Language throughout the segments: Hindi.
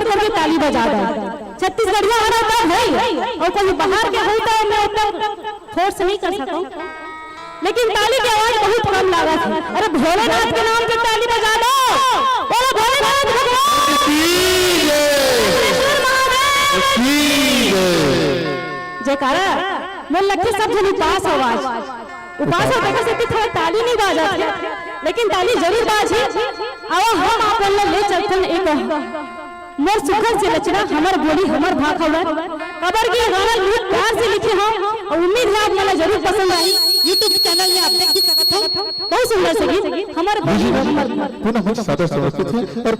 बढ़ करके ताली बजा दो। छत्तीसगढ़िया हमारा तब है और कोई बाहर के होता है मैं उतना फोर्स नहीं कर सकूं, लेकिन ताली की आवाज बहुत कम लागत है। अरे भोलेनाथ के नाम पे ताली बजा दो, बोलो भोलेनाथ भगवान जयकारा। मैं लगता सब जन उपास आवाज उपास होते से थोड़ा ताली नहीं बाजा थे, लेकिन ताली जरूर बाजी। आओ हम आप ले चलते एक मोर सुखल से रचना हमर बोली हमर भाखा हुआ कबर की गाना बहुत प्यार से लिखे हम और उम्मीद है आप मला जरूर पसंद आई। YouTube चैनल में आप देख भी सकते हो, बहुत सुंदर से गीत हमर बोली हमर पुनः मंच सादर समर्पित है और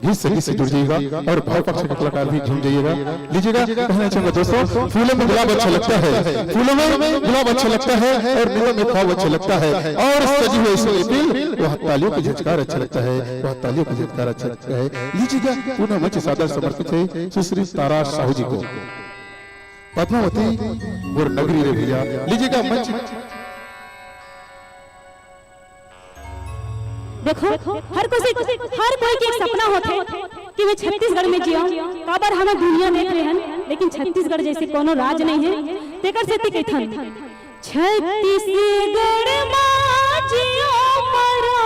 गीत से जुड़ जाइएगा और भाव पक्ष के कलाकार भी झूम जाइएगा। लीजिएगा कहना चाहूंगा दोस्तों, फूलों में गुलाब अच्छा लगता है, फूलों में गुलाब अच्छा लगता है और दिलों में ख्वाब अच्छा लगता है और सजी हुई इसमें दिल वह तालियों की झटकार अच्छा लगता है, वह तालियों की झटकार अच्छा लगता है। लीजिएगा पुनः मंच सादर समर्पित है सुश्री तारा साहू जी को, पद्मावती और नगरी रे भैया। लीजिएगा मंच। देखो हर कोई के एक सपना होते कि मैं छत्तीसगढ़ में जिया काबर हमें दुनिया देख रहे हैं, लेकिन छत्तीसगढ़ जैसे कोनो राज नहीं है। तेकर से कहथन छत्तीसगढ़ मां जियो मरो,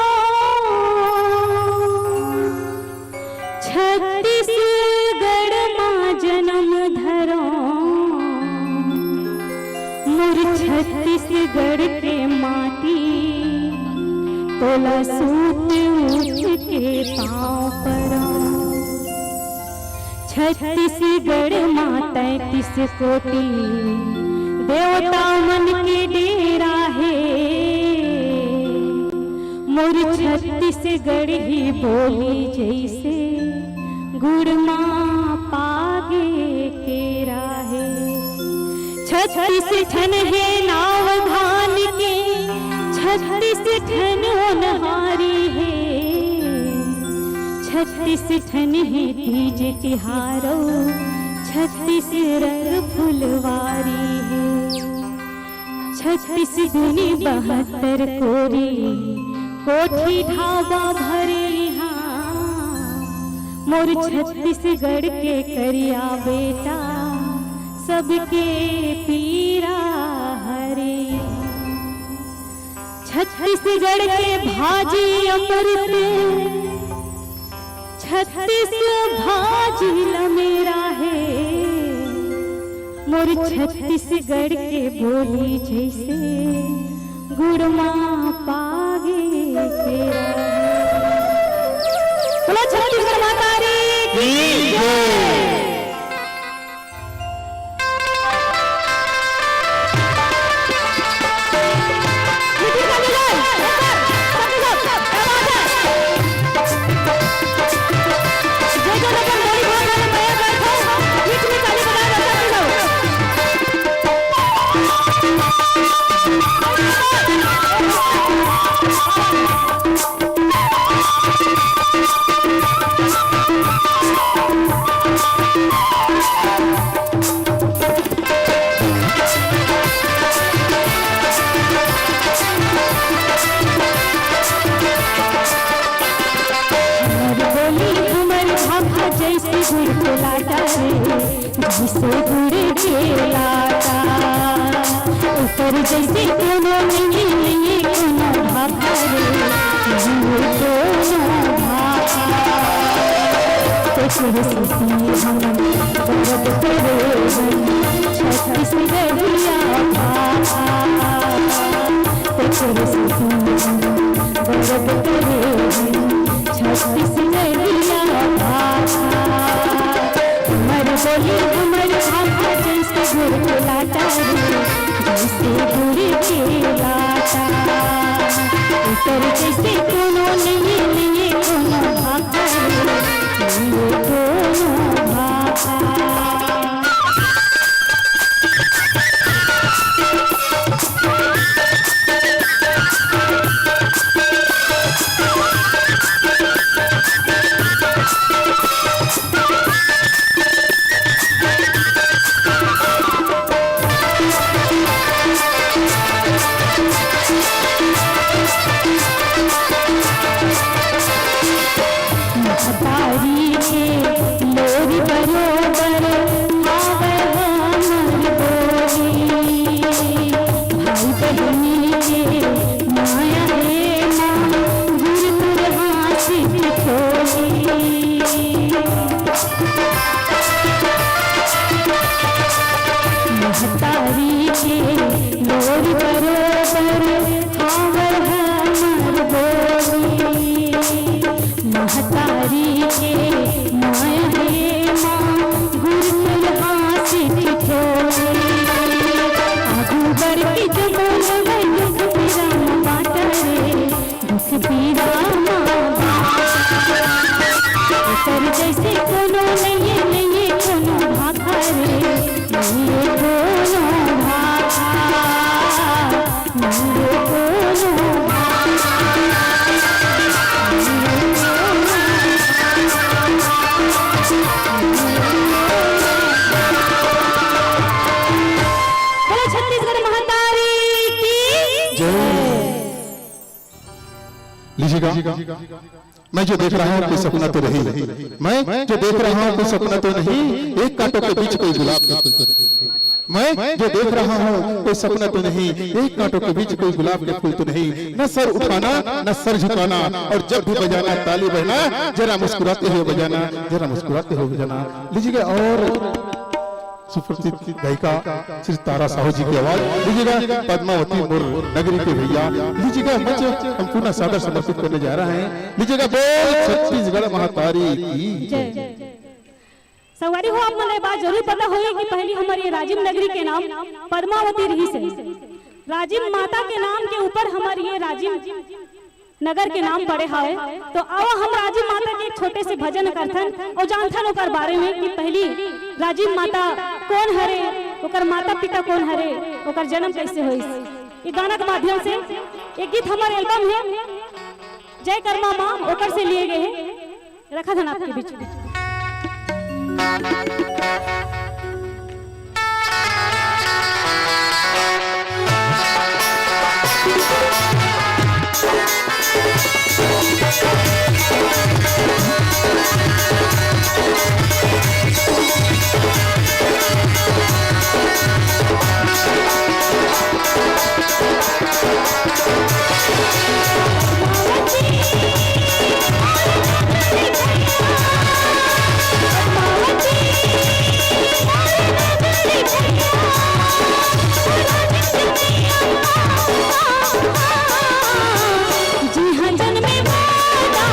छत्तीसगढ़ मां जन्म धरो, मोर छत्तीसगढ़ के माटी तोला सूत उठ के पाँव परा। छत्तीसगढ़ मां 33 कोटि देवता मन के डेरा है, मोर छत्तीसगढ़ ही बोली जैसे गुड़ मां पागे केरा है। 36 ठन है नाव धान के, 36 ठन ओनहारी है, 36 ठन है तीज तिहारो, 36 रंग फुलवारी है। 36 दुनी 72 कोरी कोठी ढाबा भरे यहाँ, मोर छत्तीसगढ़ के करिया बेटा सबके पीरा हरे। छत्तीसगढ़ के भाजी अमृत 36 भाजी लमेरा है, मोर छत्तीसगढ़ के बोली जैसे गुड़मा पागे तेरा। बोलो छत्तीसगढ़ माता की जय। जिसे गुड़ के लाटा ऊपर जैसे कोनो नहीं लिए कोनो भाभा रे जीव कोनो भाभा तेरे सीसी हम दर्द तेरे छत्तीसगढ़िया भाभा तेरे सीसी हम दर्द तेरे छत्तीसगढ़िया भाभा। बोली हमर भाभा जैसे गुड़ के लाटा रे, जैसे गुड़ के लाटा ऊपर जैसे कोनो नहीं लिए कोनो भाभा रे कोनो भाभा। जैसे कोनो नहीं कोनो भाखा रे नहीं कोनो भाखा नहीं कोनो बोलो छत्तीसगढ़ महातारी की जय। लीजिएगा, मैं जो देख रहा हूँ कोई सपना तो नहीं, मैं जो देख रहा हूँ कोई सपना तो नहीं, एक कांटों के बीच कोई गुलाब का फूल तो नहीं। मैं जो देख रहा हूँ कोई सपना तो नहीं, एक कांटों के बीच कोई गुलाब के फूल तो नहीं। न सर उठाना न सर झुकाना, और जब भी बजाना ताली बजना, जरा मुस्कुराते हुए बजाना, जरा मुस्कुराते हुए बजाना। लीजिएगा, और सुप्रसिद्ध गायिका श्री तारा साहू जी की आवाज लीजिएगा, पद्मावती मोर नगरी के भैया। लीजिएगा, मंच हम पुनः सादर समर्पित करने जा रहे हैं। लीजिएगा, बोल छत्तीसगढ़ महातारी की जय। सवारी हो, आप मन बात जरूर पता होगी कि पहली हमारी राजिम नगरी के नाम पद्मावती रही से। राजिम माता के नाम के ऊपर हमारी ये राजिम नगर के नाम पड़े है। तो आओ हम राजिम माता के एक छोटे से भजन करथन और जानथन ओकर बारे में कि पहली राजिम माता कौन हरे, ओकर माता पिता कौन हरे, ओकर जन्म कैसे हुई। ये गाना के माध्यम से एक गीत हमारे एल्बम है जय कर्मा माँ, ओकर से लिए गए हैं। रखा धन आपके बीच में। जी हाँ, जन्मे वाला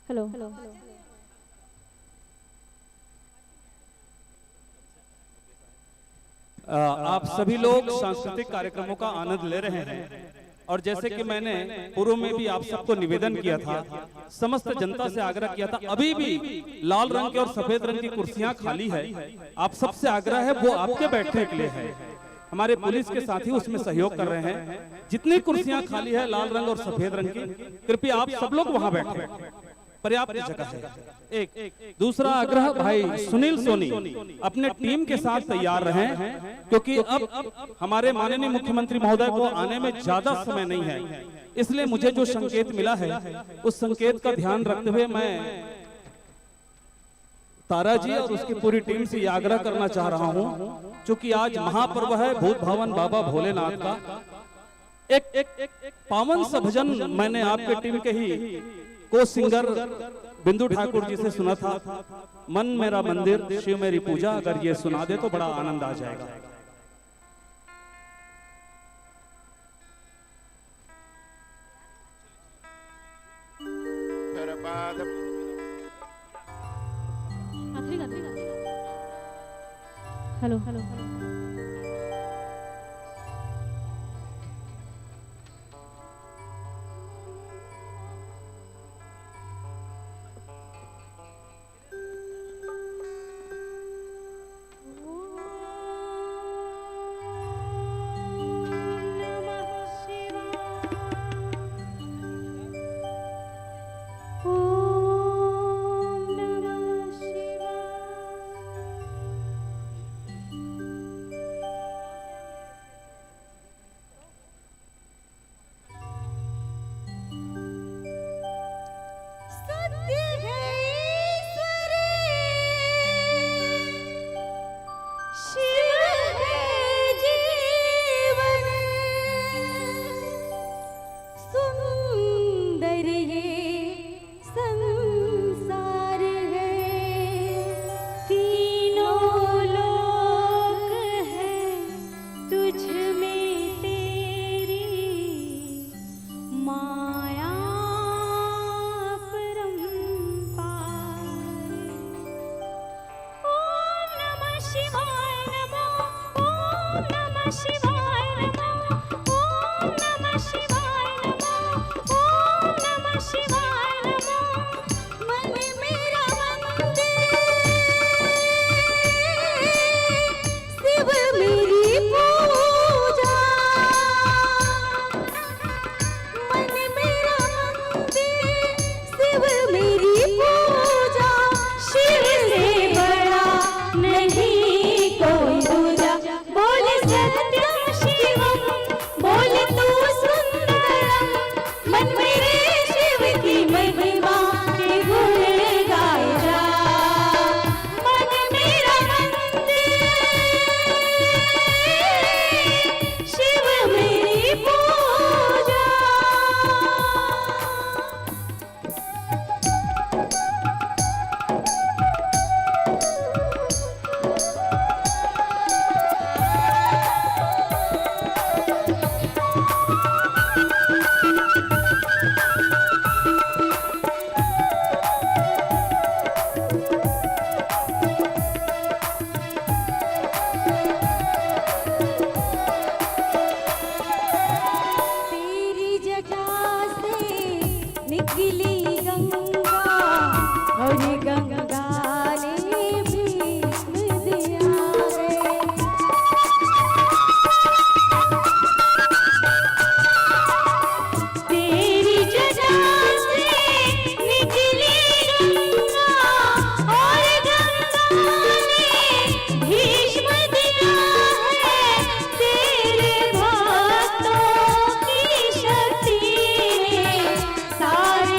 हेलो आप सभी लोग सांस्कृतिक कार्यक्रमों का आनंद ले रहे हैं और जैसे कि मैंने पूर्व में भी आप सबको निवेदन किया था, समस्त जनता से आग्रह किया था, अभी भी लाल रंग की और सफेद रंग की कुर्सियां खाली है। आप सबसे आग्रह है वो आपके बैठने के लिए है। हमारे पुलिस के साथी उसमें सहयोग कर रहे हैं। जितनी कुर्सियां खाली है लाल रंग और सफेद रंग की, कृपया आप सब लोग वहां बैठे, पर्याप्त जगह है। एक दूसरा आग्रह, भाई सुनील सोनी अपने टीम के साथ तैयार रहें, क्योंकि अब हमारे माननीय मुख्यमंत्री महोदय को आने में ज्यादा समय नहीं है। इसलिए मुझे जो संकेत मिला है उस संकेत का ध्यान रखते हुए मैं तारा जी और उसकी पूरी टीम से यह आग्रह करना चाह रहा हूं, क्योंकि आज महापर्व है भूत भवन बाबा भोलेनाथ का। एक पावन सा भजन मैंने आपके टीम के ही को सिंगर बिंदु ठाकुर जी से सुना था, मन मेरा मंदिर शिव मेरी पूजा। अगर ये सुना दे तो बड़ा आनंद आ जाएगा। हेलो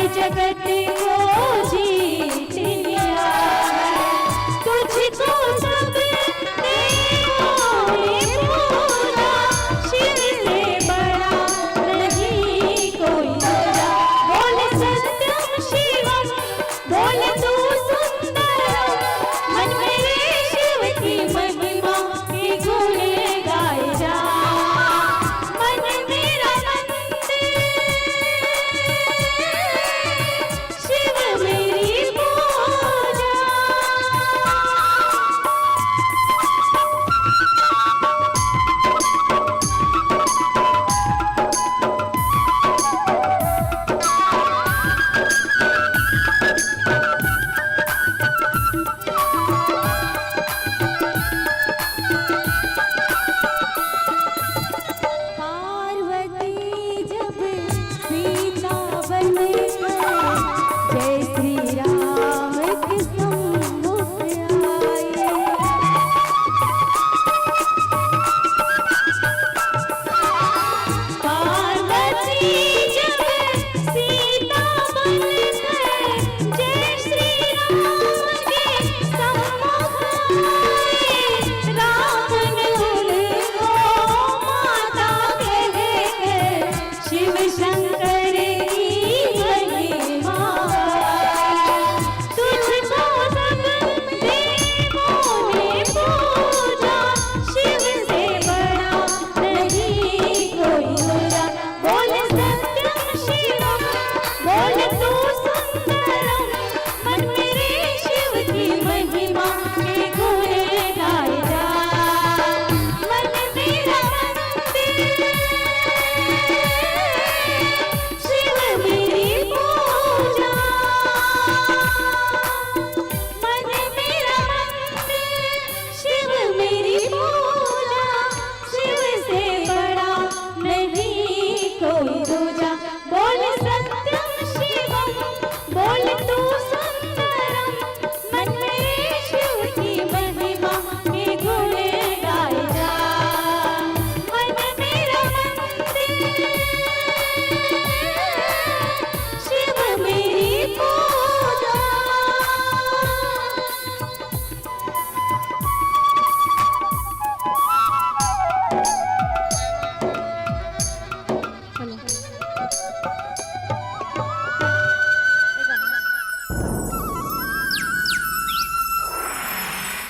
जगत को जीत लिया।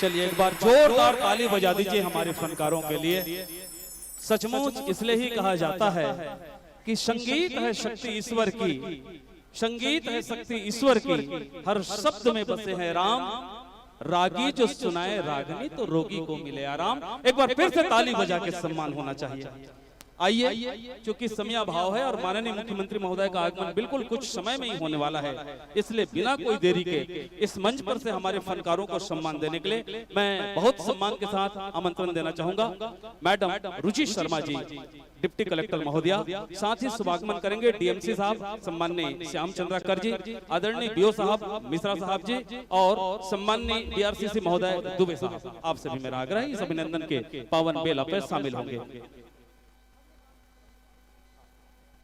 चलिए एक बार जोरदार ताली बजा दीजिए हमारे फनकारों के लिए। सचमुच इसलिए ही कहा जाता है कि संगीत है शक्ति ईश्वर की, संगीत है शक्ति ईश्वर की, हर शब्द में बसे हैं राम, रागी जो सुनाए रागनी तो रोगी को मिले आराम। एक बार फिर से ताली बजा के सम्मान होना चाहिए। आइए, क्योंकि समय भाव है और माननीय मुख्यमंत्री महोदय का आगमन बिल्कुल कुछ समय में ही होने वाला है, इसलिए बिना कोई देरी के इस मंच पर से हमारे फनकारों को सम्मान देने के लिए मैं बहुत सम्मान के साथ आमंत्रण देना चाहूंगा। मैडम रुचि शर्मा जी, डिप्टी कलेक्टर महोदया, साथ ही शुभागमन करेंगे डीएमसी साहब सम्माननीय श्याम चंद्राकर जी, आदरणीय बीओ साहब मिश्रा साहब जी और सम्माननीय डीआरसीसी महोदय दुबे साहब। आप सभी मेरा आग्रह है इस अभिनंदन के पावन बेला पर शामिल होंगे।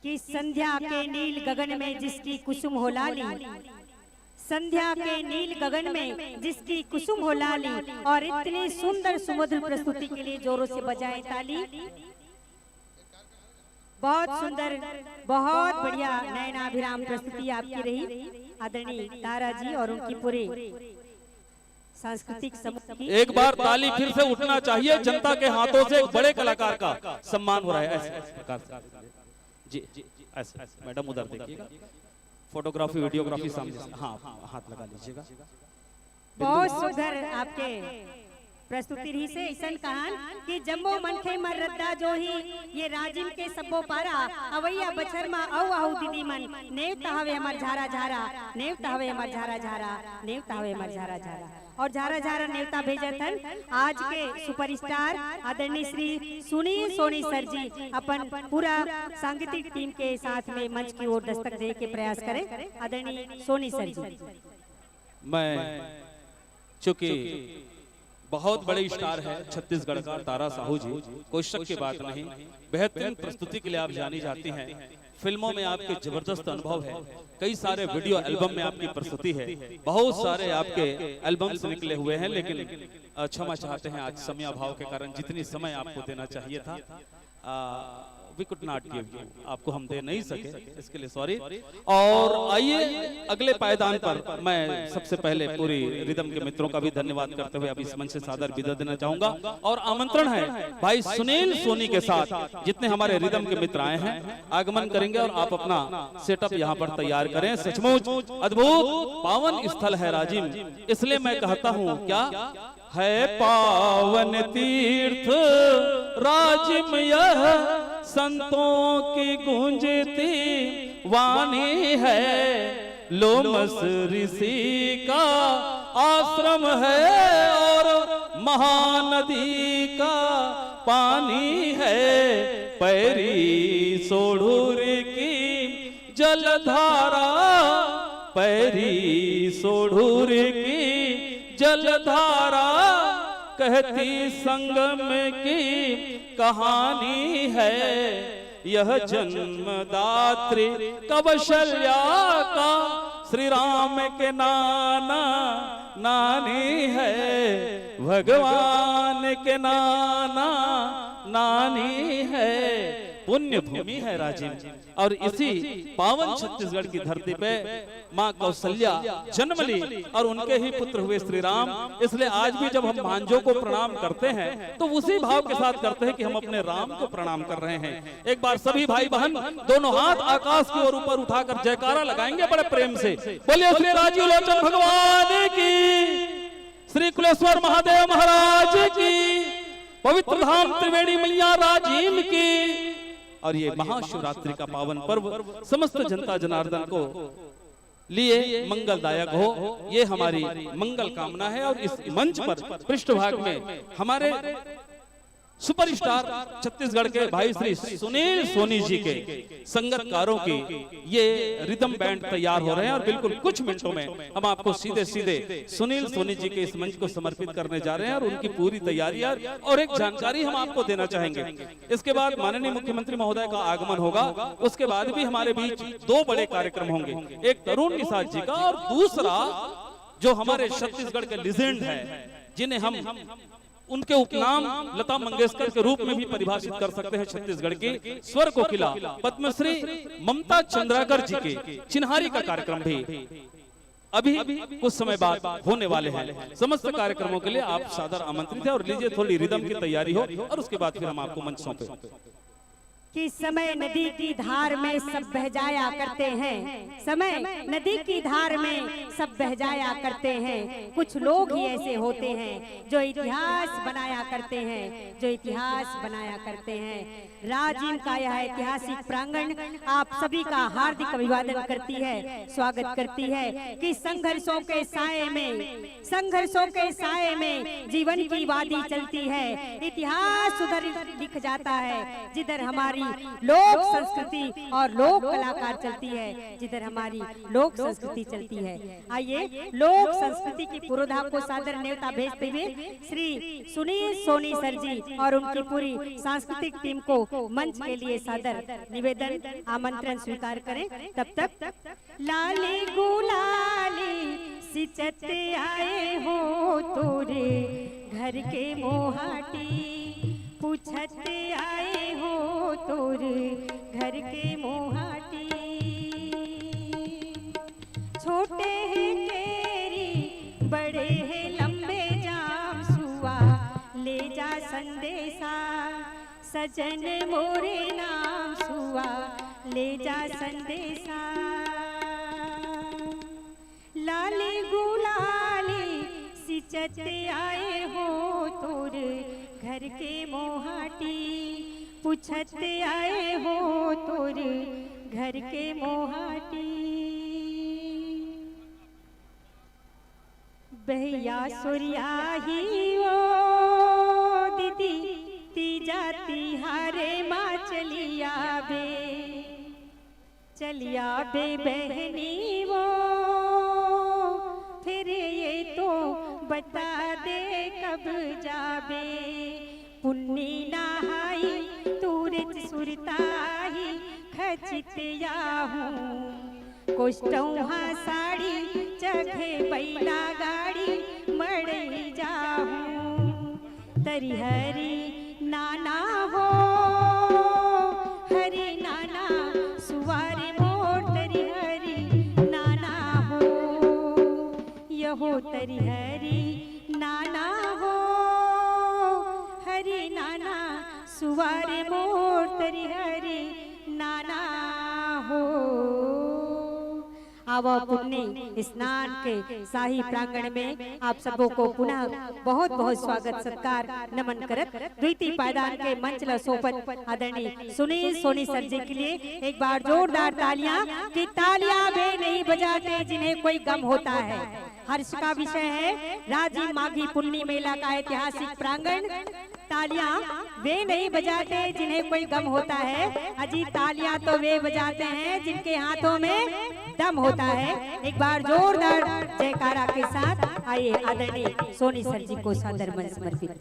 कि संध्या के नील गगन में जिसकी कुसुम हो लाली, संध्या के नील गगन में जिसकी कुसुम हो लाली, और इतनी सुंदर सुमधुर प्रस्तुति के लिए जोरों से बजाएं ताली। बहुत सुंदर, बहुत बढ़िया नयनाभिराम प्रस्तुति आपकी रही आदरणीय तारा जी और उनकी पूरे सांस्कृतिक समूह की। एक बार ताली फिर से उठना चाहिए, जनता के हाथों से एक बड़े कलाकार का सम्मान हो रहा है ऐसे प्रकार से। जी ऐसे मैडम उधर देखिएगा, फोटोग्राफी वीडियोग्राफी सामने से, हाँ हाथ लगा लीजिएगा। बहुत सुंदर आपके प्रस्तुति रही से ऐसन कहान कि जम्मो मनखे मर रद्दा जो ही ये राजिम के सबो पारा अवैया बछर मा औ आहु दीदी मन नेव तहावे हमार झारा झारा, नेव तहावे हमार झारा झारा, नेव तहावे हमार झारा झारा। और झारा झारा नेवता भेजतन आज के सुपरस्टार आदरणीय श्री सुनील सोनी सर जी अपन पूरा सांगीतिक टीम के साथ में मंच की ओर दस्तक दे के प्रयास करें। आदरणीय सोनी सर जी। मैं चूंकि बहुत बड़े स्टार है छत्तीसगढ़ का तारा साहू जी, कोई शक की बात नहीं, बेहतरीन प्रस्तुति के लिए आप जानी जाती हैं। फिल्मों में आपके जबरदस्त अनुभव है, कई सारे वीडियो एल्बम में आपकी प्रस्तुति है, बहुत सारे आपके एल्बम्स निकले हुए हैं, लेकिन क्षमा चाहते हैं आज समय अभाव के कारण जितनी समय आपको देना चाहिए था we could not give you, आपको हम दे नहीं सके, इसके लिए सॉरी। और आइए अगले पायदान पर मैं सबसे पहले पूरी रिदम के मित्रों का भी धन्यवाद करते हुए अभी इस मंच से सादर विदा देना चाहूंगा। और आमंत्रण है भाई सुनील सोनी के साथ जितने हमारे रिदम के मित्र आए हैं आगमन करेंगे और आप अपना सेटअप यहाँ पर तैयार करें। सचमुच अद्भुत पावन स्थल है राजिम, इसलिए मैं कहता हूँ क्या है पावन तीर्थ राजिम, यह संतों की गूंजती वाणी है, लोमस ऋषि का आश्रम है और महानदी का पानी है, पैरी सोढ़ूर की जलधारा, पैरी सोढ़ूर की जलधारा, कहती संगम की कहानी है, यह जन्मदात्री कौशल्या का श्री राम के नाना नानी है, भगवान के नाना नानी है, पुण्य भूमि है राजिम। और इसी पावन छत्तीसगढ़ की धरती पे माँ कौशल्या जन्म ली और उनके ही पुत्र हुए श्री राम, इसलिए आज भी जब हम भांजों को प्रणाम करते हैं तो उसी भाव के साथ करते हैं कि हम अपने राम को प्रणाम कर रहे हैं। एक बार सभी भाई बहन दोनों हाथ आकाश की ओर ऊपर उठाकर जयकारा लगाएंगे बड़े प्रेम से, बोलिए श्री राजीव लोचन भगवान की, श्री कुलेश्वर महादेव महाराज की, पवित्र धाम त्रिवेणी मैया राजीम की। और ये महाशिवरात्रि का पावन पर्व समस्त जनता जनार्दन को लिए मंगलदायक हो, ये हमारी मंगल कामना है। और इस मंच पर पृष्ठभाग में हमारे सुपरस्टार छत्तीसगढ़ के भाई श्री सुनील सोनी जी के संगतकारों की ये रिदम बैंड तैयार हो रहे हैं और बिल्कुल कुछ मिनटों में हम आपको सीधे सीधे सुनील सोनी जी के इस मंच को समर्पित करने जा रहे हैं और उनकी पूरी तैयारी और एक जानकारी हम आपको देना चाहेंगे। इसके बाद माननीय मुख्यमंत्री महोदय का आगमन होगा, उसके बाद भी हमारे बीच दो बड़े कार्यक्रम होंगे, एक तरुण निषाद जी का और दूसरा जो हमारे छत्तीसगढ़ के लीजेंड है जिन्हें हम उनके उपनाम लता मंगेशकर के रूप में भी परिभाषित कर सकते हैं, छत्तीसगढ़ की स्वर कोकिला पद्मश्री ममता चंद्राकर जी के चिन्हारी का कार्यक्रम भी अभी कुछ समय बाद होने वाले हैं। समस्त कार्यक्रमों के लिए आप सादर आमंत्रित हैं और लीजिए थोड़ी रिदम की तैयारी हो और उसके बाद फिर हम आपको मंच सौंपे। कि समय नदी की धार में सब बह जाया करते हैं, समय नदी की धार में सब बह जाया करते हैं। कुछ लोग ही ऐसे होते हैं जो इतिहास बनाया करते हैं, जो इतिहास बनाया करते हैं। राजिम का यह ऐतिहासिक प्रांगण आप सभी का हार्दिक अभिवादन करती है, स्वागत करती है कि संघर्षों के साए में, संघर्षों के साए में जीवन की वादी चलती है। इतिहास उधर लिख जाता है जिधर हमारी लोक संस्कृति और लोक कलाकार चलती है, जिधर हमारी लोक संस्कृति चलती है। आइए लोक संस्कृति की पुरोधा को सादर न्योता भेजते हुए श्री सुनील सोनी सर जी और उनकी पूरी सांस्कृतिक टीम को मंच के लिए सादर निवेदन आमंत्रण स्वीकार करें। तब तक लाली गुलाली सिचत आए हो तोरे घर के मोहाटी, पूछत आए हो तोरे घर के मोहाटी। छोटे हैं केरी बड़े हैं लंबे जाम सुआ, ले जा संदेशा सजन मोरे नाम सुआ, ले जा संदेशा। लाली गुलाली सिचत आए हो तोर घर के मोहाटी, पूछत आए हो तोर घर के मोहाटी। बहिया सुरिया ही वो दीदी तीजा तिहारे माँ चलिया बे बहनी वो, फिर ये तो बता दे कब जाबे। पुन्नी नहाई तूरज सुरताही खचित याहूँ, कोष्टौहा साड़ी चघे बैला गाड़ी मड़ई जाहूँ। तरी हरी नाना हो हरी नाना सुवारी मोर, तरी हरी नाना हो यहो, तरी हरी नाना हो हरी नाना सुवारी मोर, तरी हरी नाना हो। आवा पुण्य स्नान के शाही प्रांगण में आप सबों को पुनः बहुत बहुत स्वागत सत्कार नमन करत द्वितीय पायदान के मंच ल सोपत आदरणीय सुनील सोनी सर जी के लिए एक बार जोरदार तालियां। कि तालियां वे नहीं बजाते जिन्हें कोई गम होता है। हर्ष का विषय है राजिम माघी पुन्नी मेला का ऐतिहासिक प्रांगण। तालियां वे नहीं बजाते जिन्हें कोई गम होता है, अजी तालियां तो वे बजाते हैं जिनके हाथों में दम होता है। एक बार जोरदार जयकारा के साथ आइए आदरणीय सोनी सर जी को सादर मंच समर्पित।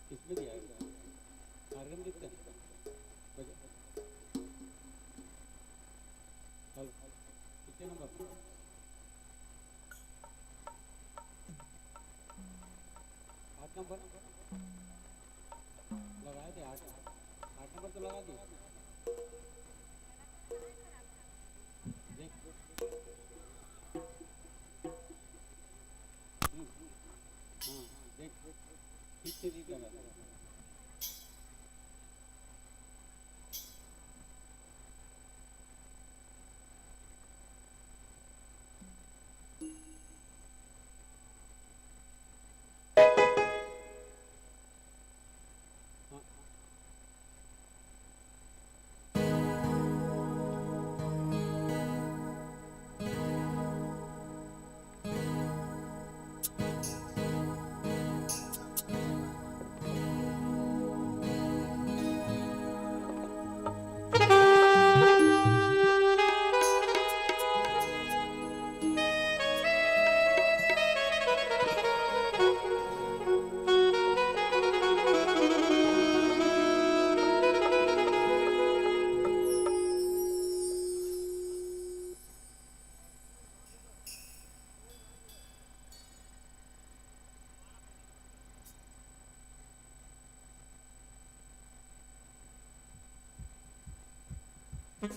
किसमें दिया है? आर्गन कितने? कितने नंबर? 8 नंबर लगाए थे। 8 नंबर तो लगा दिए। ठीक से नहीं कर रहा। Hello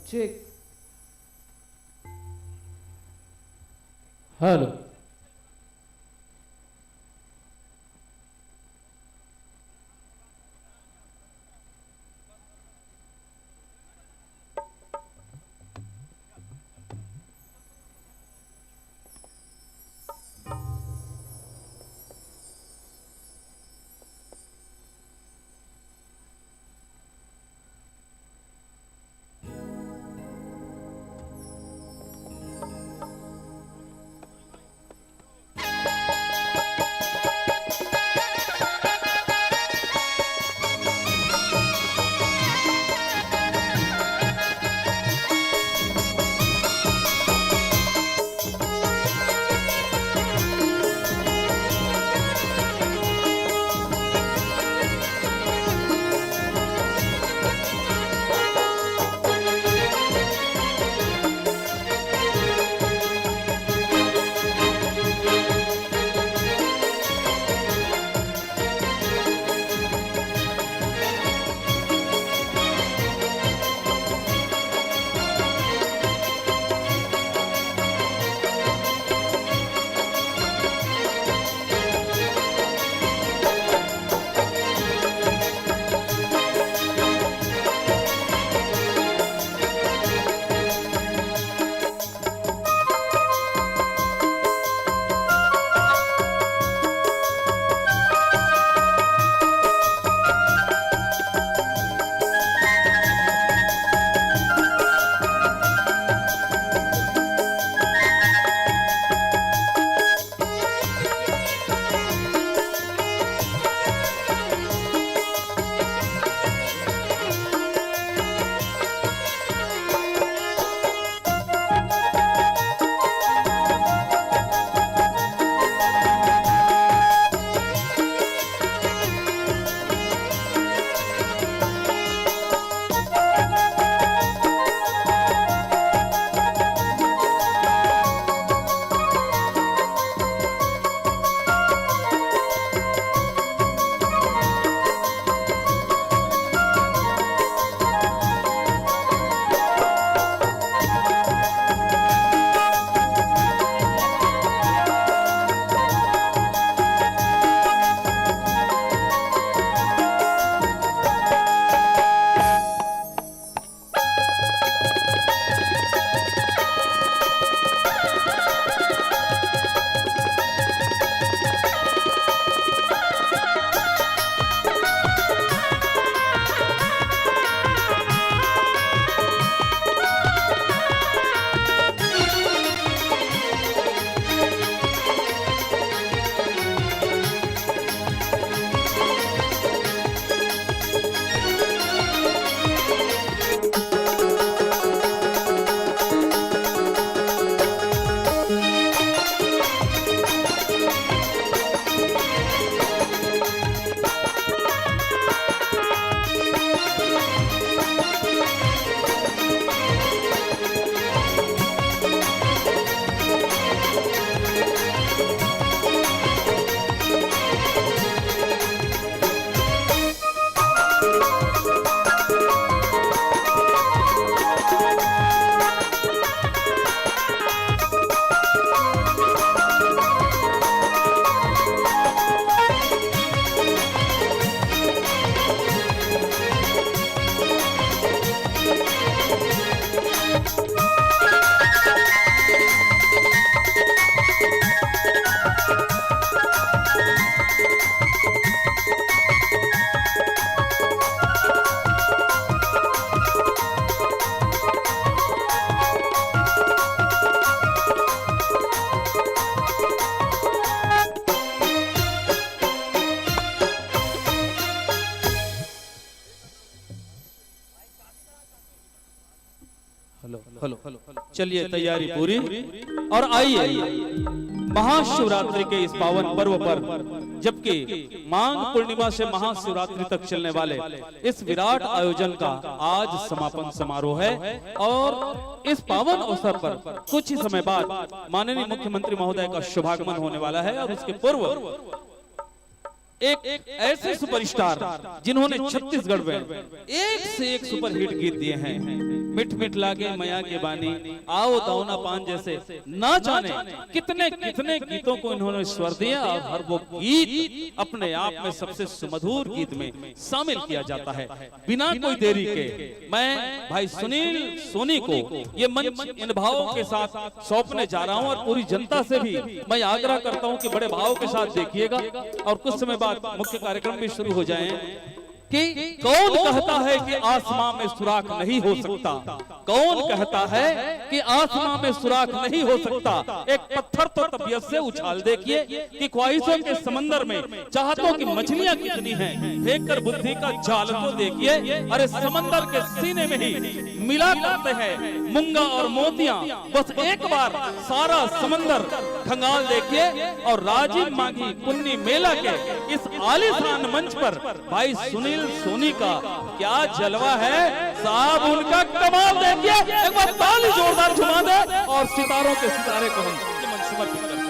check. Hello hello hello चलिए तैयारी पूरी और आइए महाशिवरात्रि के इस पावन पर्व पर, जबकि माघ पूर्णिमा से महाशिवरात्रि तक चलने वाले इस विराट आयोजन का आज समापन समारोह है और इस पावन अवसर पर कुछ ही समय बाद माननीय मुख्यमंत्री महोदय का शुभागमन होने वाला है। और उसके पूर्व एक ऐसे सुपरस्टार जिन्होंने छत्तीसगढ़ में एक से एक सुपरहिट गीत दिए हैं, मिठ मिठ लागे मया के बानी, आओ दाऊना पान जैसे ना जाने कितने कितने गीतों को इन्होंने स्वर दिया और हर वो गीत अपने आप में सबसे सुमधुर गीत में शामिल किया जाता है। बिना कोई देरी के मैं भाई सुनील सोनी को ये मंच इन भावों के साथ सौंपने जा रहा हूं और पूरी जनता से भी मैं आग्रह करता हूं कि बड़े भाव के साथ देखिएगा और कुछ समय बाद मुख्य कार्यक्रम भी शुरू हो जाएं। कि कौन कहता है कि आसमां में सुराख नहीं हो सकता, कौन कहता है कि आसमां में सुराख नहीं हो सकता। एक पत्थर तो तबीयत से उछाल देखिए कि ख्वाहिशों के समंदर में चाहतों की मछलियां कितनी हैं, फेंक कर बुद्धि का जाल तो देखिए। अरे समंदर के सीने में ही मिला करते हैं मूंगा और मोतियां, बस एक बार सारा समंदर खंगाल देखिए। और राजीव माघी पुन्नी मेला के इस आलीशान मंच पर भाई सुनील सोनी का क्या जलवा है साहब, उनका कमाल देखिए। एक बार ताली जोरदार झुमा दे और सितारों के सितारे को हम समर्पित करते हैं।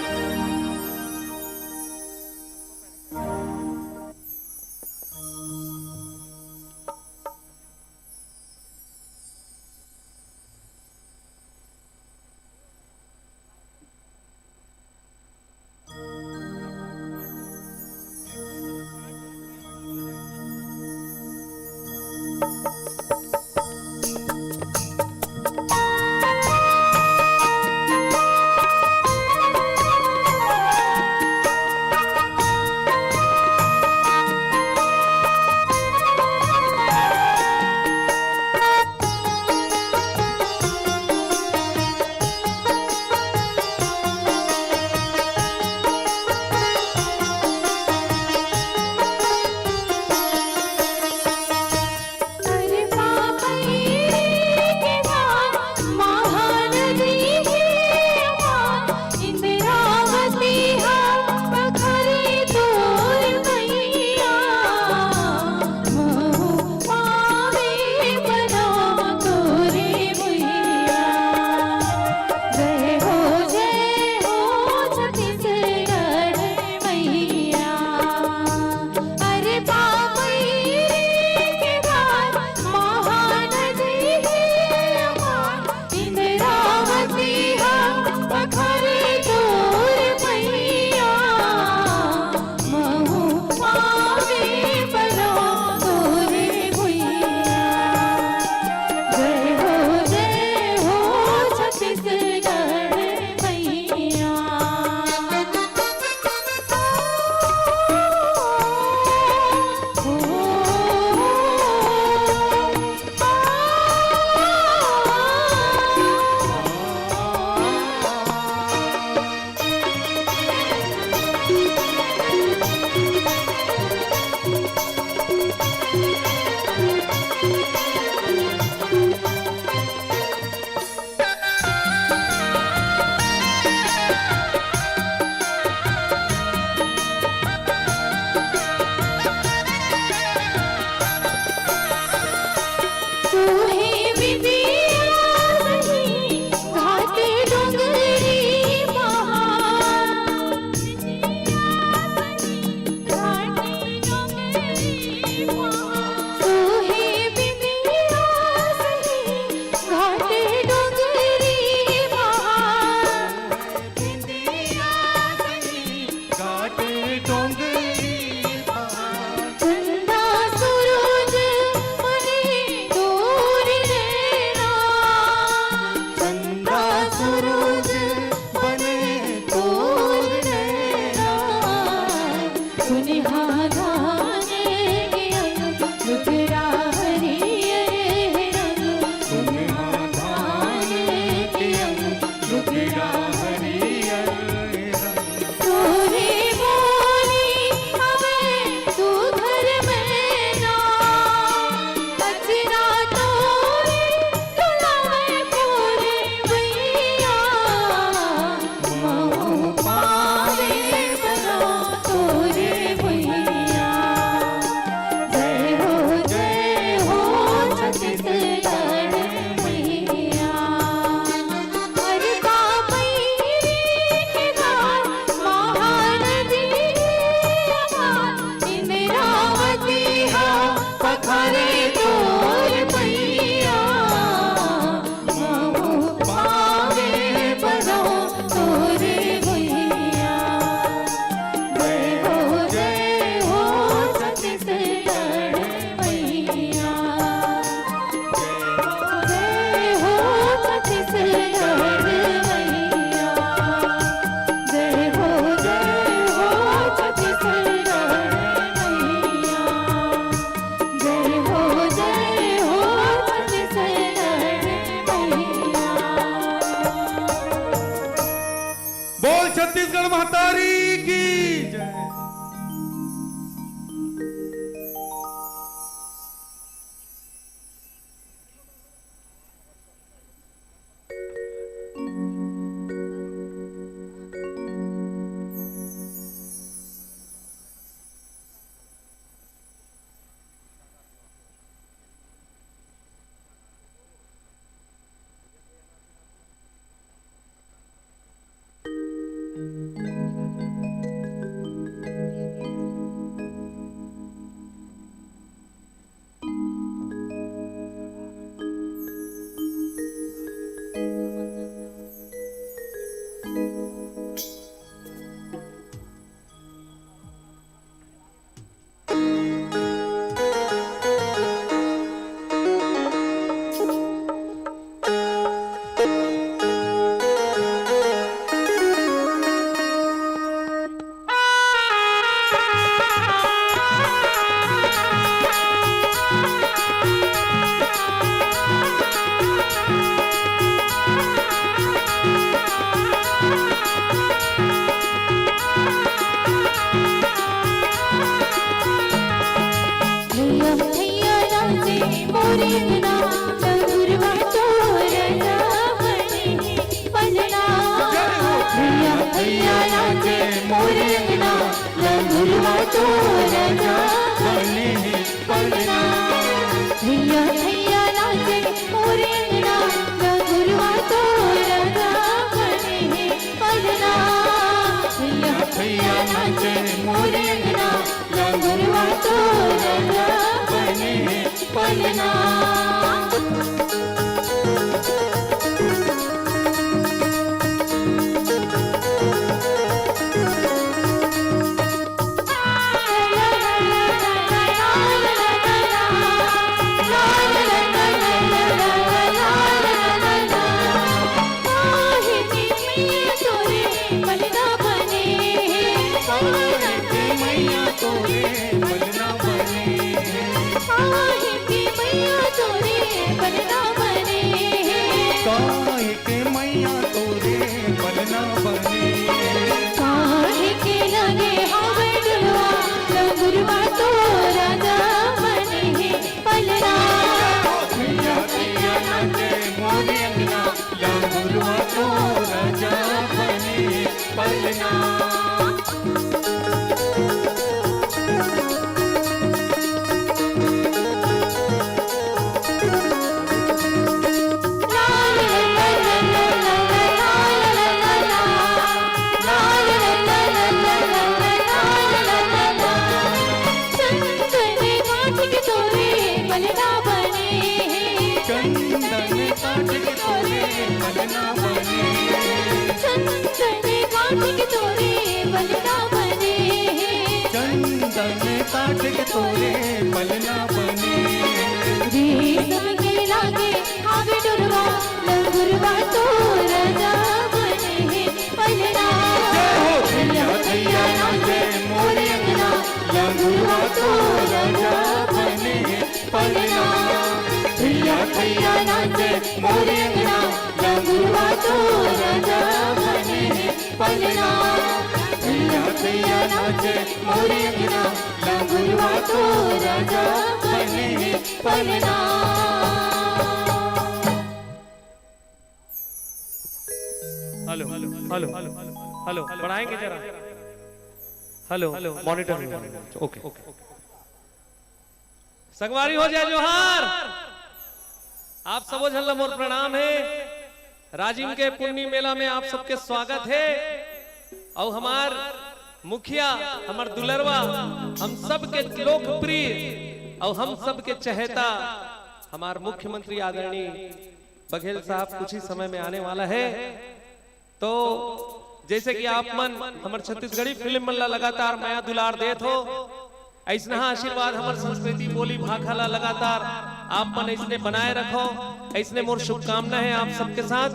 चंदन काट के तोरे पलना बने, चंदन काट के तोरे पलना बने, चंदन काट के तोरे पलना बने। रेशम के लागे आगे डुरवा लंगुरवा तो राजा बने पलना। भैया भैया नाचे मोरे अंगना, लंगुरवा तो राजा बने पलना। भैया भैया नाचे मोरे अंगना, लंगुरवा तो राजा बने पलना। भैया भैया नाचे मोरे अंगना, लंगुरवा तो राजा बने पलना। हेलो हेलो हेलो बढ़ाएंगे जरा, हेलो मॉनिटर ओके। संगवारी हो जाए जोहार, आप सबो झल्ला मोर प्रणाम है। राजिम के पुण्य मेला में आप सबके स्वागत है। और हमार मुखिया हमार दुलरवा, हम सबके लोकप्रिय और हम सबके चहेता हमार मुख्यमंत्री आदरणीय बघेल साहब कुछ ही समय में आने वाला है। तो जैसे कि आप मन हमार छत्तीसगढ़ी फिल्म मन ला लगातार माया दुलार देत हो, ऐसना आशीर्वाद हमार संस्कृति बोली भाखा ला लगातार आप मन ऐसने बनाए रखो। ऐसने मोर शुभकामना है आप सबके साथ,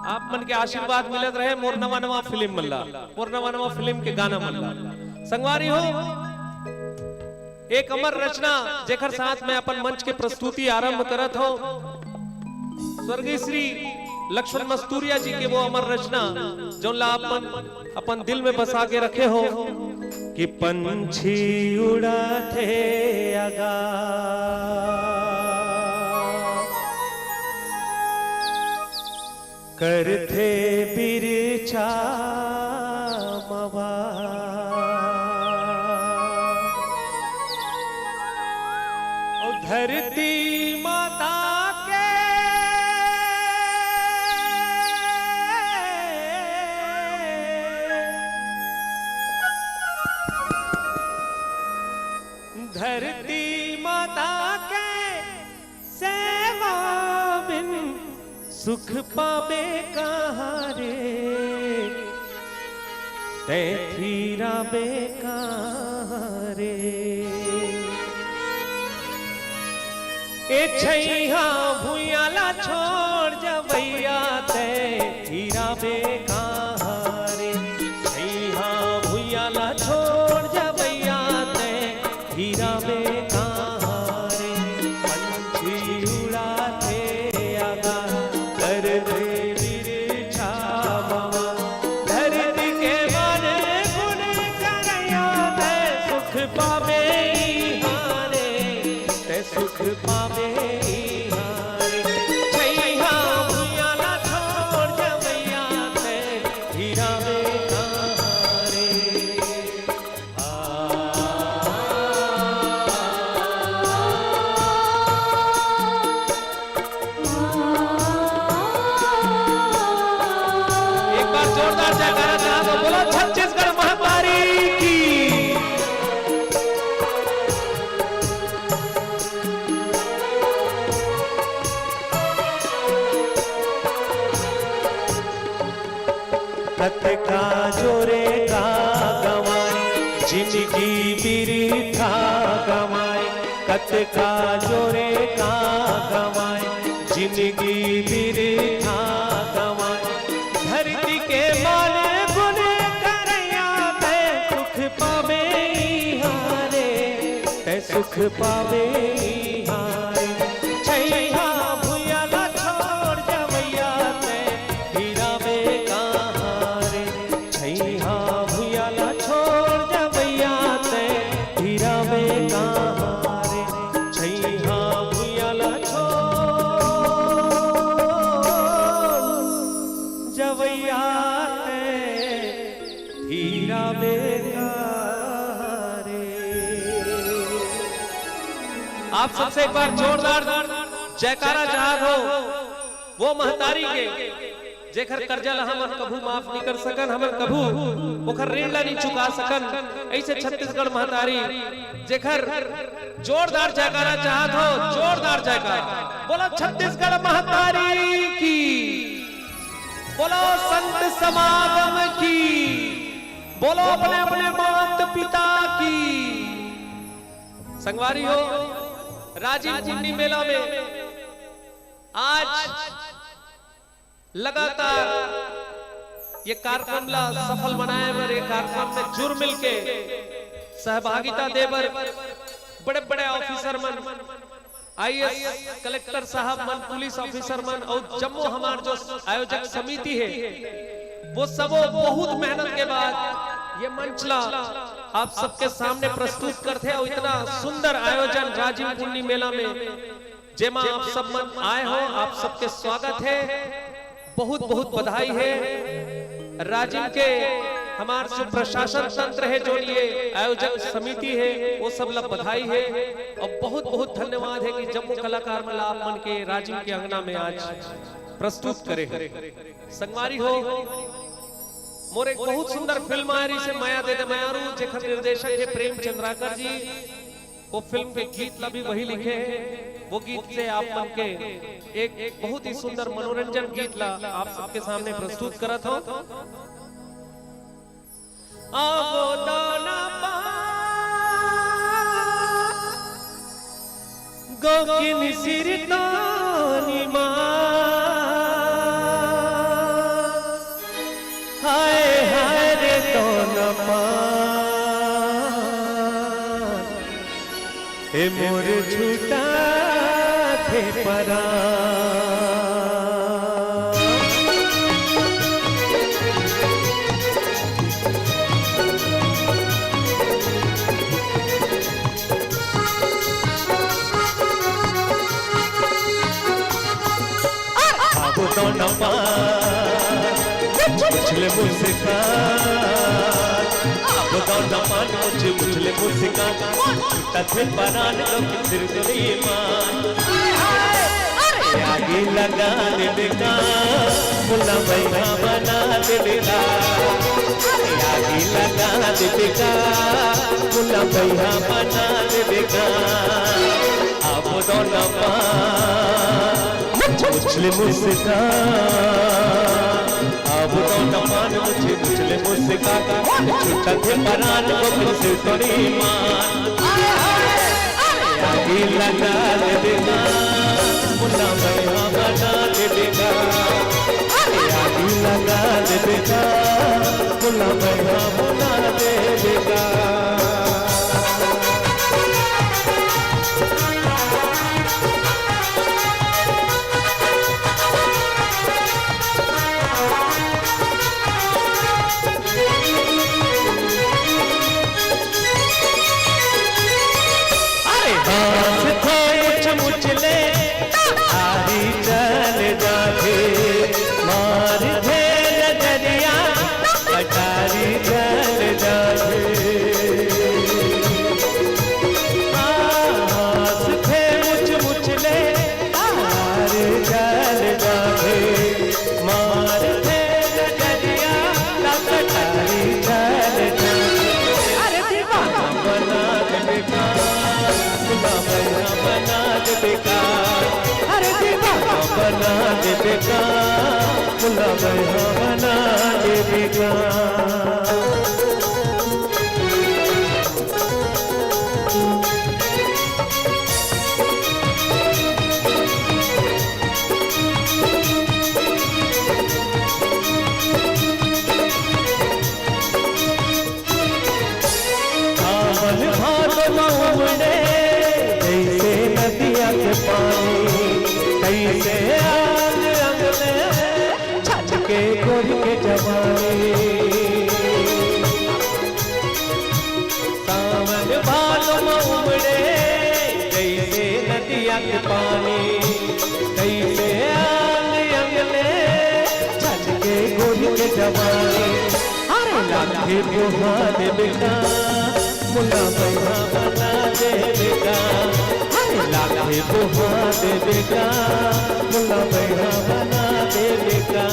आप मन के आशीर्वाद मिलत रहे। मोर नवा नवा फिल्म मन ला, मोर नवा नवा फिल्म के गाना मन ला। संगवारी हो, एक अमर रचना जेकर साथ में अपन मंच के प्रस्तुति आरंभ करत हो, स्वर्गीय श्री लक्ष्मण मस्तूरिया जी के वो अमर रचना जो ला अपन दिल में बसा के रखे हो कि पंछी उड़ाते आगा करते बिरछा मवा, और धरती माता के धरती माता के सेवा बिन सुख पावे कहाँ रे, ते थीरा बे कहाँ रे। ए छैया भुयाला छोड़ जवैया ते थीरा बे कहाँ रे, छैया भुयाला छोड़ जवैया ते हीरा में कहाँ रे। पंछी उड़ाते आगा करते बिरछा मवा, धरती के मन गुण करया ते सुख पावे हारे, ते सुख पावे हारे। छैया भुयाला छोड़ जवैया ते हीरा में कहाँ रे। जोरदार जयकारा जहां तो बोलो छत्तीसगढ़ महामारी की। कत का जोरे का गवाए जिंदगी बिरथा गवाए, कत का जोरे का गवाए जिंदगी बिरथा गवाए। धरती के मान गुण करया ते सुख पावे हारे, ते सुख पावे हारे। छैया भुयाला छोड़ जवैया ते हीरा में कहाँ रे, छैया भुयाला छोड़ जवैया ते हीरा में कहाँ रे, छैया भुयाला छोड़ जवैया ते हीरा में कहाँ रे। आप सबसे एक बार जोरदार जयकारा चाहत हो वो महतारी के जेकर कर्जा ला हमन कभू माफ नहीं कर सकन, हमन कभू ओकर ऋण ला नहीं चुका सकन। ऐसे छत्तीसगढ़ महतारी जेकर जोरदार जयकारा चाहत हो, जोरदार जयकारा बोलो छत्तीसगढ़ महतारी की, बोलो संत समागम की, बोलो अपने अपने माता पिता की। संगवारी हो, राजिम पुन्नी मेला में आज लगातार ये कार्यक्रम ला सफल बनाए बर, ये कार्यक्रम में जुड़ मिल के सहभागिता दे बर बड़े बड़े ऑफिसर मन, आईएएस कलेक्टर साहब मन, पुलिस ऑफिसर मन और जम्मू हमार जो आयोजक समिति है वो सब बहुत मेहनत के बाद ये मंच ला आप सबके सामने प्रस्तुत करते और इतना सुंदर आयोजन राजिम पुन्नी मेला में जेमा आप सब मन आए हो, आप सबके स्वागत है, बहुत बहुत बधाई है। राजिम के हमारे जो प्रशासन तंत्र है, जो ये आयोजक समिति है, वो सब ला बधाई है और बहुत बहुत धन्यवाद है कि जम्मू कलाकार मला आप मन के राजिम के अंगना में आज प्रस्तुत करे। संगवारी हो, मोर एक बहुत सुंदर फिल्म आ रही से माया दे दे मायारू, जेकर निर्देशक है प्रेम चंद्राकर जी। वो फिल्म के गीत ला भी वही लिखे हैं। वो गीत से आप मन के एक बहुत ही सुंदर मनोरंजन गीत ला आप सबके सामने प्रस्तुत करत हो। आवो दाना पा गोकिन सिरतानी मां, हाय हाय रे दाना पा ए मोर झूठा थे परा। अब तो न मुझले मुस्कान, अब तो न मुझले मुस्कान, छूटा थे परान लोग सिर मान। आगे लगा देगा मुला भैया बना देगा, आगे लगा देगा मुला भैया बना देगा। अब तो न मुझले मुस्कान, अब तो न मुझले मुस्कान, छूटा थे परान लोग सिर मान। आगे लगा देगा मुला भैया बना देगा, आगे लगा देगा मुला भैया बना देगा। मुझले आरी चल जाते, मार दे नजरिया कटारी चल जाते। आस थे मुझले आरी चल जाते, मार दे नजरिया कटारी चल जाते। अरे दीवाना बना देगा मुला बना देगा, अरे दीवाना बना देगा मुला भैया बना देगा। सावन भादो उमड़े जैसे नदिया के पानी, कैसे आग अंग में छलके गोरी के जवानी। सावन भादो उमड़े जैसे नदिया के पानी, कैसे आग अंग में छलके गोरी के जवानी। अरे लाठी बुहा देगा मुला भैया बना देगा, लाखे बुहा देगा मुला भैया बना देगा।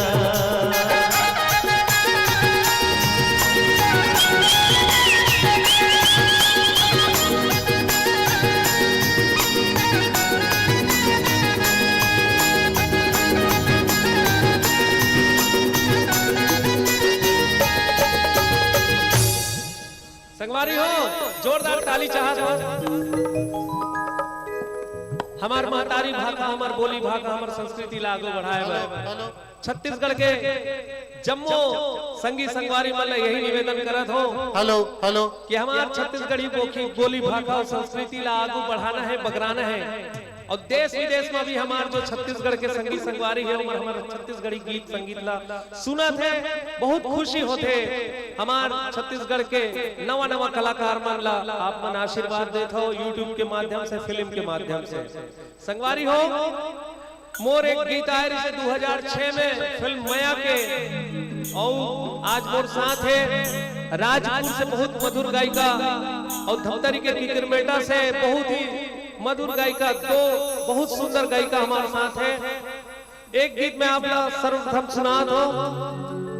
जोरदार ताली चाहत हो। हमार महतारी भाषा, हमार बोली भाषा, हमार संस्कृति ला आगे बढ़ाए। छत्तीसगढ़ के जम्मू संगी संगवारी मन यही निवेदन करत हो हेलो हेलो कि हमार छत्तीसगढ़ी बोली भाषा और संस्कृति ला आगे बढ़ाना है, बगराना है। और देश विदेश में भी हमार जो छत्तीसगढ़ के संगी संगवारी है हमारे छत्तीसगढ़ी गीत संगीत ला सुना थे, बहुत खुशी होते। हमार छत्तीसगढ़ के नवा नवा कलाकार मन ला आप मन आशीर्वाद देते हो यूट्यूब के माध्यम से, फिल्म के माध्यम से। संगवारी हो, मोर एक गीत आए रही 2006 में फिल्म माया के, और आज मोर साथ है राजपुर से बहुत मधुर गायिका और धमतरी के किरमेटा से बहुत ही मधुर गायिका, दो बहुत सुंदर गायिका हमारे साथ है। एक गीत में आप सर्वप्रथम सुना दो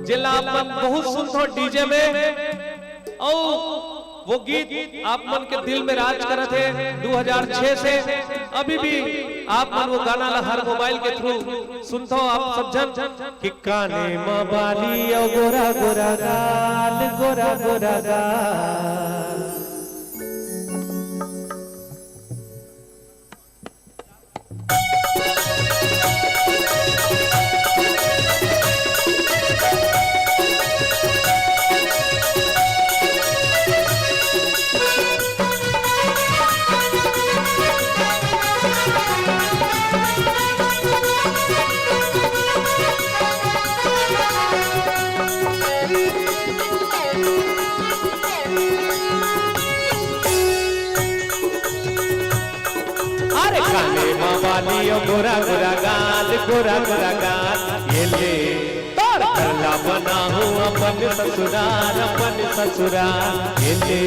जिला आप बहुत सुनते डीजे में, और वो गीत आप मन के दिल में राज करत है 2006 से अभी भी आप मन वो गाना ला हर मोबाइल के थ्रू सुनते हो आप सब जन कि काने में बाली और गोरा गोरा गाल, गोरा गोरा गाल। गोरा गोरा गाल, गोरा गोरा गाल, ये ले करला बना हूँ अपन ससुराल, अपन ससुराल ये ले।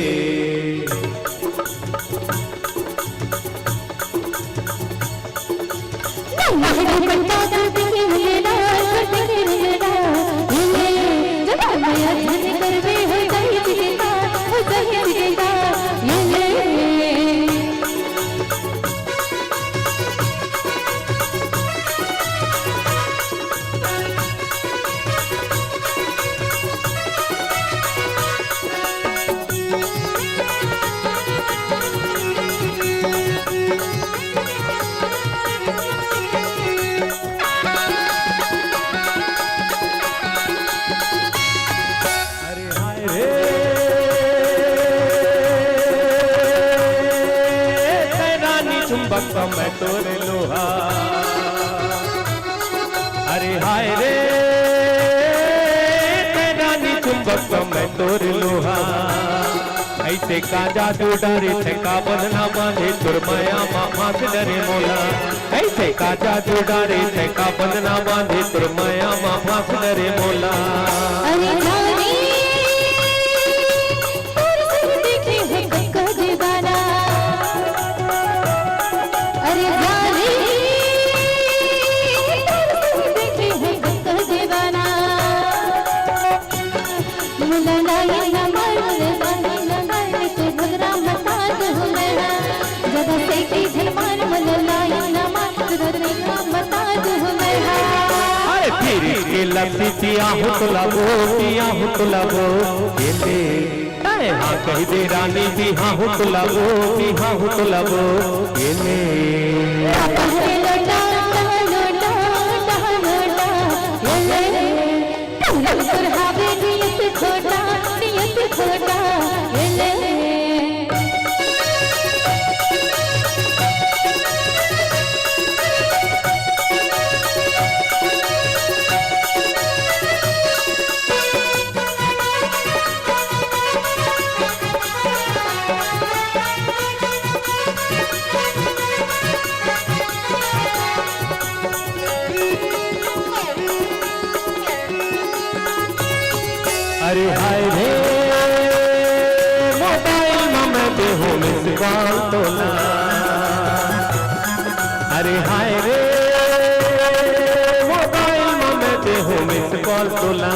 मैं तोरे लोहा, अरे हाय रे तेरा नी चुंबक मैं तोरे लोहा। ऐसे का जादू डरे थे का बदना बांधे तुरमाया मामा से डरे मोला। ऐसे का जादू डरे थे का बदना बांधे तुरमाया मामा से डरे मोला। लपसी पिया हो तो लगो, पिया हो तो लगो ये ले। हाँ कह दे रानी भी हाँ हो तो लगो, भी हाँ हो तो लगो ये ले। अरे हाय रे मोबाइल में मैं देहूँ मिस कॉल तोला। अरे हाय रे मोबाइल में मैं देहूँ मिस कॉल तोला।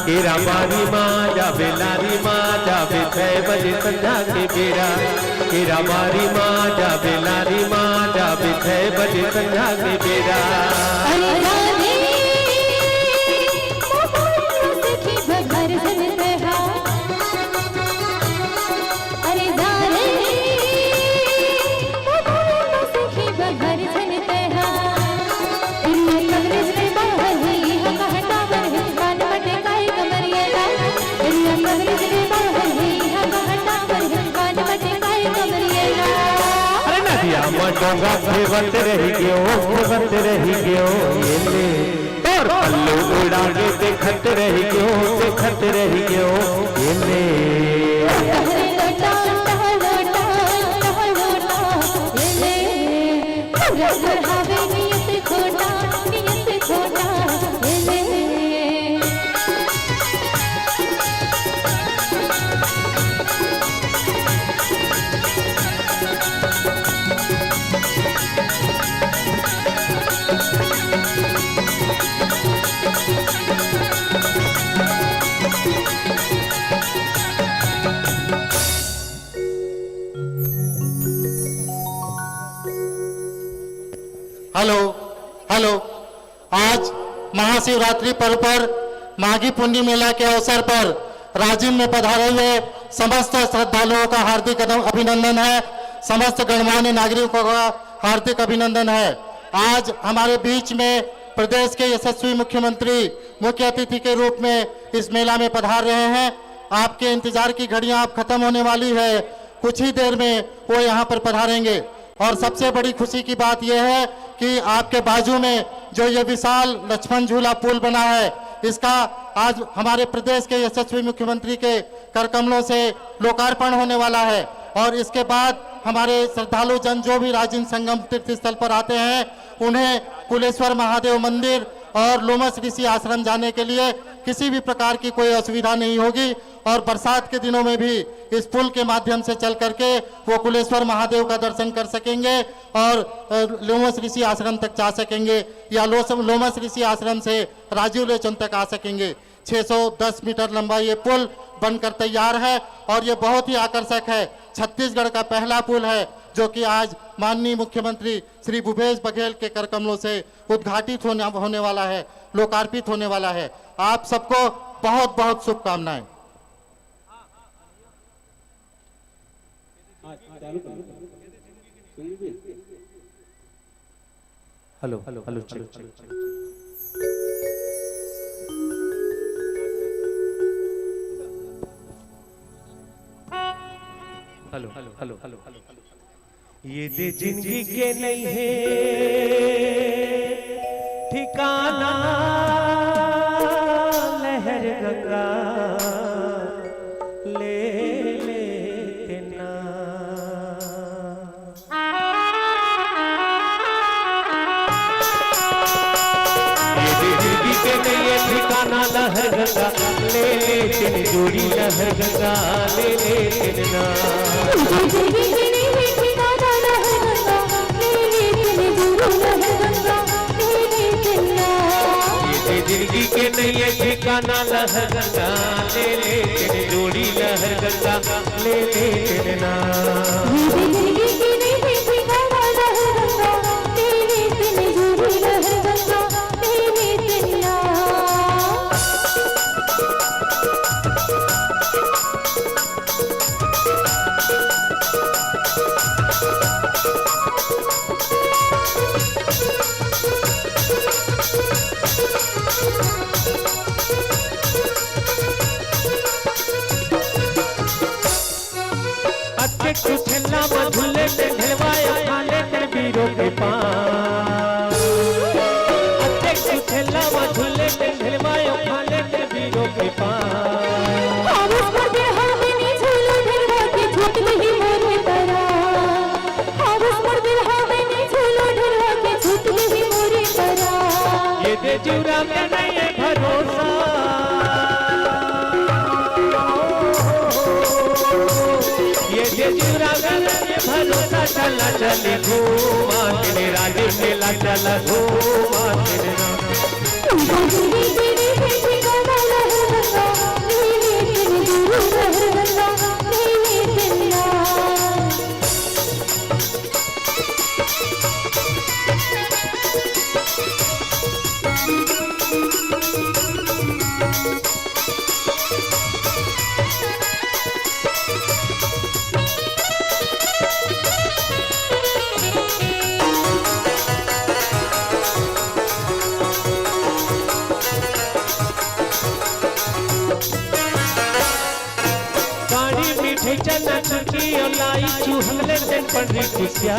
केरा बारी माँ जाबे लारी माँ जाबे 6 बजे संध्या के बेरा। केरा बारी माँ जाबे लारी माँ जाबे 6 बजे संध्या के बेरा। चौगा सेवत रही गयो ये ले और पल्लू उड़ा के देखत रही गयो ये ले हेलो हेलो। आज महाशिवरात्रि पर्व पर माघी पुण्य मेला के अवसर पर राजिम में पधारे हुए समस्त श्रद्धालुओं का हार्दिक अभिनंदन है। समस्त गणमान्य नागरिकों का हार्दिक अभिनंदन है। आज हमारे बीच में प्रदेश के यशस्वी मुख्यमंत्री मुख्य अतिथि के रूप में इस मेला में पधार रहे हैं। आपके इंतजार की घड़ियां अब खत्म होने वाली है, कुछ ही देर में वो यहाँ पर पधारेंगे। और सबसे बड़ी खुशी की बात यह है कि आपके बाजू में जो ये विशाल लक्ष्मण झूला पुल बना है, इसका आज हमारे प्रदेश के यशस्वी मुख्यमंत्री के करकमलों से लोकार्पण होने वाला है। और इसके बाद हमारे श्रद्धालु जन जो भी राजिम संगम तीर्थ स्थल पर आते हैं, उन्हें कुलेश्वर महादेव मंदिर और लोमस ऋषि आश्रम जाने के लिए किसी भी प्रकार की कोई असुविधा नहीं होगी। और बरसात के दिनों में भी इस पुल के माध्यम से चल करके वो कुलेश्वर महादेव का दर्शन कर सकेंगे और लोमस ऋषि आश्रम तक जा सकेंगे, या लोमस ऋषि आश्रम से राजीव लोचन तक आ सकेंगे। 610 मीटर लंबा ये पुल बनकर तैयार है और ये बहुत ही आकर्षक है। छत्तीसगढ़ का पहला पुल है जो कि आज माननीय मुख्यमंत्री श्री भूपेश बघेल के करकमलों से उद्घाटित होने वाला है, लोकार्पित होने वाला है। आप सबको बहुत बहुत शुभकामनाएं। Hello hello hello hello hello hello hello. ये दे जिंदगी के नहीं है ठिकाना, लहर गंगा ले लेते ना। ये दे जिंदगी के नहीं है ठिकाना, लहर गंगा ले लेते जोड़ी, लहर गंगा ले लेते ना। जिंदगी के नहीं है ठिकाना, लहर गंगा ले ले जोड़ी, लहर गंगा ले लेना। कुछला मधुले ते ढलवाया खाले ते बीरो के पास। अच्छे कुछला मधुले ते ढलवाया खाले ते बीरो के पास। हावस मर्दे हावेनी झूलो ढलवा के झूठ नहीं मोरे परा। हावस मर्दे हावेनी झूलो ढलवा के झूठ नहीं मोरे परा। ये दे जुरा में नहीं है भरोसा, भरोसा चला चले घूमा तेरे राजे मेला चला घूमा तेरे ना चुकी और लाई चूहले ते पड़ी खुशिया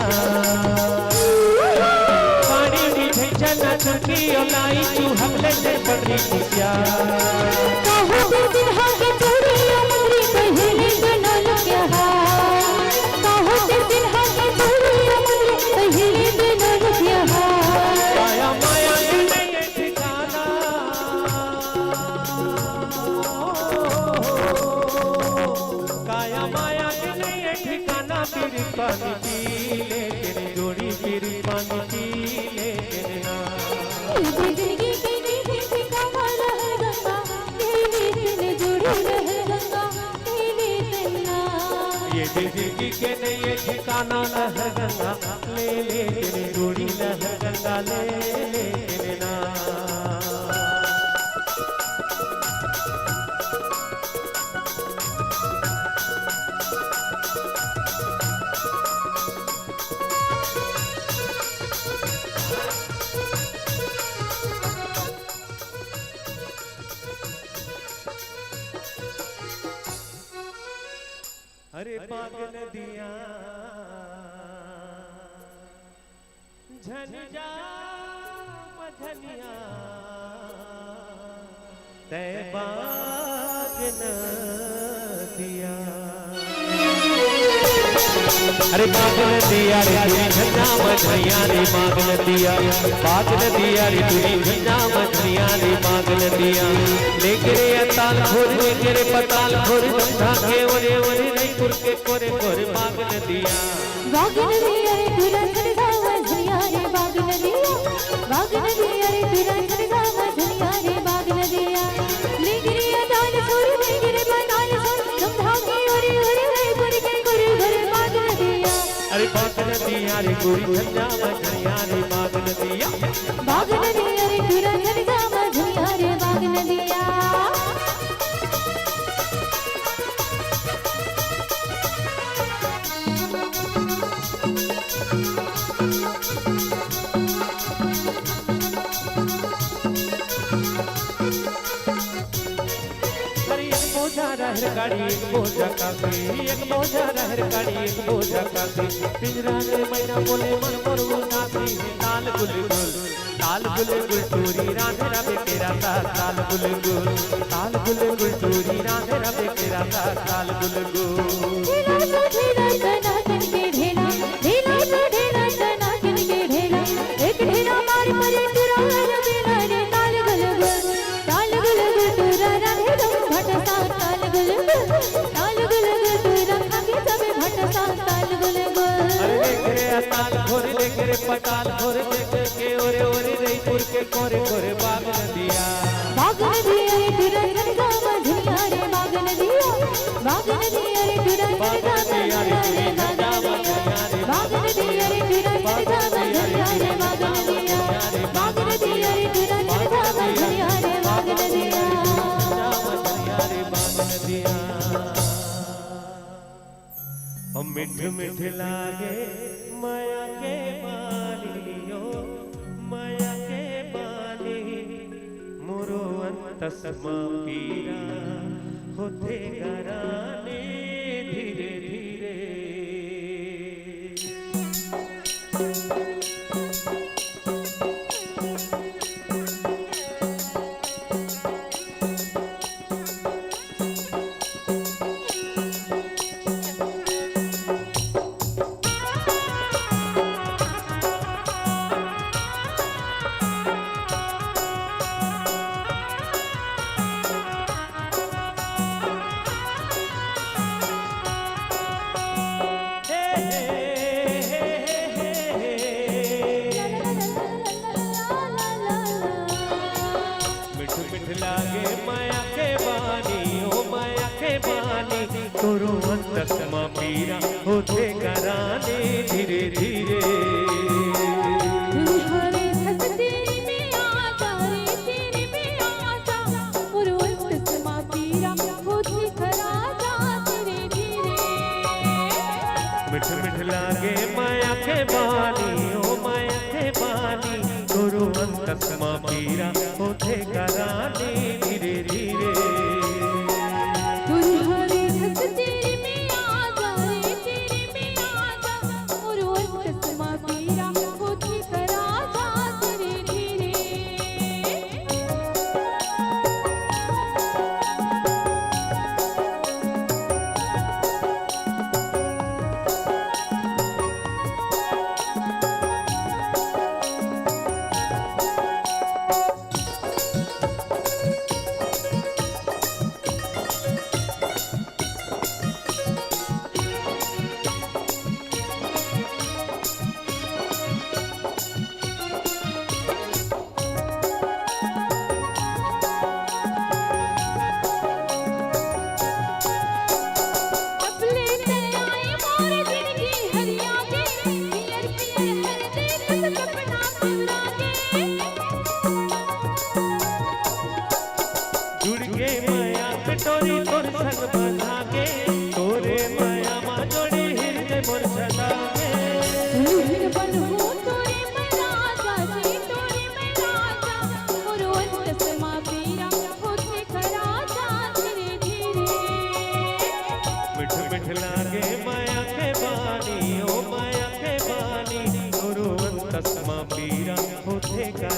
पानी मीठे ना चुकी और लाई चूहले ते पड़ी खुशिया काहो दे दिलहा के चूड़िया मंगरी कहेली बनल क्या काहो दे दिलहा के चूड़िया मंगरी कहेली बनल क्या काया माया के नहीं ठिकाना काया माया के नहीं ठिकाना फिर पानी पी ले तेरी जोड़ी फिर पानी पी ले तेरे नाम जिंदगी की नीति ठिकाना रहे गंगा तेरी दिल जुड़ी रहे गंगा तेरी दिलना ये जिंदगी के नहीं ठिकाना है गंगा ले ले तेरी जोड़ी है गंगा ले ले तेरे नाम अरे बाग नदिया झनिया मझनिया तै बाग नदिया अरे बाग नदिया रे तुरी झन्ना मझनिया रे बाग नदिया बाग नदिया रे तुरी झन्ना मझनिया रे बाग नदिया लेके रे अताल खोर लेके रे पताल खोर बंधा के ओरे ओरे नहीं कुरके कोरे कोरे बाग नदिया बाग नदिया रे तुरा चढ़ा मझनिया रे बाग नदिया बाग नदिया रे तुरा चढ़ा मझनिया रे बाग नदिया लेगिरी अदाल सुर लेगिरी बनाल सुर समझा के ओरे ओरे रे कुरके कुर घर बाग नदिया अरे बाग नदिया रे गोरी झन्ना मझनिया रे बाग नदिया बाग नदिया रे तुरा चढ़ा मझनिया रे बाग नदिया रहर गाड़ी एक बोझा काफी एक बोझा रहर गाड़ी एक बोझा काफी पिंजरा रे मैना बोले मन मोर उदासी ताल गुल टूरी राधे रबे तेरा ताल गुल टूरी राधे रबे तेरा ताल गुल ढेला ढेला तना के ढेला ढेला ढेला तना के ढेला एक ढेला मार परे तुरा रबेला रे ताल गुल तुरा राधे दम भटसा ताल गुल तुरा खाके सब भटसा ताल गुल अरे लेके रे ताल घोर लेके रे पताल घोर लेके के ओरे ओरे रईपुर के कोरे कोरे बाग नदिया रे तुरा चढ़ा मझनिया रे बाग नदिया रे तुरा चढ़ा मझनिया रे बाग नदिया रे तुरा चढ़ा मझनिया रे बाग नदिया बाग नदिया रे तुरा चढ़ा मझनिया रे बाग नदिया हम मिठ मिठ लागे माया के बालियो माया के बाली मोरो अंतस्मा पीरा होते गराने धीरे धीरे तस्मा पीरा होते कराने धीरे धीरे तुम्हारे हंसते में आता रे तेरे में आता और तस्मा पीरा होते कराता धीरे धीरे मिठ मिठ लागे माया के बानी ओ माया के बानी गुरु तस्मा पीरा होते कराने धीरे धीरे तुम्हारे हंसते में आता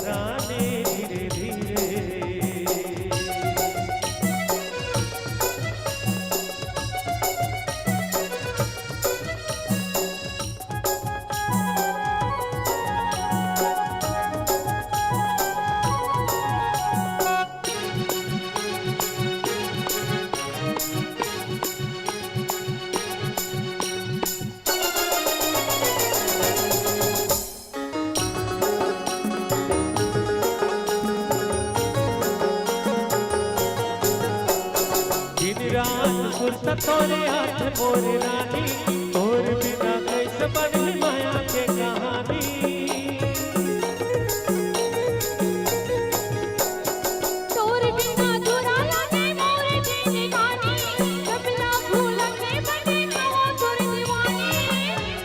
कराने धीरे धीरे। सुरता तोरे हाथ मोरे रानी, तोर बिना कैसे बनी माया के कहानी। तोर बिना अधूरा लागे मोरे जिंदगानी, कब ना भूलके बने कहो तोर दीवानी।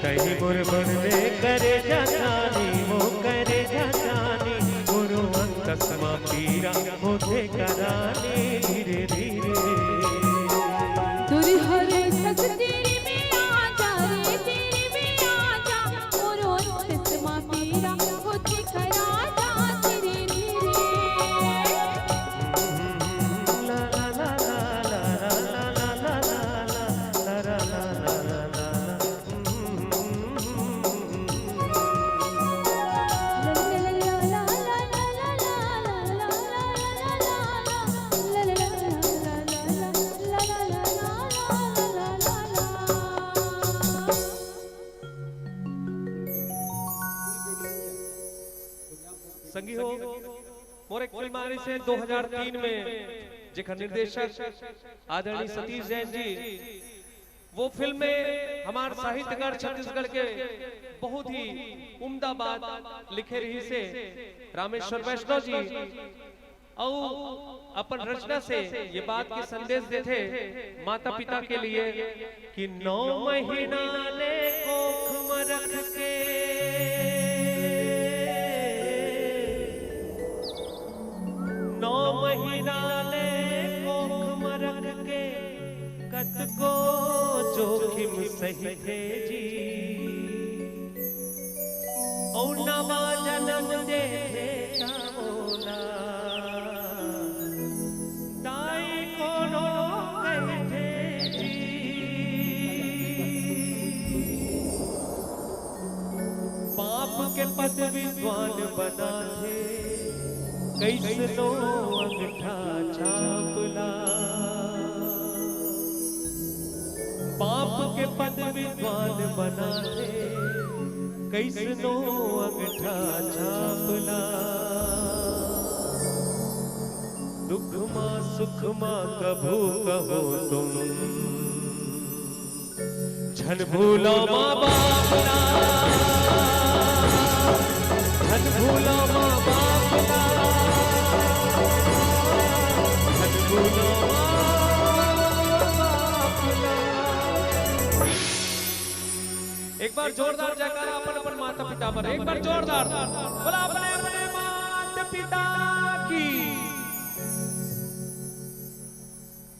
कहीं मोर मन में करे जानी, वो करे जानी, गुरु अंतस्मा पीरा होते कराने धीरे धीरे। तुरी हरे सच तेरी में आजा रे, तेरी में आजा, मोरो अंतस्मा पीरा होते कराजा धीरे धीरे। ला ला ला ला ला ला ला ला ला ला ला ला ला। संगी हो मोर एक फिल्म आने से 2003 में जेकर निर्देशक आदरणीय सतीश जैन जी, वो फिल्म में हमारे साहित्यकार छत्तीसगढ़ के बहुत ही उम्दा बात लिखे रही से रामेश्वर वैष्णव जी और अपन रचना से ये बात के संदेश देते माता पिता के लिए कि 9 महीना ले कोख में रख के 9 महीना ले कोख में रख के कत को जोखिम सही थे जी। और नवा जन्म दे देता मोला, ताई कोनो कहते जी। पाप के पद विद्वान बना थे, कैसनो अंगठा छापला। पाप के पद विद्वान बना थे, कैसनो अंगठा छापला। दुख मां सुख मां कभू कहो तुम, झन भूलो माँ बाप ना, झन भूलो माँ बाप ना, झन भूलो माँ बाप ना। एक बार जोरदार जयकारा अपन अपन माता पिता पर, एक बार जोरदार बोला अपने अपने माता पिता की।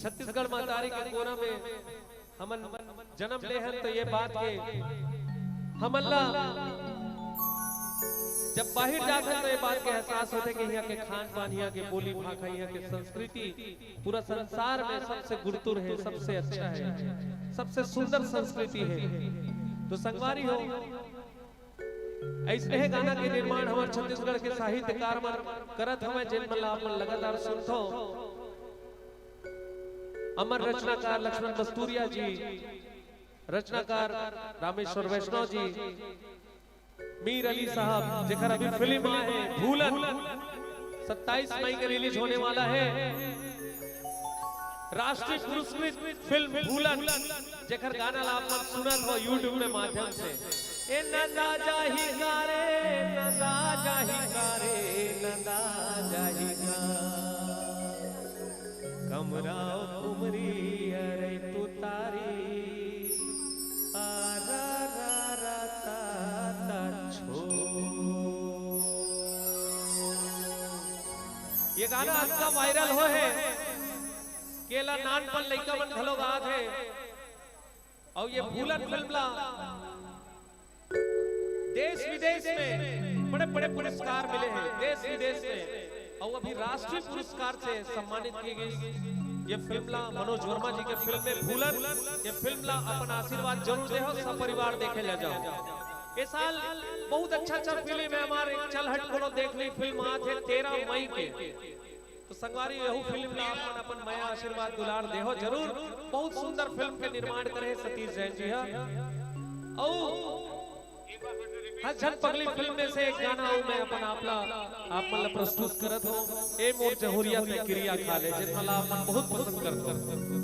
छत्तीसगढ़ मातारी के कोना में हमन जन्म ले हैं तो ये बात के हमल्ला जब बाहर जाते हैं तो ये बात के एहसास होते कि यहाँ के खान पान, यहाँ के बोली भाषा, यहाँ के संस्कृति पूरा संसार में सबसे गुरुतुर है, सबसे अच्छा है, सबसे सुंदर संस्कृति है। तो संगवारी हो ऐसे है गाना के निर्माण हमारे छत्तीसगढ़ के साहित्यकार मन करत हमें जिन मन आप लगातार सुनथो। अमर रचनाकार लक्ष्मण बस्तूरिया जी, रचनाकार रामेश्वर वैष्णव जी, मीर अली साहब जेकर अभी फिल्म आए है भूलन 27 मई को रिलीज होने वाला है। राष्ट्रीय पुरस्कृत फिल्म भूलन जेकर गाना आप सुनत हो यूट्यूब में माध्यम से। ए नंदा जाही गारे, नंदा जाही गारे, नंदा जाही गा कमरा उमरी अरे तू तारी आरा रा रा ता ता छो। ये गाना अच्छा वायरल हो है, केला नान पर लइका मन घलो गात है। और ये भूलन फिल्म ला देश विदेश में बड़े बड़े पुरस्कार मिले हैं देश विदेश में, और अभी राष्ट्रीय पुरस्कार से सम्मानित की गई। ये फिल्म ला मनोज वर्मा जी के फिल्म में भूलन, ये फिल्म ला अपन आशीर्वाद जरूर दे हो, सब परिवार देखे ले जाओ। ये साल बहुत अच्छा फिल्म है हमारे चल हट कोनो देखने फिल्म आज है 13 मई के, तो संगवारी यहू फिल्म ला अपन मया आशीर्वाद दुलार दे हो जरूर। बहुत सुंदर फिल्म के निर्माण करे सतीश जैन जी हा। झन पगली फिल्म में से एक गाना मैं अपन आप मतलब प्रस्तुत करत हो, ए मोर जहुरिया ते क्रिया खा ले, जितना ला अपन बहुत पसंद करते।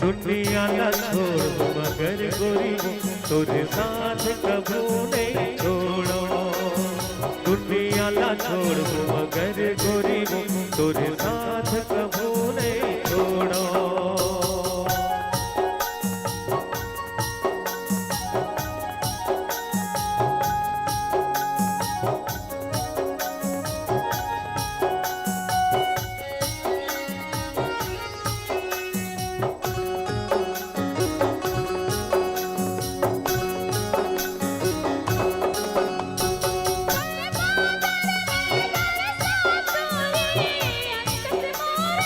दुनिया ना छोड़ मगर गोरी तोरे साथ कबू नहीं छोड़ो, दुनिया ना छोड़ मगर गोरी तोरे साथ कबू नहीं छोड़ो। मोर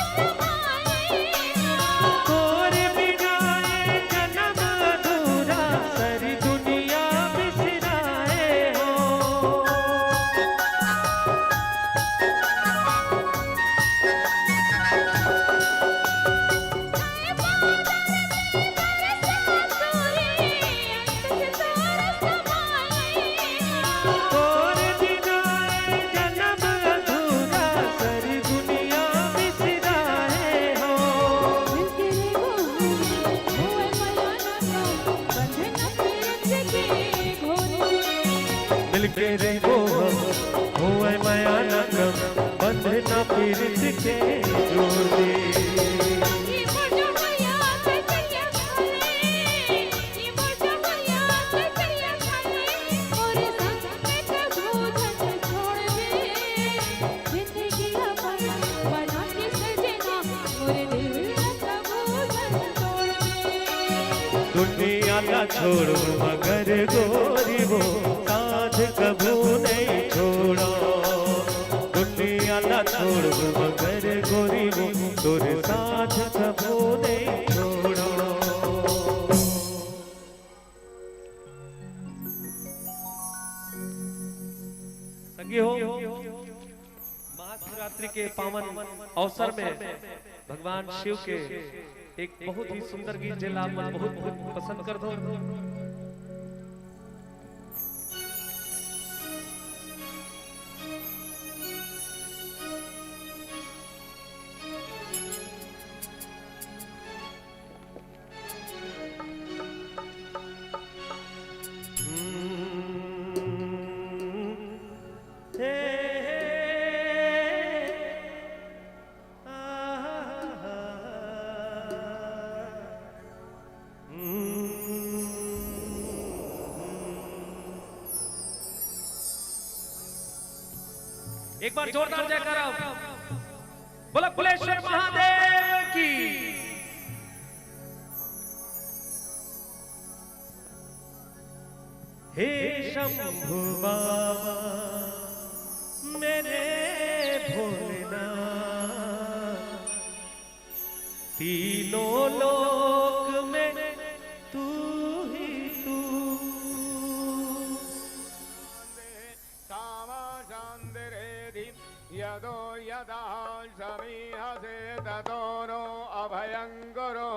दुनिया छोड़ो मगर गोरी वो साथ कबू नहीं छोड़ो, दुनिया ना छोड़ो मगर गोरी वो तोरे साथ कबू नहीं छोड़ो। संगी हो महाशिवरात्रि के पावन अवसर में भगवान शिव के एक बहुत ही सुंदर गीत जिला आप बहुत बहुत पसंद कर दो। एक बार जोरदार जयकारा बोला कुलेश्वर महादेव की। हे शंभु बाबा मेरे भोलेनाथ, तीनों लोक में तू ही तू। यदो यदा समीहसे ततो नो अभयं गुरु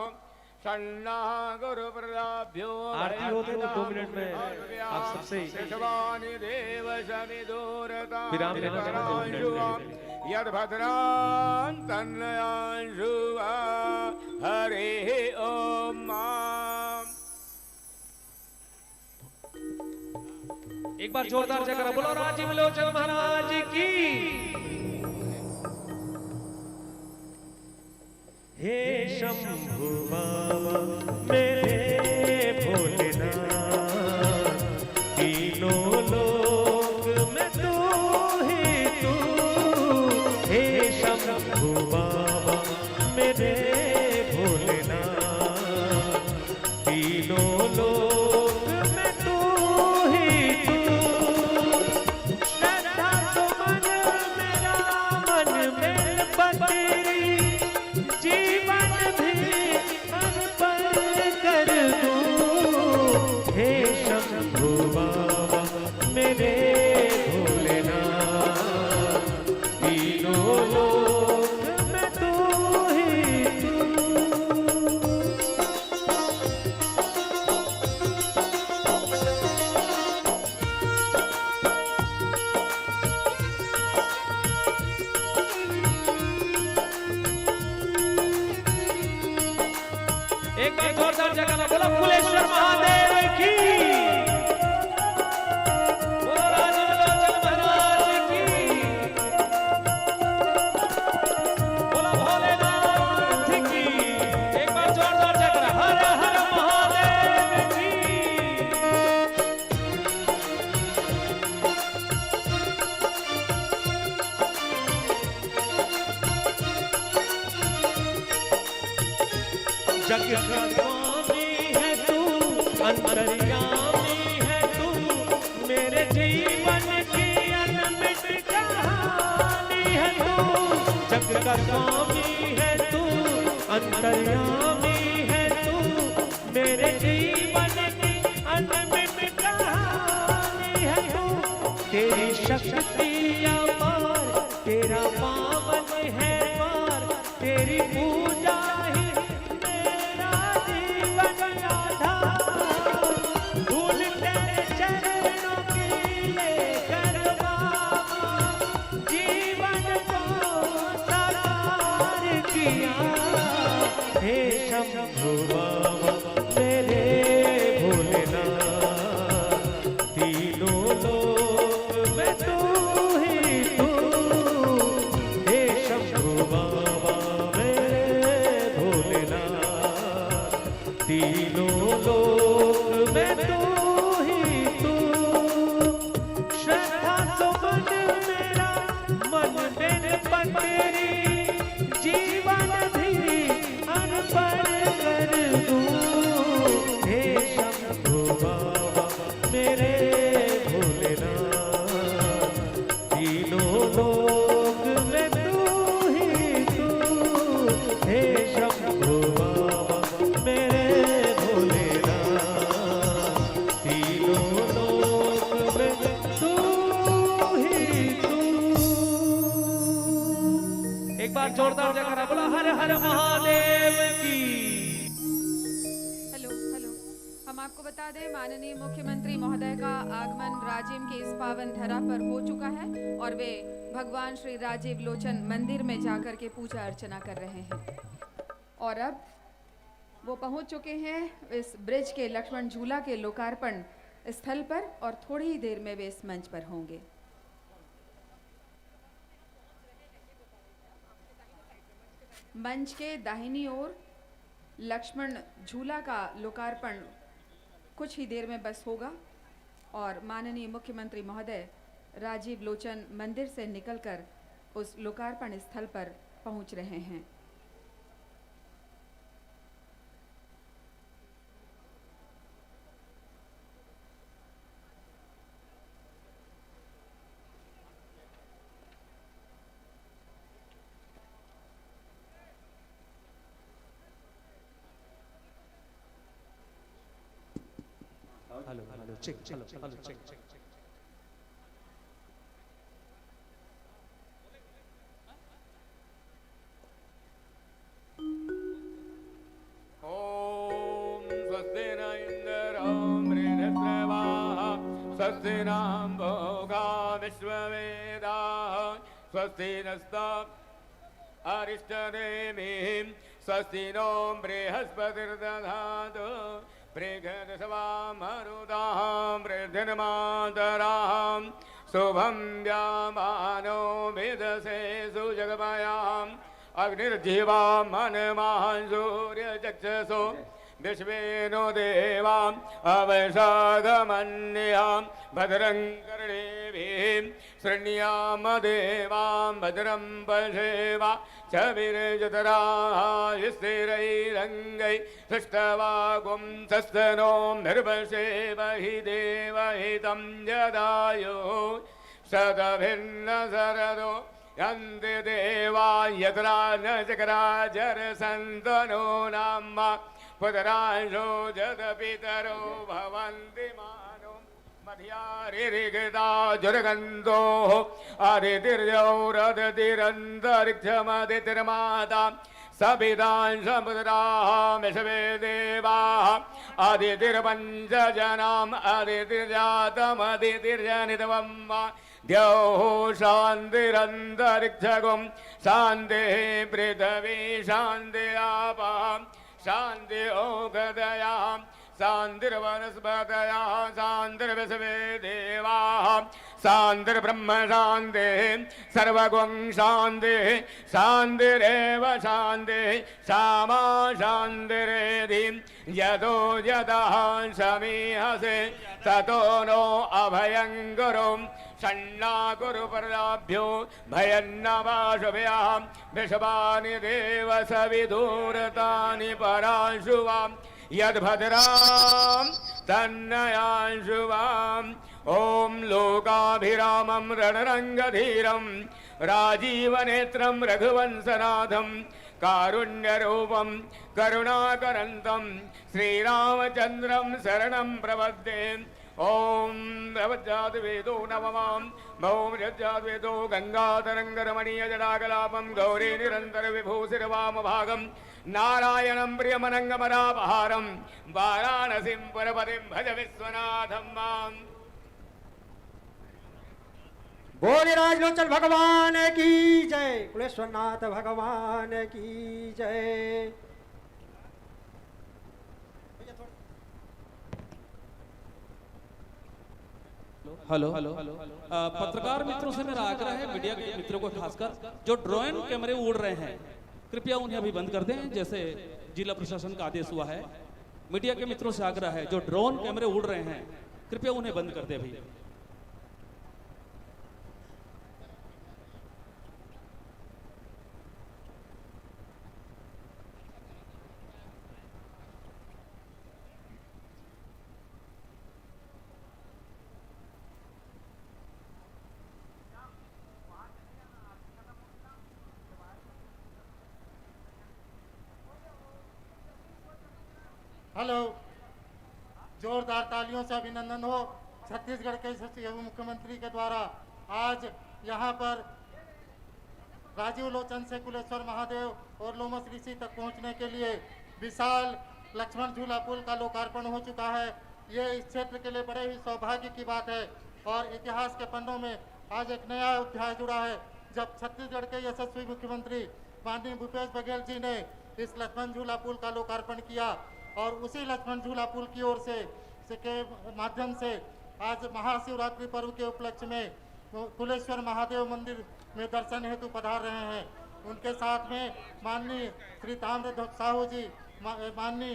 शरणा गुरु प्रदाभ्यो। आरती होते तो 2 मिनट में आप सबसे शिवानि देव समिदूरता विराम लेना चाहता हूं 2 मिनट में। यद भद्रां तन्नयांशुवा हरे ओम। एक बार जोरदार जयकारा बोलो राजीव लोचन महाराज की। हे शंभु बाबा मेरे भोलेनाथ, तीनों लोक में तू ही तू। हे शंभु बाबा मेरे भोलेनाथ, तीनों लोक में तू ही तू। श्रद्धा सुमन मेरा मन में बतेरी, जीवन भी अर्पण कर दूं। हे शंभु बाबा मेरे भोलेनाथ, तीनों लोक में तू ही तू। एक बार जोरदार जयकारा बोलो कुलेश्वर महादेव की। बोलो राजीव लोचन महाराज की। बोलो भोलेनाथ की। एक बार जोरदार जयकारा हर हर महादेव की। जग का स्वामी है तू, अंतर्यामी है तू, मेरे जीवन की अनमिट कहानी है तू। जग का स्वामी है तू, अंतर्यामी है तू, मेरे जीवन की अनमिट कहानी है तू। तेरी शक्ति अपार, तेरा पावन है द्वार, तेरी पूजा ही हे शंभु बाबा मेरे भोलेनाथ, तीनों लोक में तू ही तू। हे शंभु बाबा मेरे भोलेनाथ, तीनों लोक में तू ही तू। श्रद्धा सुमन मेरा मन में बतेरी, जीवन भी अर्पण कर दूं। जयकारा बोला हर हर महादेव की। हेलो हेलो, हम आपको बता दें माननीय मुख्यमंत्री महोदय का आगमन राजिम की इस पावन धरा पर हो चुका है और वे भगवान श्री राजीव लोचन मंदिर में जाकर के पूजा अर्चना कर रहे हैं। और अब वो पहुंच चुके हैं इस ब्रिज के लक्ष्मण झूला के लोकार्पण स्थल पर और थोड़ी ही देर में वे इस मंच पर होंगे। मंच के दाहिनी ओर लक्ष्मण झूला का लोकार्पण कुछ ही देर में बस होगा और माननीय मुख्यमंत्री महोदय राजीव लोचन मंदिर से निकलकर उस लोकार्पण स्थल पर पहुंच रहे हैं। हेलो हेलो चेक चलो हेलो चेक चेक। ओम स्वस्ति न इंद्रो मृधस्रवाः स्वस्ति नाम भोगा विश्ववेदाः स्वस्ति नस्ताः अरिष्टनेमिः स्वस्ति नो बृहस्पतिर्दधातु मरुदां वृद्धिर्मातरां शुभं व्यामानो विदसे सुजगमयाम् अग्निर्जीवा मनमान् सूर्यचक्षुषो विश्वेनो देवाम् अवसादमन्यां भद्रं कर्णेभिः शृण्याम देवां भद्रं पश्येम चविरजतराः स्थिरैरङ्गैः सृष्टवागुं सस्तनो निर्वसेवहि देवहितं यदायो शतभिन्नशरदो यन्ति देवा यत्रा न चक्राजरसन्तनो नाम पुतरांशो जदपितरो भवन्ति मानो मध्यारिरिगदा जुर्गन्धो आदितिर्यौरदितिरन्तरिक्षमदितिर्माता सविदां समुद्राः विश्वे देवाः आदितिर्पञ्चजनाम् आदितिर्जातमदितिर्जनितवं वा द्यौः शान्तिरन्तरिक्षगुं शान्तिः पृथिवी शान्ति आपः शान्ति ओगदयां शान्तिर्वनस्पतयः शान्तिर्विश्वे देवाः शान्तिर्ब्रह्म शान्तिः सर्वगुं शान्तिः शान्तिरेव शान्तिः श्यामा शान्तिरेधि यतो यतः समीहसे ततो नो अभयं गुरु षण्णा गुरुपराभ्यो भयन्नवाशुभ्यः विश्वानि देव सविदूरतानि पराशुवाम् यद्भद्रां तन्नयाशुवाम् ॐ लोकाभिरामं रणरङ्गधीरं राजीवनेत्रं रघुवंशनाथं कारुण्यरूपं करुणाकरन्तं श्रीरामचन्द्रं शरणं प्रपद्ये। ओम भवज्जातवेदो नवमां भौम जज्जातवेदो गंगातरंगरमणीय जडाकलापं गौरी निरंतर विभूषिरवाम भागं नारायणं प्रियमनंगमरापहारं वाराणसीं पुरपतिं भज विश्वनाथं माम्। बोले राजलोचन भगवान की जय, कुलेश्वरनाथ भगवान की जय। हेलो पत्रकार मित्रों से मेरा आग्रह है, मीडिया के मित्रों को खासकर, जो ड्रोन कैमरे उड़ रहे हैं कृपया उन्हें अभी बंद कर दें, जैसे जिला प्रशासन का आदेश हुआ है। मीडिया के मित्रों से आग्रह है, जो ड्रोन कैमरे उड़ रहे हैं कृपया उन्हें बंद कर दें अभी। हेलो, जोरदार तालियों से अभिनंदन हो। छत्तीसगढ़ के यशस्वी मुख्यमंत्री के द्वारा आज यहाँ पर राजीव लोचन से कुलेश्वर महादेव और लोमस ऋषि तक पहुंचने के लिए विशाल लक्ष्मण झूला पुल का लोकार्पण हो चुका है। ये इस क्षेत्र के लिए बड़े ही सौभाग्य की बात है और इतिहास के पन्नों में आज एक नया अध्याय जुड़ा है, जब छत्तीसगढ़ के यशस्वी मुख्यमंत्री माननीय भूपेश बघेल जी ने इस लक्ष्मण झूला पुल का लोकार्पण किया और उसी लक्ष्मण झूला पुल की ओर से के माध्यम से आज महाशिवरात्रि पर्व के उपलक्ष्य में कुलेश्वर महादेव मंदिर में दर्शन हेतु पधार रहे हैं। उनके साथ में माननीय श्री ताम्रध्वज साहू जी, माननीय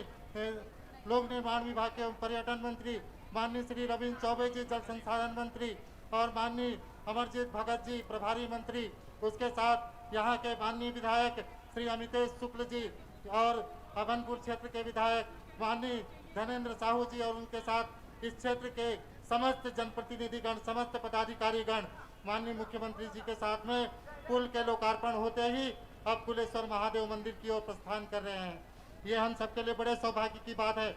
लोक निर्माण विभाग के पर्यटन मंत्री माननीय श्री रविंद्र चौबे जी जल संसाधन मंत्री और माननीय अमरजीत भगत जी प्रभारी मंत्री, उसके साथ यहाँ के माननीय विधायक श्री अमितेश शुक्ल जी और अभनपुर क्षेत्र के विधायक माननीय धनेन्द्र साहू जी और उनके साथ इस क्षेत्र के समस्त जनप्रतिनिधिगण, समस्त पदाधिकारीगण माननीय मुख्यमंत्री जी के साथ में पुल के लोकार्पण होते ही अब कुलेश्वर महादेव मंदिर की ओर प्रस्थान कर रहे हैं। ये हम सबके लिए बड़े सौभाग्य की बात है।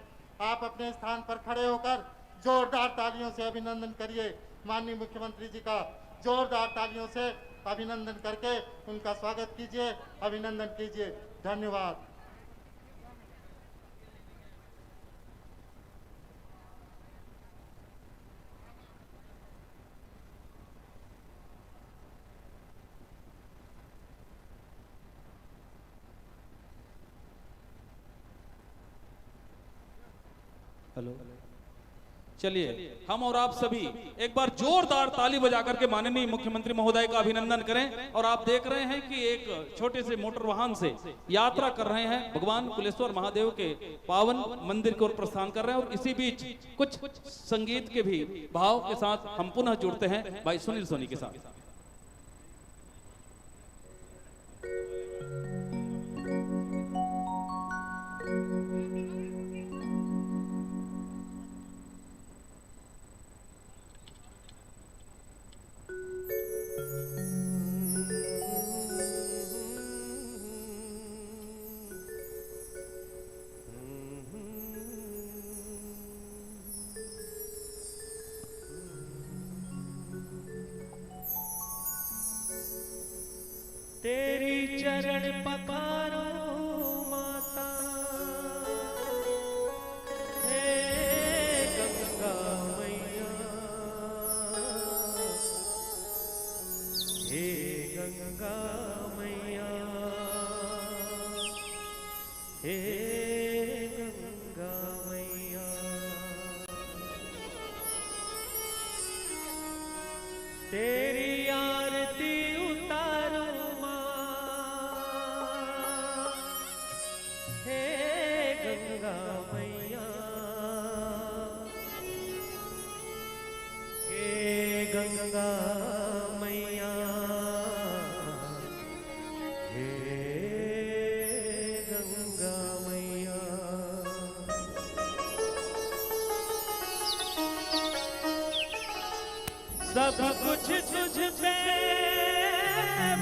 आप अपने स्थान पर खड़े होकर जोरदार तालियों से अभिनंदन करिए। माननीय मुख्यमंत्री जी का जोरदार तालियों से अभिनंदन करके उनका स्वागत कीजिए, अभिनंदन कीजिए। धन्यवाद। हेलो, चलिए हम और आप सभी एक बार जोरदार ताली बजाकर के माननीय मुख्यमंत्री महोदय का अभिनंदन करें। और आप देख रहे हैं कि एक छोटे से मोटर वाहन से यात्रा कर रहे हैं, भगवान कुलेश्वर महादेव के पावन मंदिर की ओर प्रस्थान कर रहे हैं। और इसी बीच कुछ संगीत के भी भाव के साथ हम पुनः जुड़ते हैं भाई सुनील सोनी के साथ। तेरी चरण पखारो माता, हे गंगा मैया, हे गंगा मैया, हे गंगा मैया। तेरी आरती उतारो गंगा मैया, हे गंगा मैया। सब कुछ तुझ पे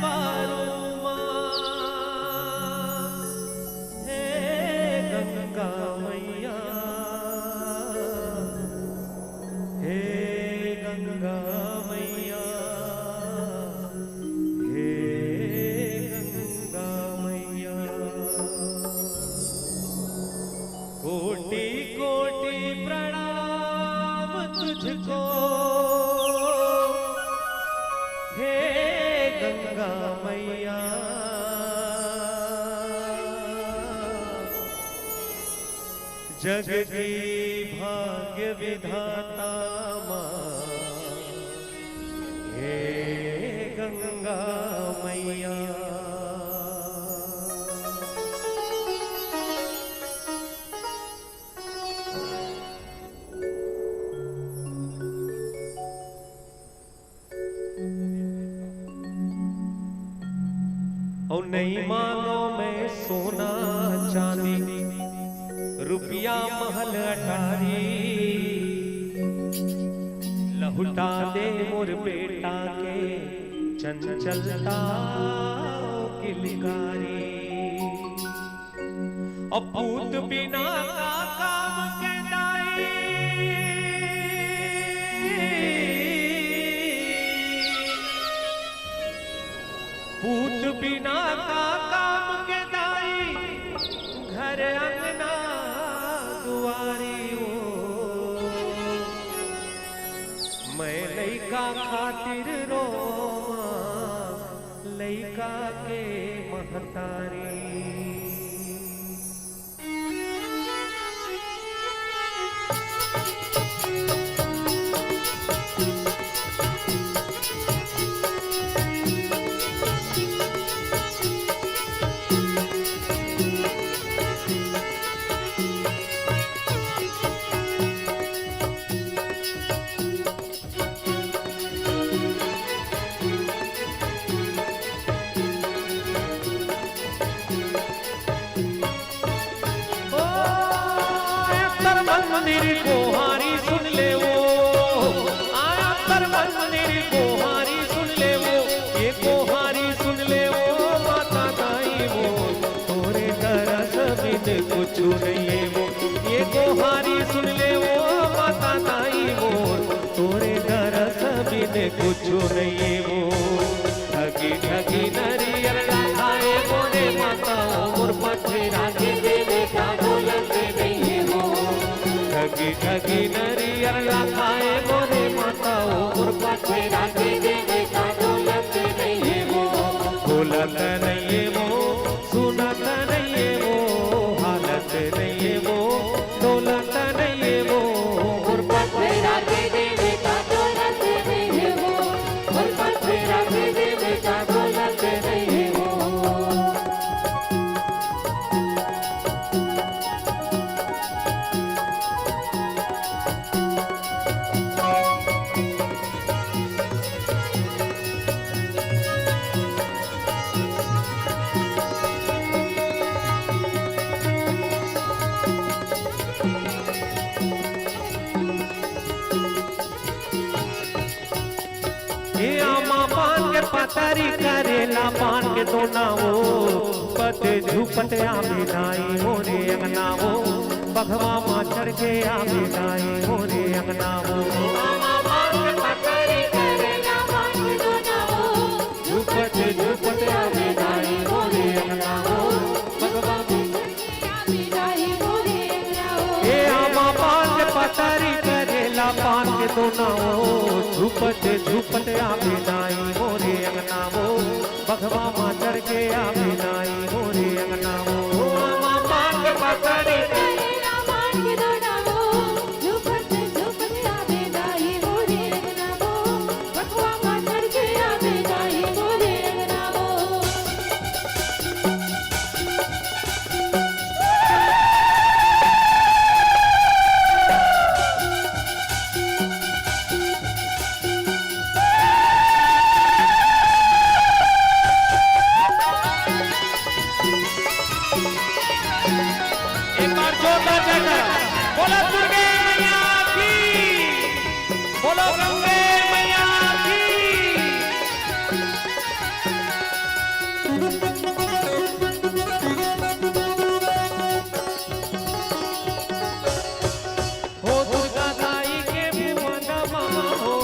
मारूं मां, हे गंगा मैया, हे गंगा मैया, हे गंगा मैया। कोटि कोटि प्रणाम तुझको, हे गंगा मैया, जग की भाग्य विधाता मां, हे गंगा मैया। और नहीं मांगो मैं सोना चांदी, रुपया महल अटारी, लहुटा दे मोर बेटा के चंचलता किलकारी। अब पूत बिना का काम के दाई, पूत बिना का काम के दाई घर अंगना दुआरी हो मैं लइका खातिर रोमा लइका के महतारी मंदिर को हारी सुन ले वो आया पर मंदिर को हारी सुन ले वो ये को हारी सुन ले वो माता दाई वो तोरे दरस बिन कुछ नहीं है वो ये को हारी सुन ले वो माता दाई वो तोरे दरस बिन कुछ नहीं है वो ठगी ठगी नरियर खाए मोरे माता मोर पथरा के देवे का बोलत नहीं है वो ठगी ठगी नरियर खाए मोरे माता मोर पथरा के देवे का बोलत नहीं है वो बोलत नहीं है वो सुनत नहीं है वो हालत नहीं है वो दौलत नहीं है वो मोर पथरा के देवे का दौलत नहीं है वो मोर पथरा के देवे का दौलत नहीं है वो पतारी करेला पान के तो ना वो पत झुपट आमे नाई मोरे अंगना वो बघवा माँ चढ़ के आमे नाई मोरे अंगना वो झुपट झुपट आमे नाई मोरे अंगना वो बघवा ए आमा पान के पतारी करेला पान के तो ना वो झुपट झुपट आमे नाई मोरे अंगना वो बघवा माँ चढ़ के आमे नाई मोरे अंगना वो आमा पान के पतारी Bye.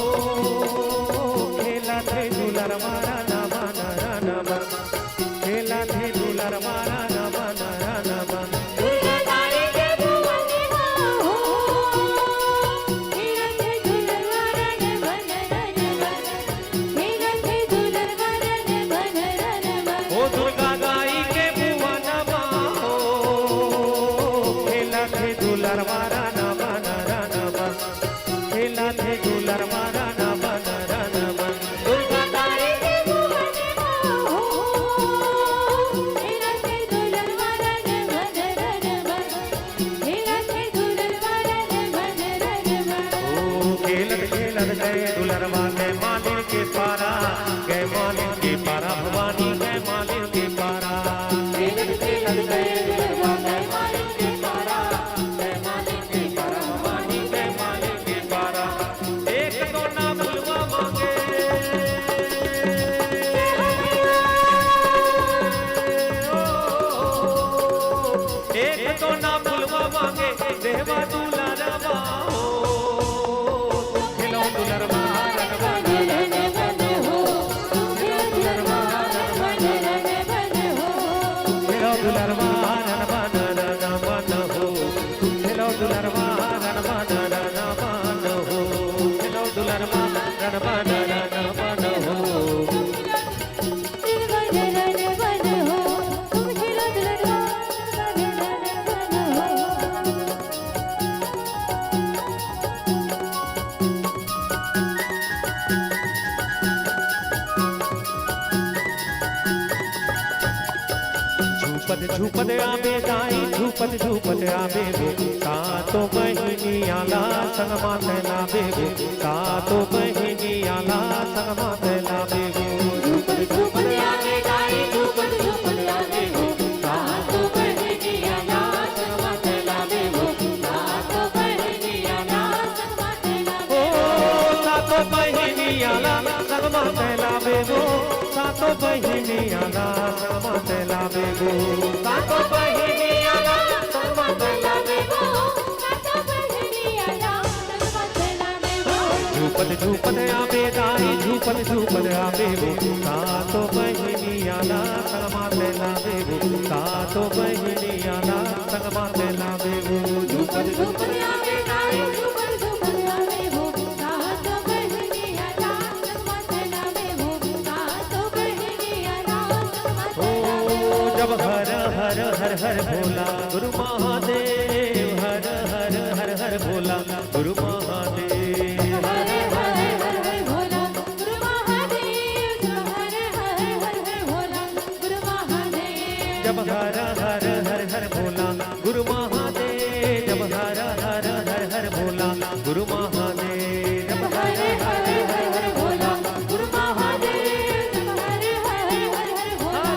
दुलरवा रनवा नरना मन हो खेलो दुलरवा रनवा नरना मन हो खेलो दुलरवा रनवा नरना मन हो झूपत आवे दाई झूपत आवे गो सातो बहिनी आला संग माते लावे गो सातो बहिनी आला संग माते लावे गो झूपत आवे दाई झूपत आवे गो सातो बहिनी आला संग माते लावे गो सातो बहिनी आला संग माते लावे गो सातो बहिनी आला संग माते लावे गो सातो बहिनी आला संग माते लावे गो सातो बहिनी आला संग माते लावे गो सातो बहिनी आला संग माते लावे गो झूपत आवे दाई झूपत आवे गो सातो बहिनी आला संग माते लावे गो सातो बहिनी आला संग माते लावे गो झूपत आवे दाई झूपत आवे गो सातो बहिनी आला संग माते लावे गो सातो बहिनी आला संग माते लावे गो जब हर हर हर हर भोला गुरु महादेव हर हर हर हर भोला गुरु महादेव हर हर हर हर भोला गुरु महादेव हर हर हर हर भोला गुरु महादेव जब हर हर हर हर भोला गुरु महादेव जब हर हर हर हर भोला गुरु महादेव जब हर हर हर हर भोला गुरु महादेव जब हर हर हर हर भोला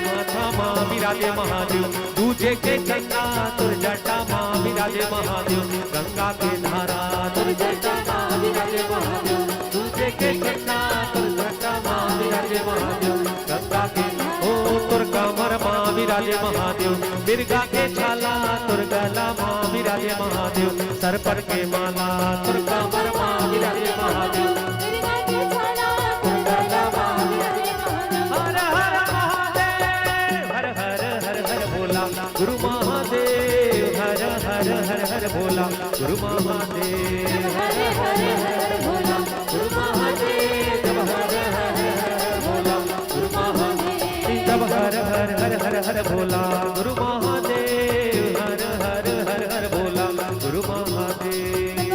माथा माँ विराजे महादेव दूजे के गंगा तुर जटा माँ विराजे महादेव गंगा के धारा तुर जटा माँ विराजे महादेव दूजे के गंगा तुर जटा माँ विराजे महादेव गंगा के ओ तुर कमर माँ विराजे महादेव मिर्गा के छाला तुर गला माँ विराजे महादेव सर पर के माला तुर कमर माँ विराजे महादेव मिर्गा के छाला तुर गला माँ विराजे महादेव हर हर महादेव हर हर हर हर भोला गुरु महादेव हर हर हर हर भोला गुरु महादेव हर हर हर भोला गुरु महादेव जब हर हर हर भोला गुरु महादेव जब हर हर हर हर हर भोला गुरु महादेव हर हर हर हर भोला गुरु महादेव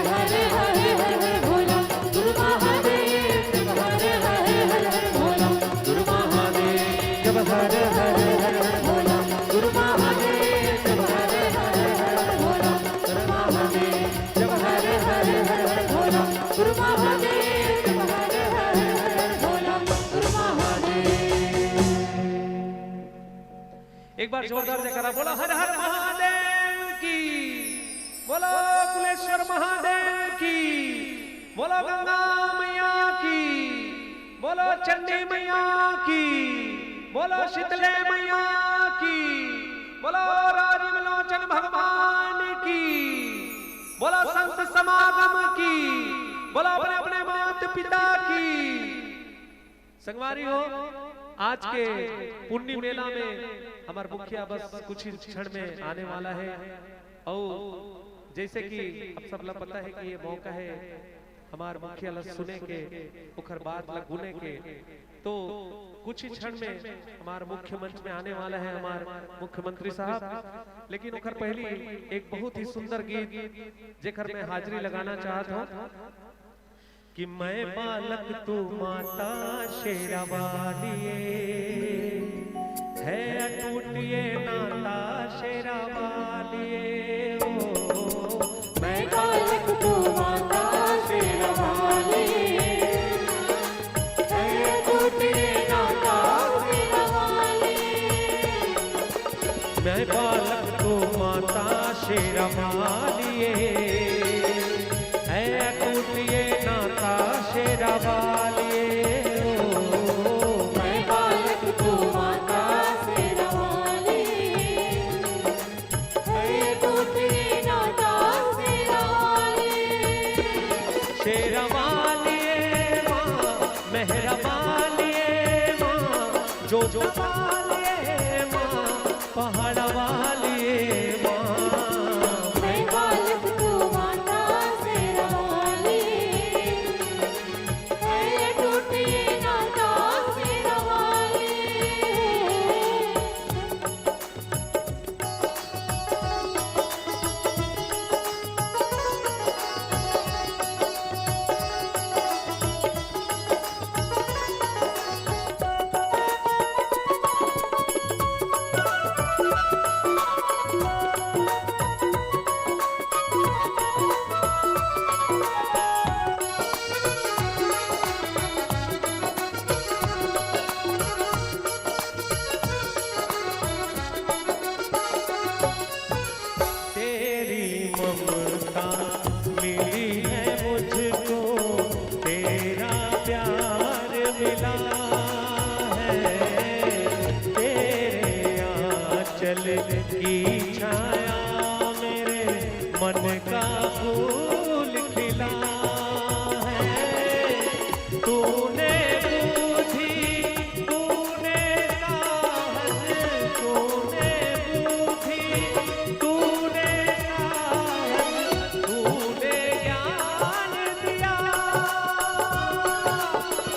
हर हर हर हर भोला गुरु महादेव जब हर हर हर हर भोला गुरु महादेव जब हर हर हर हर भोला गुरु महादेव जब हर हर हर हर भोला गुरु महादेव जब हर हर हर हर भोला गुरु महादेव जब हर हर हर हर भोला गुरु महादेव। एक बार जोरदार जयकारा बोला हर हर महादेव की बोलो कुलेश्वर महादेव की बोलो गंगा मैया की बोलो चंडी मैया की बोलो शीतले मैया की बोलो राजीव लोचन भगवान की बोलो संत समागम की बोलो अपने अपने माता पिता की। संगवारी हो आज के पुण्य मेला में हमारा मुखिया बस कुछ ही क्षण में आने वाला है और जैसे कि आप सब लोग पता है कि ये मौका है हमारे मुखिया लग सुने के उखर बात लग गुने के तो कुछ ही क्षण में हमारे मुख्यमंच में आने वाला है हमारे मुख्यमंत्री साहब। लेकिन उखर पहली एक बहुत ही सुंदर गीत जेकर मैं हाजिरी लगाना चाहता हूँ कि मैं बालक तू माता शेरावालिए है अटूट ये नाता शेरावालिए मैं बालक तू माता शेरावालिए है अटूट ये नाता शेरावालिए मैं बालक तू माता शेरावालिए है अटूट ये नाता शेरावालिए मैं बालक तू माता शेरावालिए है अटूट ये नाता शेरावालिए शेरावालिए माँ मेहरबालिए माँ जो पालिए वालिए माँ, मैं बालक तू माता शेरा वाली, है टूटे नाता शेरा वाली। तेरी ममता मिली है मुझको, तेरा प्यार मिला है, तेरे आंचल की छाया मेरे मन का फूल खिला है। तूने बूझी, तूने साहस, तूने बूझी, तूने साहस, तूने ज्ञान दिया,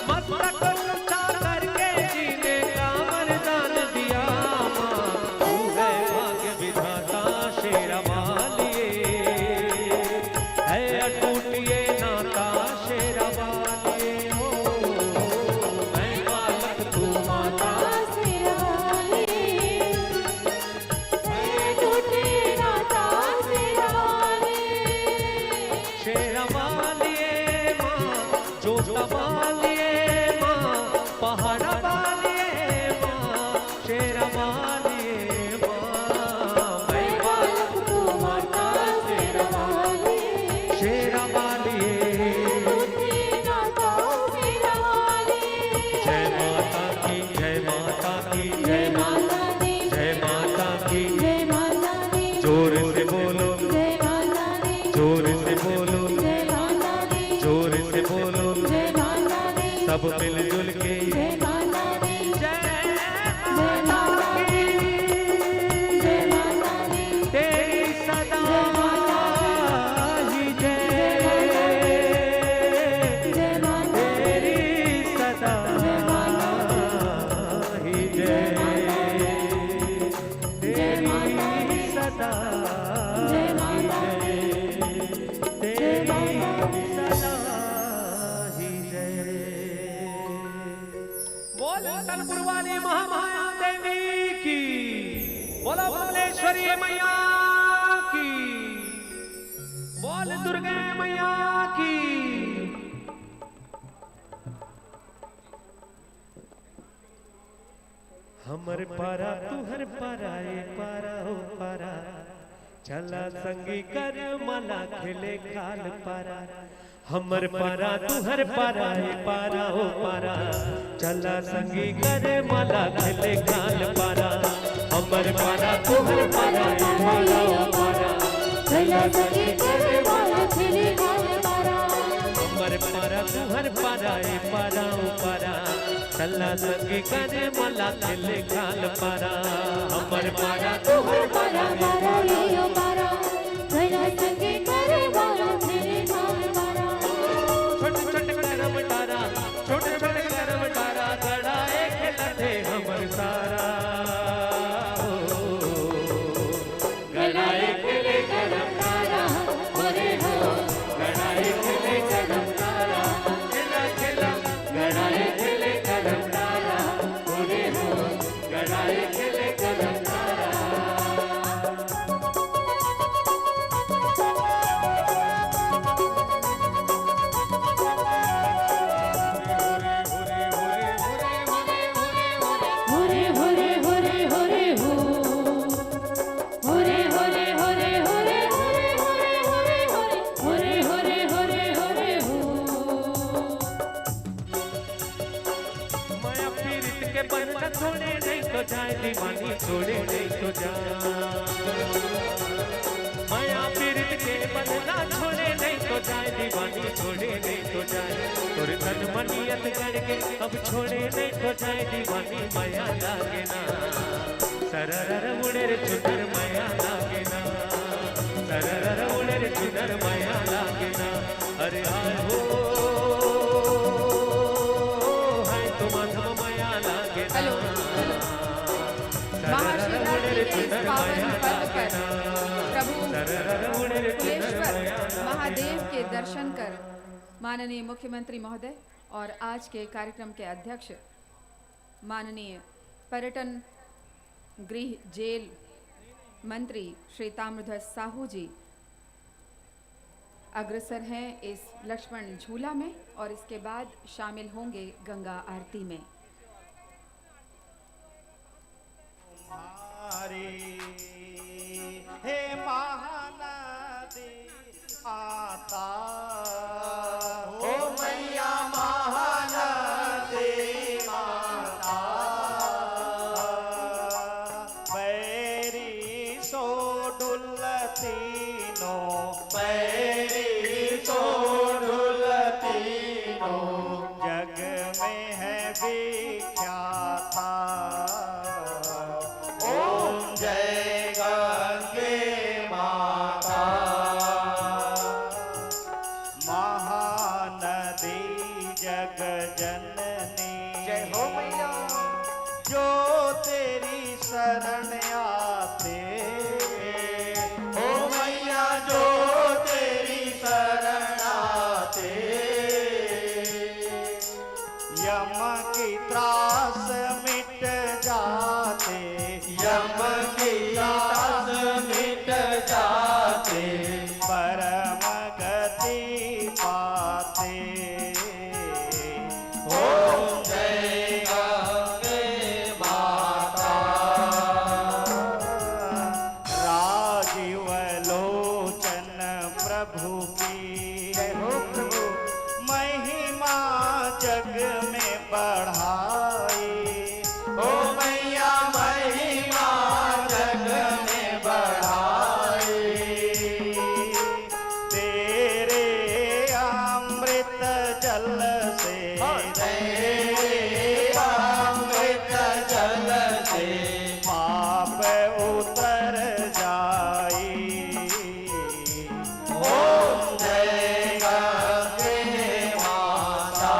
मस्तक ऊंचा करके जीने का वरदान दिया। माँ तू है भाग्य विधाता शेरा वालिए, है अटूट ये नाता शेरा वालिए। हो मैं बालक तू माता, शेरा वाली, है टूटे नाता शेरा वाली। शेरा वालिए माँ, जोता वालिए माँ, पहाड़ा वालिए माँ, शेरा वालिए माँ। मैं बालक तू माता शेरा वाली, शेरा वालिए, टूटे नाता शेरा वाली। जय माता की, जय माता की, जय माता दी, जय माता की। जय माता दी, जोर से बोलो, जय माता दी, जोर से बोलो, जय माता दी, जोर से बोलो, जय माता दी, सब मिलजुल के जय माता दी, जय जय माता दी, जय माता दी, तेरी सदा ही जय, जय माता तेरी सदा ही जय, तेरी सदा जय माता दी, तेरी सदा ही जय। बोल तलपुर वाली महामाया देवी की, बोलो भुवनेश्वरी मैया की, बोल दुर्गा मैया की। हमर पारा तू हर पारा ए पारा हो पारा, चला संगी कर मला खेले काल पारा। हमर पारा तू हर पारा ए पारा हो पारा, चला संगी कर मला खेले काल पारा। हमर पारा तू हर पारा ए पारा हो पारा, भला सके करे वाला खेले वाला पारा। हमर पारा तू हर पारा ए पारा हो पारा, चला संगी कर मला खेले काल पारा। हमर पारा तू हर पारा पारा लियो पारा, भला सके करे वाला खेले वाला पारा। छोटे छोटे करम तारा, छोटे छोटे करम तारा, गड़ाए खेलते हमर सारा। गड़ाए खेले करम तारा, ओरे हो गड़ाए खेले करम तारा, खेला खेला गड़ाए खेले करम तारा, ओरे हो गड़ाए खेले करम तारा। होरे होरे होरे होरे हो, होरे होरे होरे होरे होरे होरे होरे होरे होरे होरे होरे हो। माया पीरित के बंधन छोड़े नहीं तो जाए, दीवानी छोड़े नहीं तो जाए। माया पीरित के बंधन छोड़े नहीं तो जाए, दीवानी छोड़े नहीं तो जाए। तोरे तन मनियत करके अब छोड़े नहीं तो जाए, दीवानी माया लागे ना। सरर उड़े रे चुन के इस पावन पर्व पर प्रभु कुलेश्वर महादेव के दर्शन कर माननीय मुख्यमंत्री महोदय और आज के कार्यक्रम के अध्यक्ष माननीय पर्यटन गृह जेल मंत्री श्री ताम्रध्वज साहू जी अग्रसर हैं इस लक्ष्मण झूला में और इसके बाद शामिल होंगे गंगा आरती में। हे महानदी आता हो मैया महानदी माता पैरी सो डुलती नो पैरी सो डुलती नो जग में है विख्याता जय गंगे माता महानदी जग जननी जय हो मैया जो तेरी शरण आते हो मैया जो तेरी शरण आते यम की त्रास मिट जाते यम की त्रास मिट जाते परम गति पाते ओम जय गंगे माता राजीव लोचन प्रभु की जय हो प्रभु महिमा जग में बढ़ाई ओ मैया महिमा जग में बढ़ाई तेरे अमृत जल से तेरे अमृत जल से पाप उतर जाई ओम जय गंगे माता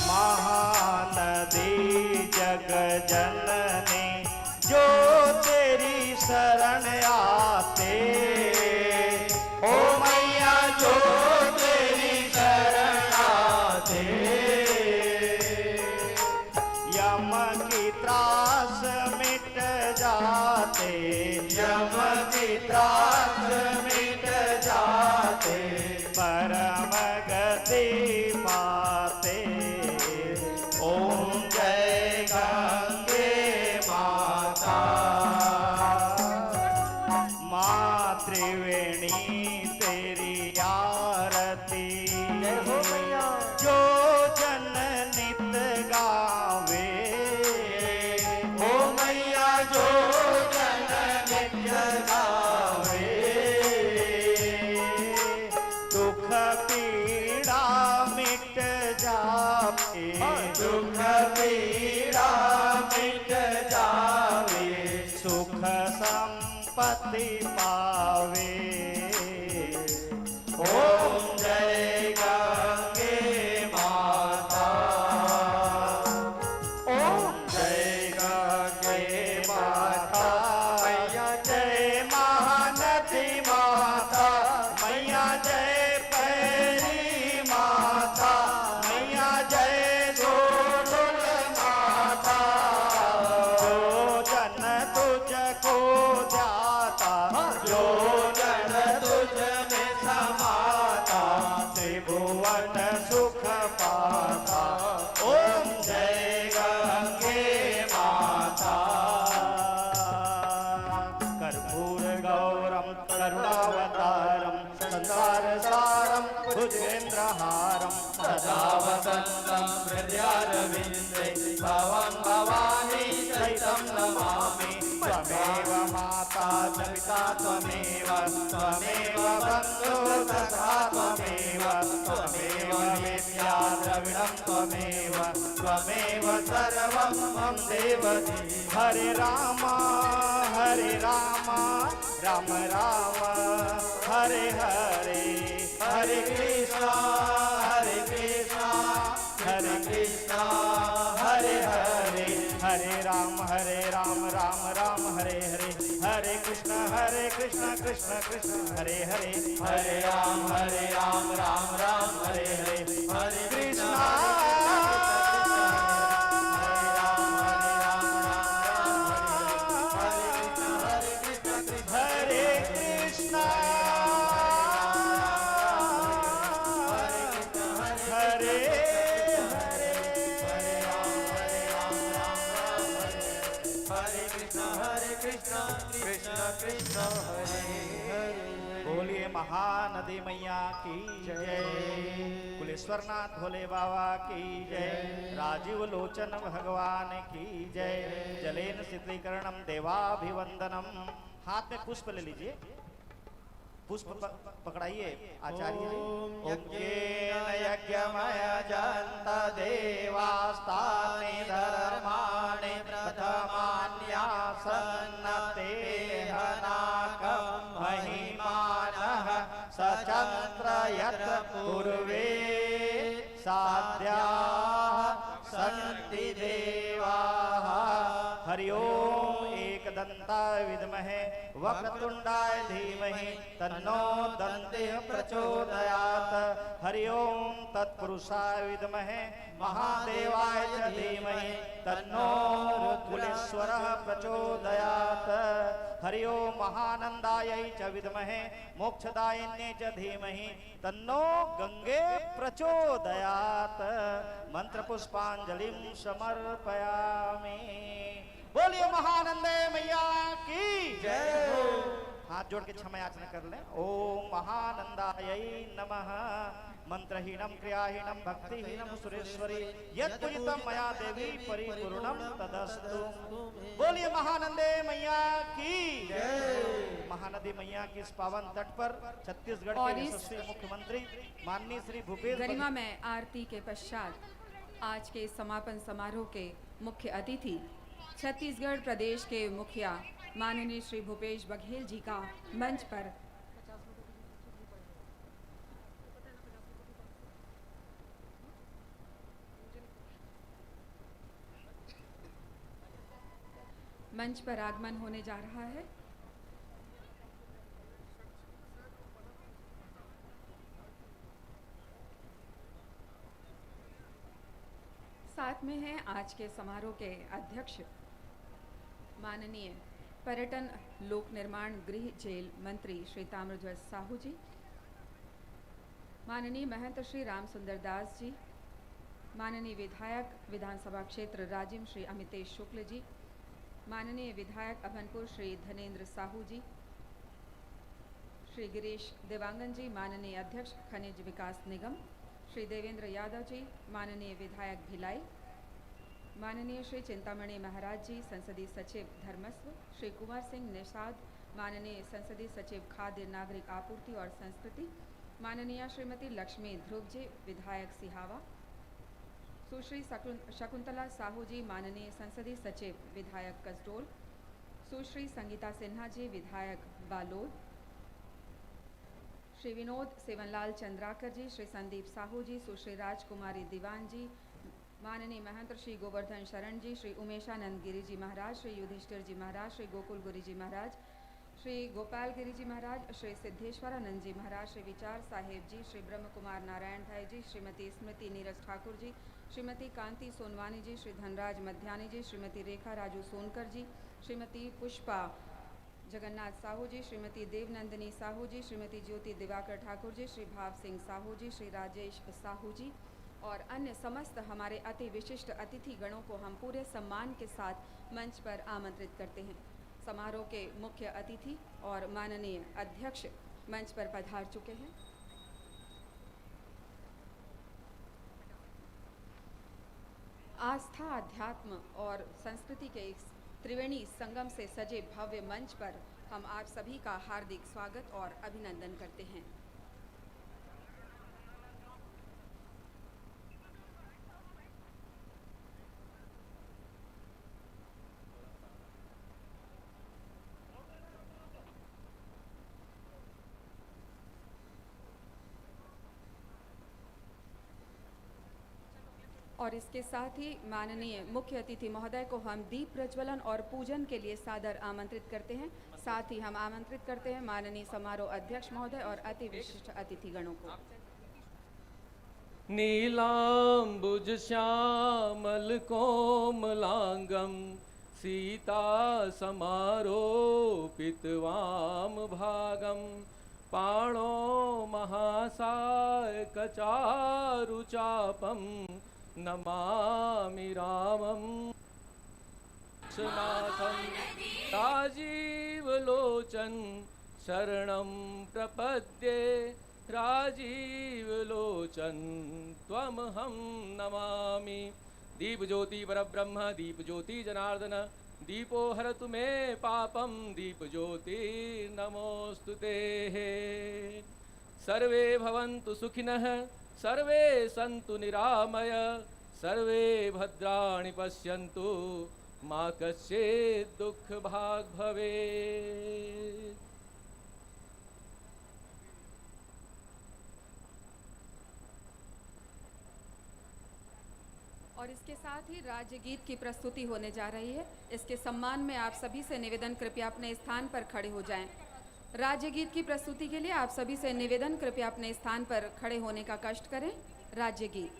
महानदी जग जननी जो तेरी शरण आते ओ मैया जो तेरी शरण आते यम की त्रास मिट जाते यम की त्रास मिट जाते परम गति पाते ओम जय गंगे माता मातृवेणी तेरी आरती जो जन नित गावे ओ मैया जो जन नित गावे दुख पीड़ा मिट जावे दुख पीड़ा मिट जावे सुख संपत्ति पावे ओम जय गंगे माता ओम जय गंगे माता मैया जय महानदी माता मैया जय पैरी माता मैया जय गोकुल माता जो जन तुझको ध्याता जो जन तुझ में समाता त्रिभुवन सुख पाता ओम जय गंगे माता कर्पूर गौरम करुणावतारम संसार सारम भुजगेन्द्रहारम सदा वसन्तं हृदयारविन्दे भवं भवानी सहितं नमामि त्वमेव माता च पिता त्वमेव त्वमेव बन्धुः सखा त्वमेव त्वमेव विद्या द्रविणं त्वमेव त्वमेव सर्वं मम देवती हरे राम राम राम हरे हरे हरे कृष्णा हरे कृष्णा हरे कृष्णा हरे हरे हरे राम राम राम हरे हरे, हरे कृष्ण कृष्ण कृष्ण हरे हरे, हरे राम राम राम हरे हरे, हरे कृष्ण बोलिए महानदी मैया की जय, कुलेश्वरनाथ भोले बाबा की जय, राजीव लोचन भगवान की जय, जलेन शीतलीकरणम देवाभिवंदनम। हाथ में पुष्प ले लीजिए, पुष्प पकड़ाइए आचार्य। यज्ञेन यज्ञमय जन्त देवास्तानि धर्माणि प्रथमान्यासन्नतेहनाकं महिमानः सचन्द्र यत् पूर्वे साध्याः सन्ति देवाः। हरि ओम एकदन्ताय विद्महे वक्रतुण्डाय धीमहि तन्नो दन्तिः प्रचोदयात्। हरि ओम तत्पुरुषाय विद्महे महादेवाय च धीमहि तन्नो कुलेश्वरः प्रचोदयात्। हरि ओम महानन्दायै च विद्महे मोक्षदायिन्यै च धीमहि तन्नो गंगे प्रचोदयात्। मंत्र पुष्पांजलिं समर्पयामि। बोलिए महानंदे मैया की जय। हाथ जोड़ के क्षमा याचना कर लें। ओम महानंदायै नमः। मंत्रहीनम क्रियाहीनम भक्तिहीनम सुरेश्वरी यत्पूजितम मया देवी परिपूर्णम तदस्तु। बोलिए महानंदे मैया की जय। महानदी मैया के इस पावन तट पर छत्तीसगढ़ के यशस्वी मुख्यमंत्री माननीय श्री भूपेश गरिमा में आरती के पश्चात आज के समापन समारोह के मुख्य अतिथि छत्तीसगढ़ प्रदेश के मुखिया माननीय श्री भूपेश बघेल जी का मंच पर आगमन होने जा रहा है। साथ में हैं आज के समारोह के अध्यक्ष माननीय पर्यटन लोक निर्माण गृह जेल मंत्री श्री ताम्रध्वज साहू जी, माननीय महंत श्री राम सुंदर दास जी, माननीय विधायक विधानसभा क्षेत्र राजिम श्री अमितेश शुक्ल जी, माननीय विधायक अभनपुर श्री धनेन्द्र साहू जी, श्री गिरीश देवांगन जी, माननीय अध्यक्ष खनिज विकास निगम श्री देवेंद्र यादव जी, माननीय विधायक भिलाई, माननीय श्री चिंतामणि महाराज जी, संसदीय सचिव धर्मस्व श्री कुमार सिंह निषाद, माननीय संसदीय सचिव खाद्य नागरिक आपूर्ति और संस्कृति माननीय श्रीमती लक्ष्मी ध्रुव जी, विधायक सिहावा, सुश्री शकुंतला साहू जी, माननीय संसदीय सचिव विधायक कसडोल, सुश्री संगीता सिन्हा जी, विधायक बालोद, श्री विनोद सेवनलाल चंद्राकर जी, श्री संदीप साहू जी, सुश्री राजकुमारी दीवान जी, माननीय महंत श्री गोवर्धन शरण जी, श्री उमेशानंद गिरी जी महाराज, श्री युधिष्ठिर जी महाराज, श्री गोकुल गुरी जी महाराज, श्री गोपाल गिरी जी महाराज, श्री सिद्धेश्वरानंद जी महाराज, श्री विचार साहेब जी, श्री ब्रह्म कुमार नारायण भाई जी, श्रीमती स्मृति नीरज ठाकुर जी, श्रीमती कांति सोनवानी जी, श्री धनराज मध्यानी जी, श्रीमती रेखा राजू सोनकर जी, श्रीमती पुष्पा जगन्नाथ साहू जी, श्रीमती देवनंदिनी साहू जी, श्रीमती ज्योति दिवाकर ठाकुर जी, श्री भाव सिंह साहू जी, श्री राजेश साहू जी और अन्य समस्त हमारे अति विशिष्ट अतिथि गणों को हम पूरे सम्मान के साथ मंच पर आमंत्रित करते हैं। समारोह के मुख्य अतिथि और माननीय अध्यक्ष मंच पर पधार चुके हैं। आस्था, अध्यात्म और संस्कृति के इस त्रिवेणी संगम से सजे भव्य मंच पर हम आप सभी का हार्दिक स्वागत और अभिनंदन करते हैं। और इसके साथ ही माननीय मुख्य अतिथि महोदय को हम दीप प्रज्वलन और पूजन के लिए सादर आमंत्रित करते हैं। साथ ही हम आमंत्रित करते हैं माननीय समारोह अध्यक्ष महोदय और अति विशिष्ट अतिथिगणों को। नीलांबुज श्यामल कोमलांगम सीता समारोपित वाम भागम पाणो महासाय कचारुचापम नमामि रामं नाथं राजीव लोचन शरणं प्रपद्ये राजीव लोचन त्वमहं नमामि। दीप ज्योति परब्रह्म दीप ज्योति जनार्दन दीपो हरतु मे पापम दीप ज्योति नमोस्तुते। सर्वे भवन्तु सुखिनः सर्वे सन्तु निरामय सर्वे भद्राणि पश्यन्तु मा कश्चित् दुःख भाग् भवेत्। और इसके साथ ही राज्य गीत की प्रस्तुति होने जा रही है। इसके सम्मान में आप सभी से निवेदन, कृपया अपने स्थान पर खड़े हो जाएं। राज्य गीत की प्रस्तुति के लिए आप सभी से निवेदन, कृपया अपने स्थान पर खड़े होने का कष्ट करें। राज्य गीत।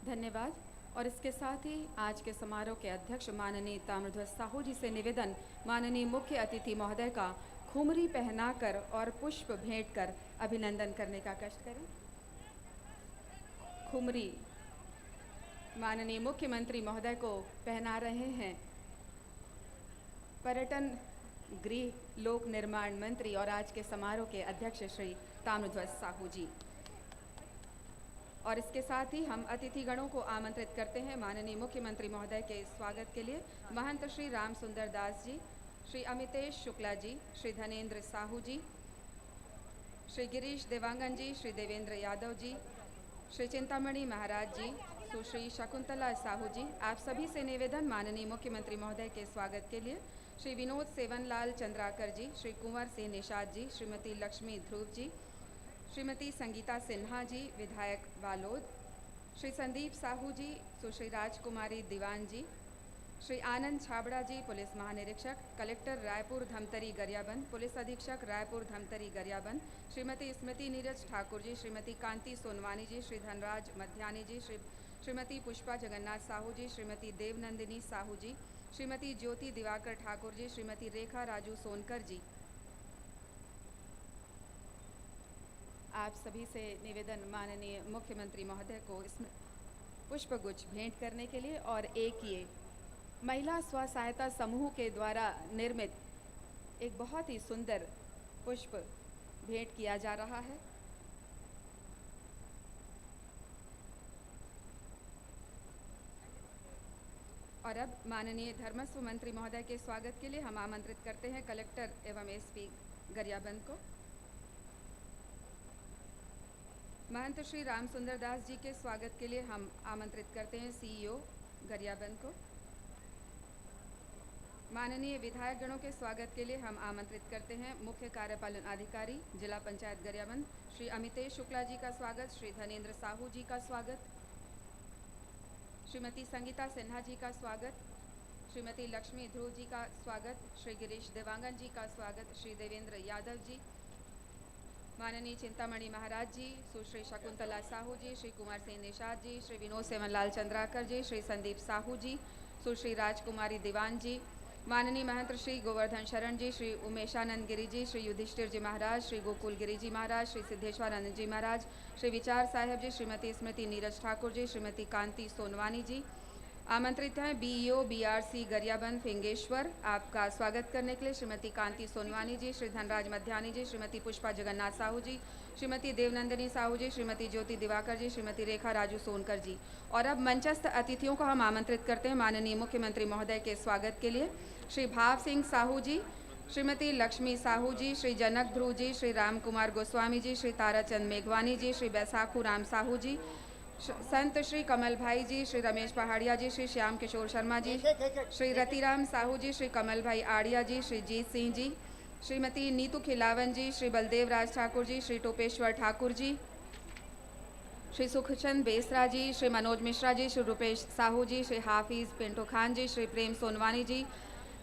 धन्यवाद। और इसके साथ ही आज के समारोह के अध्यक्ष माननीय ताम्रध्वज साहू जी से निवेदन, माननीय मुख्य अतिथि महोदय का खुमरी पहनाकर और पुष्प भेंट कर अभिनंदन करने का कष्ट करें। खुमरी माननीय मुख्यमंत्री महोदय को पहना रहे हैं पर्यटन, गृह, लोक निर्माण मंत्री और आज के समारोह के अध्यक्ष श्री ताम्रध्वज साहू जी। और इसके साथ ही हम अतिथिगणों को आमंत्रित करते हैं माननीय मुख्यमंत्री महोदय के स्वागत के लिए। महंत श्री राम सुंदर दास जी, श्री अमितेश शुक्ला जी, श्री धनेन्द्र साहू जी, श्री गिरीश देवांगन जी, श्री देवेंद्र यादव जी, श्री चिंतामणि महाराज जी, सुश्री शकुंतला साहू जी। आप सभी से निवेदन, माननीय मुख्यमंत्री महोदय के स्वागत के लिए श्री विनोद सेवनलाल चंद्राकर जी, श्री कुंवर सिंह निषाद जी, श्रीमती लक्ष्मी ध्रुव जी, श्रीमती संगीता सिन्हा जी, विधायक बालोद, श्री संदीप साहू जी, सुश्री राजकुमारी दीवान जी, श्री आनंद छाबड़ा जी, पुलिस महानिरीक्षक, कलेक्टर रायपुर धमतरी गरियाबंद, पुलिस अधीक्षक रायपुर धमतरी गरियाबंद, श्रीमती स्मृति नीरज ठाकुर जी, श्रीमती कांति सोनवानी जी, श्री धनराज मध्यानी जी, श्रीमती पुष्पा जगन्नाथ साहू जी, श्रीमती देवनंदिनी साहू जी, श्रीमती ज्योति दिवाकर ठाकुर जी, श्रीमती रेखा राजू सोनकर जी। आप सभी से निवेदन, माननीय मुख्यमंत्री महोदय को इसमें पुष्पगुच्छ भेंट करने के लिए और एक ये महिला स्व सहायता समूह के द्वारा निर्मित एक बहुत ही सुंदर पुष्प भेंट किया जा रहा है। और अब माननीय धर्मस्व मंत्री महोदय के स्वागत के लिए हम आमंत्रित करते हैं कलेक्टर एवं एसपी गरियाबंद को। महंत श्री राम सुंदर दास जी के स्वागत के लिए हम आमंत्रित करते हैं सीईओ गरियाबंद को। माननीय विधायक गणों के स्वागत के लिए हम आमंत्रित करते हैं मुख्य कार्यपालन अधिकारी जिला पंचायत गरियाबंद श्री अमितेश शुक्ला जी का स्वागत, श्री धनेन्द्र साहू जी का स्वागत, श्रीमती संगीता सिन्हा जी का स्वागत, श्रीमती लक्ष्मी ध्रुव जी का स्वागत, श्री गिरीश देवांगन जी का स्वागत, श्री देवेंद्र यादव जी, माननीय चिंतामणि महाराज जी, सुश्री शकुंतला साहू जी, श्री कुमार सिंह निषाद जी, श्री विनोद सेवनलाल चंद्राकर जी, श्री संदीप साहू जी, सुश्री राजकुमारी दीवान जी, माननीय महंत श्री गोवर्धन शरण जी, श्री उमेशानंद गिरी जी, श्री युधिष्ठिर जी महाराज, श्री गोकुल गिरी जी महाराज, श्री सिद्धेश्वरानंद जी महाराज, श्री विचार साहेब जी, श्रीमती स्मृति नीरज ठाकुर जी, श्रीमती कांति सोनवानी जी। आमंत्रित हैं बीईओ बीआरसी गरियाबंद फिंगेश्वर, आपका स्वागत करने के लिए श्रीमती कांति सोनवानी जी, श्री धनराज मध्यानी जी, श्रीमती पुष्पा जगन्नाथ साहू जी, श्रीमती देवनंदिनी साहू जी, श्रीमती ज्योति दिवाकर जी, श्रीमती रेखा राजू सोनकर जी। और अब मंचस्थ अतिथियों को हम आमंत्रित करते हैं माननीय मुख्यमंत्री महोदय के स्वागत के लिए। श्री भाव सिंह साहू जी, श्रीमती लक्ष्मी साहू जी, श्री जनक ध्रुव जी, श्री राम कुमार गोस्वामी जी, श्री ताराचंद मेघवानी जी, श्री बैसाखू राम साहू जी, संत श्री कमल भाई जी, श्री रमेश पहाड़िया जी, श्री श्याम किशोर शर्मा जी, श्री रतिराम साहू जी, श्री कमल भाई आड़िया जी, श्री जीत सिंह जी, श्रीमती नीतू खिलावन जी, श्री बलदेव राज ठाकुर जी, श्री टोपेश्वर ठाकुर जी, श्री सुखचंद बेसरा जी, श्री मनोज मिश्रा जी, श्री रुपेश साहू जी, श्री हाफिज पिंटू खान जी, श्री प्रेम सोनवानी जी,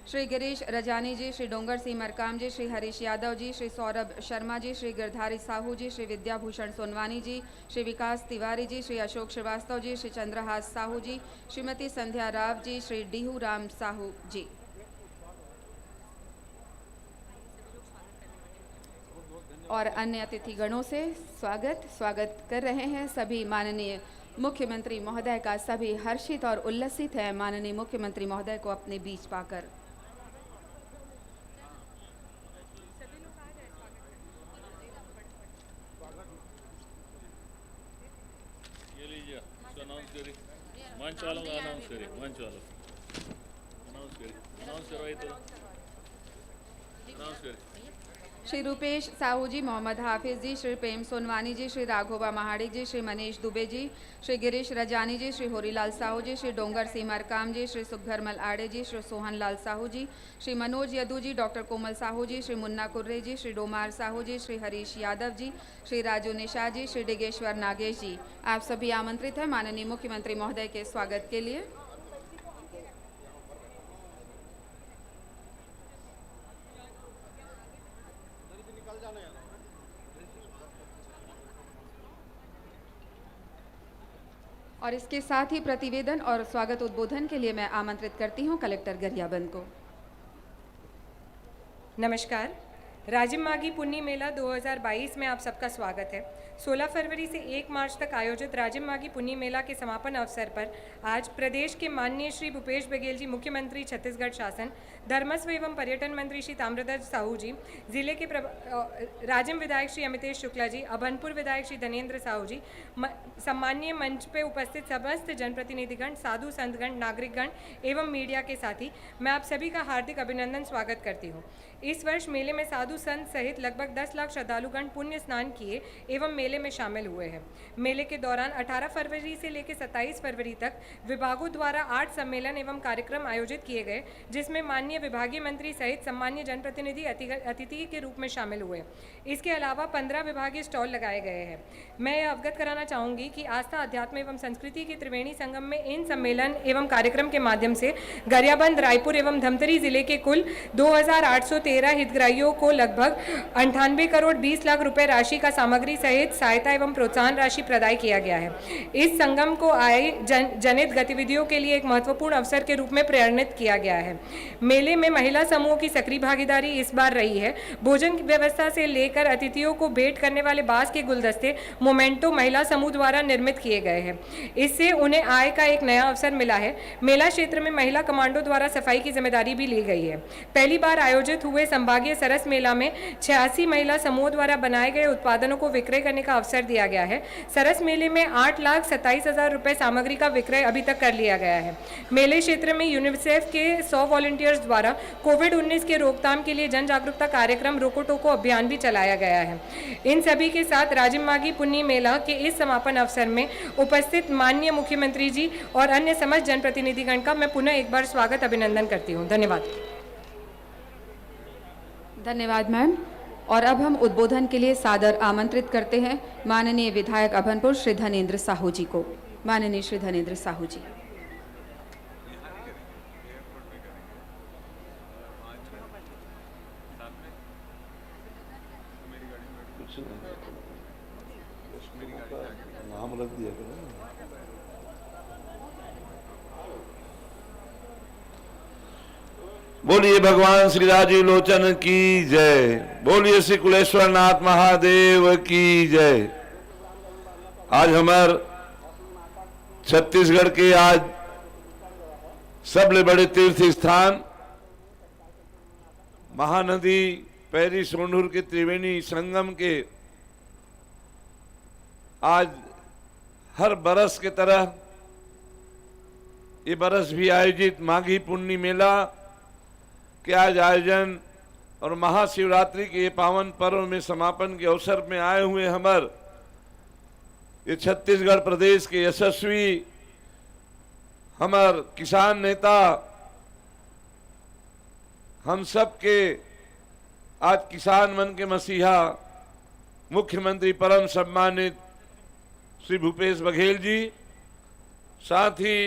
श्री गिरीश रजानी जी, श्री डोंगर सिंह मरकाम जी, श्री हरीश यादव जी, श्री सौरभ शर्मा जी, श्री गिरधारी साहू जी, श्री विद्याभूषण सोनवानी जी, श्री विकास तिवारी जी, श्री अशोक श्रीवास्तव जी, श्री चंद्रहास साहू जी, श्रीमती संध्या राव जी, श्री डीहू राम साहू जी। और अन्य अतिथिगणों से स्वागत कर रहे हैं सभी माननीय मुख्यमंत्री महोदय का। सभी हर्षित और उल्लसित हैं माननीय मुख्यमंत्री महोदय को अपने बीच पाकर। मंच वालों का अनाउंस करिए, मंच वालों अनाउंस करिए। श्री रूपेश साहू जी, मोहम्मद हाफिज जी, श्री प्रेम सोनवानी जी, श्री राघोबा महाडिक जी, श्री मनीष दुबे जी, श्री गिरीश रजानी जी, श्री होरीलाल साहू जी, श्री डोंगर सिंह मरकाम जी, श्री सुखघरमल आड़े जी, श्री सोहन लाल साहू जी, श्री मनोज यदू जी, डॉक्टर कोमल साहू जी, श्री मुन्ना कुर्रे जी, श्री डोमार साहू जी, श्री हरीश यादव जी, श्री राजू निशा जी, श्री डिगेश्वर नागेश जी। आप सभी आमंत्रित हैं माननीय मुख्यमंत्री महोदय के स्वागत के लिए। और इसके साथ ही प्रतिवेदन और स्वागत उद्बोधन के लिए मैं आमंत्रित करती हूं कलेक्टर गरियाबंद को। नमस्कार। राजिम माघी पुन्नी मेला 2022 में आप सबका स्वागत है। 16 फरवरी से 1 मार्च तक आयोजित राजिम माघी पुन्नी मेला के समापन अवसर पर आज प्रदेश के माननीय श्री भूपेश बघेल जी, मुख्यमंत्री छत्तीसगढ़ शासन, धर्मस्व एवं पर्यटन मंत्री श्री ताम्रध्वज साहू जी, जिले के राजिम विधायक श्री अमितेश शुक्ला जी, अभनपुर विधायक श्री धनेन्द्र साहू जी, सम्मानीय मंच पे उपस्थित समस्त जनप्रतिनिधिगण, साधु संतगण, नागरिकगण एवं मीडिया के साथी, मैं आप सभी का हार्दिक अभिनंदन स्वागत करती हूँ। इस वर्ष मेले में साधु संत सहित लगभग 10 लाख श्रद्धालुगण पुण्य स्नान किए एवं मेले में शामिल हुए हैं। मेले के दौरान 18 फरवरी से लेकर 27 फरवरी तक विभागों द्वारा 8 सम्मेलन एवं कार्यक्रम आयोजित किए गए, जिसमें माननीय विभागीय मंत्री सहित सम्मानीय जनप्रतिनिधि अतिथि के रूप में शामिल हुए। इसके अलावा 15 विभागीय स्टॉल लगाए गए हैं। मैं यह अवगत कराना चाहूँगी कि आस्था, अध्यात्म एवं संस्कृति के त्रिवेणी संगम में इन सम्मेलन एवं कार्यक्रम के माध्यम से गरियाबंद, रायपुर एवं धमतरी जिले के कुल 2813 हितग्राहियों को लगभग 98 करोड़ 20 लाख रुपए राशि का सामग्री सहित सहायता एवं प्रोत्साहन राशि प्रदान किया गया है। इस संगम को आय जनित गतिविधियों के लिए एक महत्वपूर्ण अवसर के रूप में प्रेरित किया गया है। मेले में महिला समूह की सक्रिय भागीदारी इस बार रही है। भोजन की व्यवस्था से लेकर अतिथियों को भेंट करने वाले बांस के गुलदस्ते मोमेंटो महिला समूह द्वारा निर्मित किए गए हैं। इससे उन्हें आय का एक नया अवसर मिला है। मेला क्षेत्र में महिला कमांडो द्वारा सफाई की जिम्मेदारी भी ली गई है। पहली बार आयोजित हुए संभागीय सरस मेला में 86 महिला समूह द्वारा बनाए गए उत्पादनों को विक्रय करने का अवसर दिया गया है। सरस मेले में 8,27,000 रुपए सामग्री का विक्रय अभी तक कर लिया गया है। मेले क्षेत्र में यूनिसेफ के 100 वॉलंटियर्स द्वारा कोविड-19 के रोकथाम के लिए जन जागरूकता कार्यक्रम रोको टोको अभियान भी चलाया गया है। इन सभी के साथ राजिम माघी पुन्नी मेला के इस समापन अवसर में उपस्थित माननीय मुख्यमंत्री जी और अन्य समस्त जनप्रतिनिधिगण का मैं पुनः एक बार स्वागत अभिनंदन करती हूँ। धन्यवाद। धन्यवाद मैम। और अब हम उद्बोधन के लिए सादर आमंत्रित करते हैं माननीय विधायक अभनपुर श्री धनेंद्र साहू जी को। माननीय श्री धनेंद्र साहू जी। नाम रख दिया करो। बोलिए भगवान श्री राजीव लोचन की जय। बोलिए श्री कुलेश्वर नाथ महादेव की जय। आज हमार छत्तीसगढ़ के आज सबले बड़े तीर्थ स्थान महानदी पैरी सोंढूर के त्रिवेणी संगम के आज हर बरस के तरह ये बरस भी आयोजित माघी पुन्नी मेला के आज आयोजन और महाशिवरात्रि के ये पावन पर्व में समापन के अवसर में आए हुए हमार ये छत्तीसगढ़ प्रदेश के यशस्वी हमार किसान नेता हम सब के आज किसान मन के मसीहा मुख्यमंत्री परम सम्मानित श्री भूपेश बघेल जी, साथ ही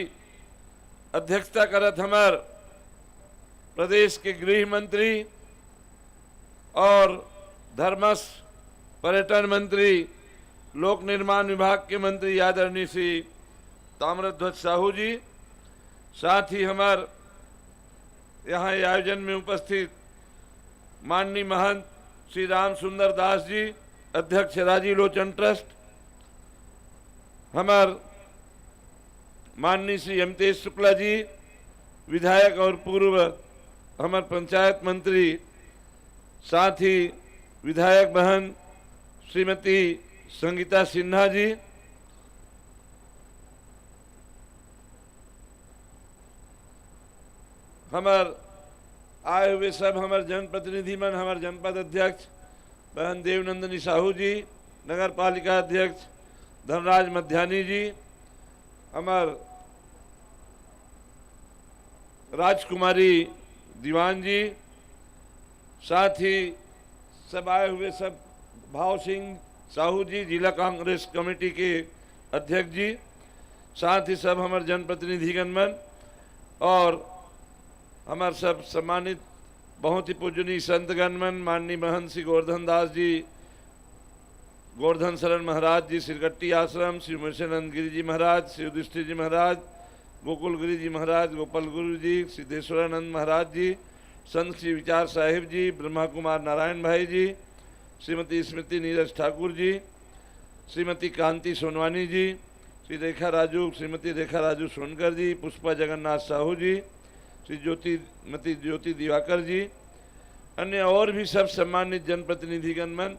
अध्यक्षता करत हमार प्रदेश के गृह मंत्री और धर्मस पर्यटन मंत्री लोक निर्माण विभाग के मंत्री आदरणीय श्री ताम्रध्वज साहू जी, साथ ही हमार यहाँ आयोजन में उपस्थित माननीय महंत श्री राम सुंदर दास जी, अध्यक्ष राजीव लोचन ट्रस्ट, हमार माननीय श्री अमितेश शुक्ला जी, विधायक और पूर्व हमार पंचायत मंत्री, साथ ही विधायक बहन श्रीमती संगीता सिन्हा जी, हमार आए हुए सब हमारे जनप्रतिनिधि मन, हमारे जनपद अध्यक्ष बहन देवनंदिनी साहू जी, नगर पालिका अध्यक्ष धनराज मध्यानी जी, हमार राजकुमारी दीवान जी, साथ ही सब आए हुए सब भाव सिंह साहू जी, जिला कांग्रेस कमेटी के अध्यक्ष जी, साथ ही सब हमारे जनप्रतिनिधिगण मन और हमारे सब सम्मानित बहुत ही पूजनीय संतगण मन, माननीय महंत श्री गोवर्धन दास जी, गोवर्धन शरण महाराज जी, सिरकट्टी आश्रम, श्री उमेशानंद गिरी जी महाराज, श्री युधिष्ठिर जी महाराज, गोकुल गिरी जी महाराज, गोपाल गुरु जी, सिद्धेश्वरानंद महाराज जी, संत श्री विचार साहिब जी, ब्रह्मा कुमार नारायण भाई जी, श्रीमती स्मृति नीरज ठाकुर जी, श्रीमती कांति सोनवानी जी, श्री रेखा राजू, श्रीमती रेखा राजू सोनकर जी, पुष्पा जगन्नाथ साहू जी, श्री ज्योति दिवाकर जी, अन्य और भी सब सम्मानित जनप्रतिनिधिगण मन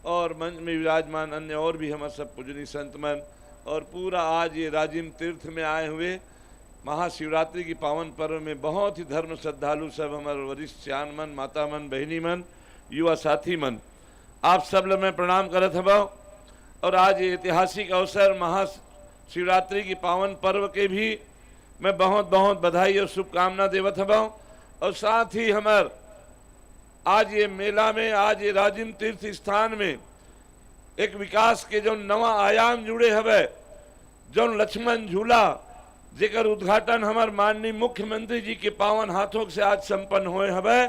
और मंच में विराजमान अन्य और भी हमारे सब पूजनीय संत मन और पूरा आज ये राजिम तीर्थ में आए हुए महाशिवरात्रि की पावन पर्व में बहुत ही धर्म श्रद्धालु सब हमारे वरिष्ठ सियान मन, माता मन, बहनी मन, युवा साथी मन, आप सब लोग मैं प्रणाम करत हूँ। और आज ये ऐतिहासिक अवसर महाशिवरात्रि की पावन पर्व के भी मैं बहुत बहुत बधाई और शुभकामना देवत हूँ। और साथ ही हमार आज ये मेला में, आज ये राजिम तीर्थ स्थान में एक विकास के जो नवा आयाम जुड़े हवे, जो लक्ष्मण झूला जेकर उद्घाटन हमार माननीय मुख्यमंत्री जी के पावन हाथों से आज संपन्न हुए हवे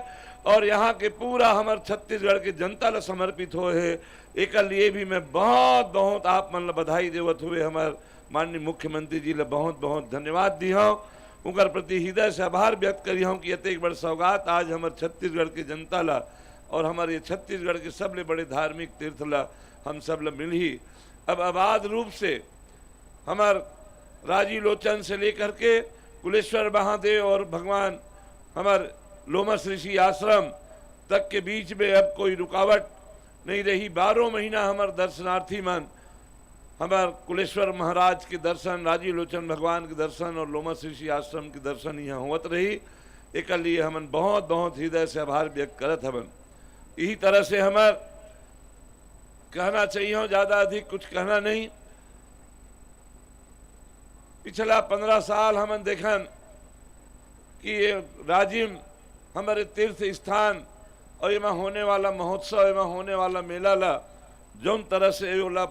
और यहाँ के पूरा हमार छत्तीसगढ़ के जनता ला समर्पित हुए है। एक लिए भी मैं बहुत बहुत आप मन ला बधाई देवत हुए हमार माननीय मुख्यमंत्री जी ला बहुत बहुत धन्यवाद दी हूँ, उनकर प्रति हृदय से आभार व्यक्त करी हूँ कि इतने बड़ सौगात आज हमारे छत्तीसगढ़ के जनता ला और हमारे ये छत्तीसगढ़ के सबले बड़े धार्मिक तीर्थ ला हम सब ला मिल ही। अब आबाद रूप से हमार राजीव लोचन से लेकर के कुलेश्वर महादेव और भगवान हमार लोमस ऋषि आश्रम तक के बीच में अब कोई रुकावट नहीं रही। 12 महीना हमार दर्शनार्थी मन हमार कुलेश्वर महाराज के दर्शन, राजीव लोचन भगवान के दर्शन और लोमस ऋषि आश्रम के दर्शन यहाँ होत रही। एक लिए हमन बहुत बहुत हृदय से आभार व्यक्त करत हवन। यही तरह से हमार कहना चाहिए, ज़्यादा अधिक कुछ कहना नहीं। पिछला 15 साल हमन देखन कि ये राजिम हमारे तीर्थ स्थान और एमा होने वाला महोत्सव, एमा होने वाला मेला ला जौन तरह से ओला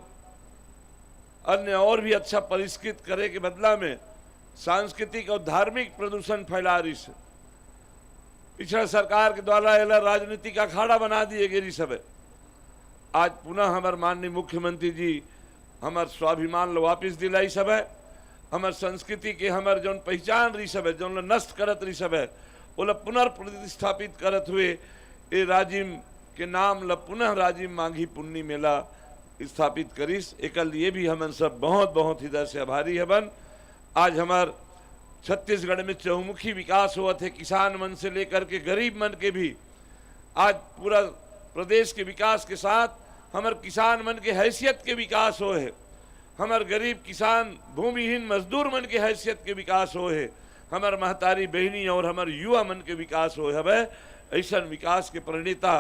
अन्य और भी अच्छा परिष्कृत करे के बदला में सांस्कृतिक और धार्मिक प्रदूषण फैला रही से पिछड़ा सरकार के द्वारा एला राजनीति का अखाड़ा बना दिए गई सब है। आज पुनः हमारे माननीय मुख्यमंत्री जी हमार स्वाभिमान लो वापिस दिलाई सब है, हमार संस्कृति के हमार जौन पहचान रही सब है, जौन नष्ट करत रही सब है, ओला पुनर्प्रतिष्ठापित करत हुए ये राजिम के नाम ला पुनः राजिम माघी पुन्नी मेला स्थापित करीस। एक लिए भी हम सब बहुत बहुत हृदय से आभारी है बन। आज हमार छत्तीसगढ़ में चहुमुखी विकास हुआ थे, किसान मन से लेकर के गरीब मन के भी। आज पूरा प्रदेश के विकास के साथ हमार किसान मन के हैसियत के विकास हो है, हमार गरीब किसान भूमिहीन मजदूर मन के हैसियत के विकास हो है, हमार महतारी बहनी और हमार युवा मन के विकास हो है। ऐसा विकास के प्रणेता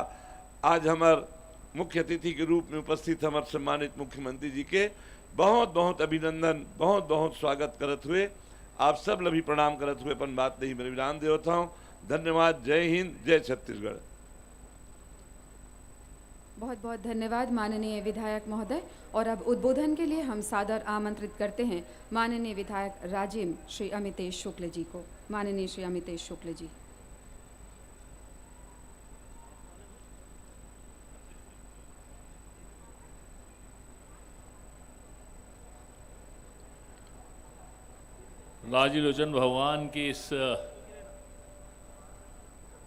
आज हमार मुख्य अतिथि के रूप में उपस्थित हमारे सम्मानित मुख्यमंत्री जी के बहुत बहुत अभिनंदन, बहुत बहुत स्वागत करत हुए आप सब लभी प्रणाम करत हुए अपन बात नहीं मेरे विराम देता हूँ। धन्यवाद। जय हिंद, जय छत्तीसगढ़। बहुत बहुत धन्यवाद माननीय विधायक महोदय। और अब उद्बोधन के लिए हम सादर आमंत्रित करते हैं माननीय विधायक राजिम श्री अमितेश शुक्ल जी को। माननीय श्री अमितेश शुक्ल जी। राजीव लोचन भगवान की इस